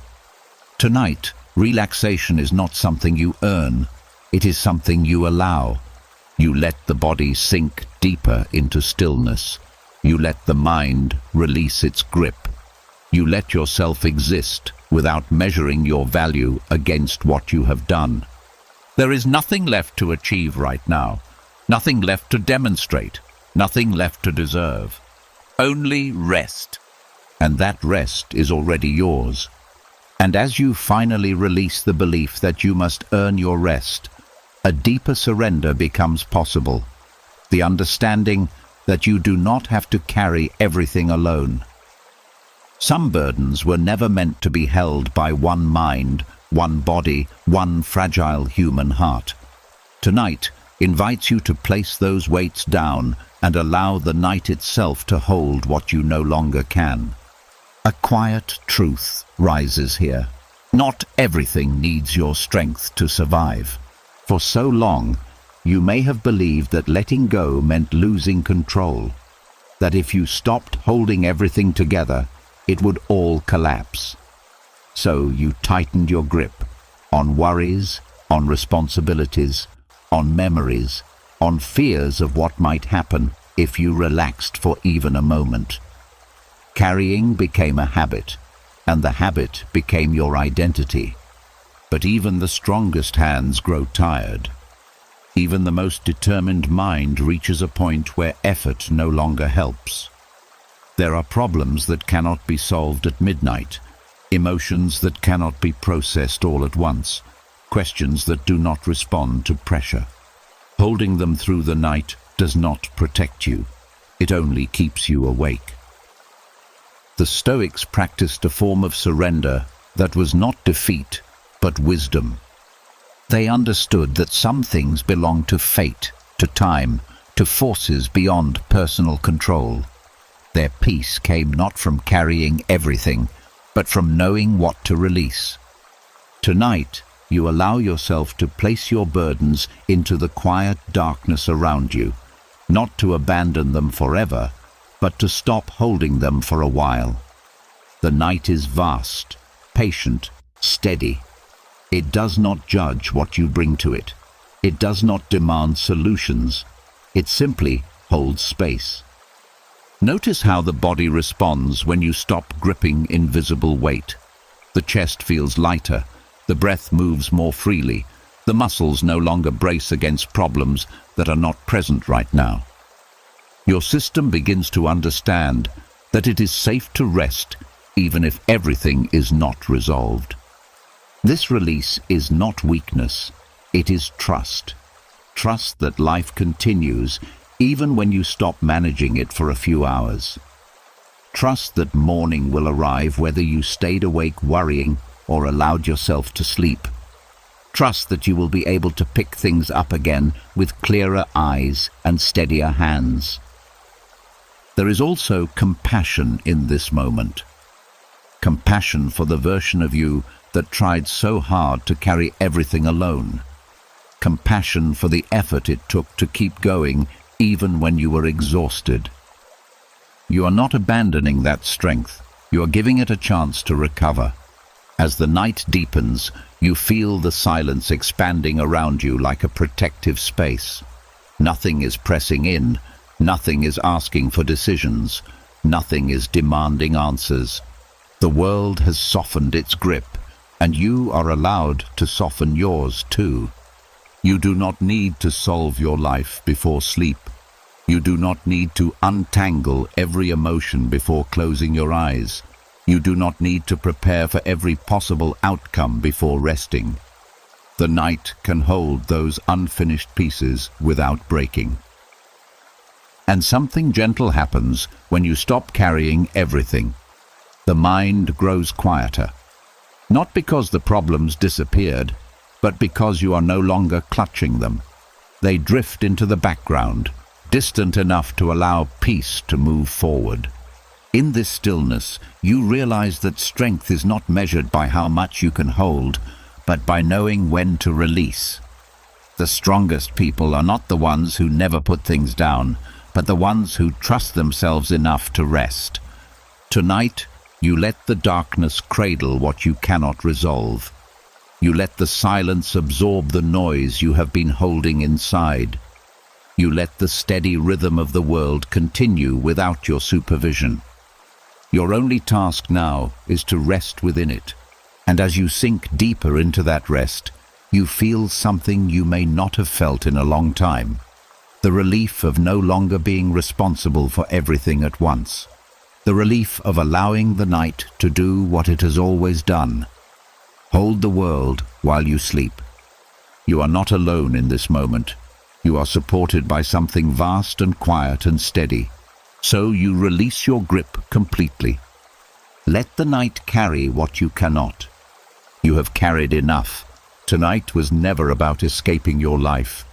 Tonight, relaxation is not something you earn, it is something you allow. You let the body sink deeper into stillness. You let the mind release its grip. You let yourself exist without measuring your value against what you have done. There is nothing left to achieve right now, nothing left to demonstrate, nothing left to deserve. Only rest. And that rest is already yours. And as you finally release the belief that you must earn your rest, a deeper surrender becomes possible. The understanding that you do not have to carry everything alone. Some burdens were never meant to be held by one mind, one body, one fragile human heart. Tonight invites you to place those weights down and allow the night itself to hold what you no longer can. A quiet truth rises here. Not everything needs your strength to survive. For so long, you may have believed that letting go meant losing control, that if you stopped holding everything together, it would all collapse. So you tightened your grip on worries, on responsibilities, on memories, on fears of what might happen if you relaxed for even a moment. Carrying became a habit, and the habit became your identity. But even the strongest hands grow tired. Even the most determined mind reaches a point where effort no longer helps. There are problems that cannot be solved at midnight, emotions that cannot be processed all at once, questions that do not respond to pressure. Holding them through the night does not protect you. It only keeps you awake. The Stoics practiced a form of surrender that was not defeat, but wisdom. They understood that some things belong to fate, to time, to forces beyond personal control. Their peace came not from carrying everything, but from knowing what to release. Tonight, you allow yourself to place your burdens into the quiet darkness around you, not to abandon them forever, but to stop holding them for a while. The night is vast, patient, steady. It does not judge what you bring to it. It does not demand solutions. It simply holds space. Notice how the body responds when you stop gripping invisible weight. The chest feels lighter, the breath moves more freely, the muscles no longer brace against problems that are not present right now. Your system begins to understand that it is safe to rest even if everything is not resolved. This release is not weakness, it is trust. Trust that life continues even when you stop managing it for a few hours. Trust that morning will arrive whether you stayed awake worrying or allowed yourself to sleep. Trust that you will be able to pick things up again with clearer eyes and steadier hands. There is also compassion in this moment. Compassion for the version of you that tried so hard to carry everything alone. Compassion for the effort it took to keep going even when you were exhausted. You are not abandoning that strength. You are giving it a chance to recover. As the night deepens, you feel the silence expanding around you like a protective space. Nothing is pressing in. Nothing is asking for decisions. Nothing is demanding answers. The world has softened its grip, and you are allowed to soften yours too. You do not need to solve your life before sleep. You do not need to untangle every emotion before closing your eyes. You do not need to prepare for every possible outcome before resting. The night can hold those unfinished pieces without breaking. And something gentle happens when you stop carrying everything. The mind grows quieter. Not because the problems disappeared, but because you are no longer clutching them. They drift into the background, distant enough to allow peace to move forward. In this stillness, you realize that strength is not measured by how much you can hold, but by knowing when to release. The strongest people are not the ones who never put things down, but the ones who trust themselves enough to rest. Tonight, you let the darkness cradle what you cannot resolve. You let the silence absorb the noise you have been holding inside. You let the steady rhythm of the world continue without your supervision. Your only task now is to rest within it, and as you sink deeper into that rest, you feel something you may not have felt in a long time. The relief of no longer being responsible for everything at once. The relief of allowing the night to do what it has always done. Hold the world while you sleep. You are not alone in this moment. You are supported by something vast and quiet and steady. So you release your grip completely. Let the night carry what you cannot. You have carried enough. Tonight was never about escaping your life.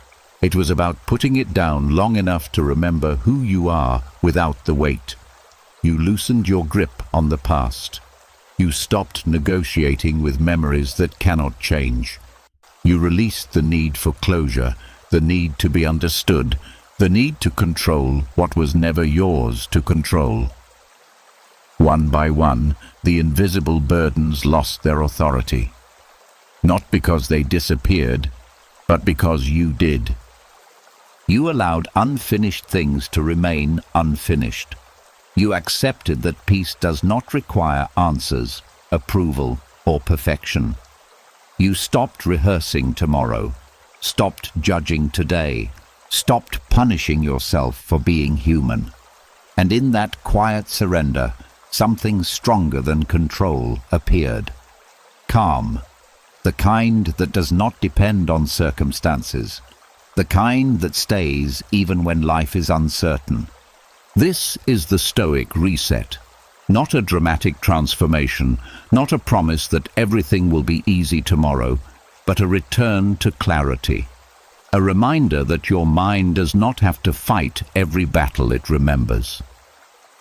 It was about putting it down long enough to remember who you are without the weight. You loosened your grip on the past. You stopped negotiating with memories that cannot change. You released the need for closure, the need to be understood, the need to control what was never yours to control. One by one, the invisible burdens lost their authority. Not because they disappeared, but because you did. You allowed unfinished things to remain unfinished. You accepted that peace does not require answers, approval, or perfection. You stopped rehearsing tomorrow, stopped judging today, stopped punishing yourself for being human. And in that quiet surrender, something stronger than control appeared. Calm, the kind that does not depend on circumstances, the kind that stays even when life is uncertain. This is the Stoic reset. Not a dramatic transformation, not a promise that everything will be easy tomorrow, but a return to clarity. A reminder that your mind does not have to fight every battle it remembers.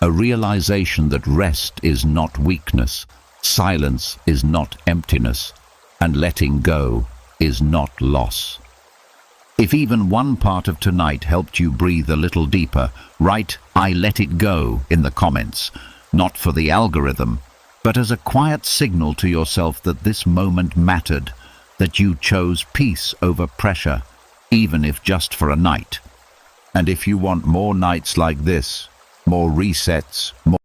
A realization that rest is not weakness, silence is not emptiness, and letting go is not loss. If even one part of tonight helped you breathe a little deeper, write "I let it go" in the comments, not for the algorithm, but as a quiet signal to yourself that this moment mattered, that you chose peace over pressure, even if just for a night. And if you want more nights like this, more resets, more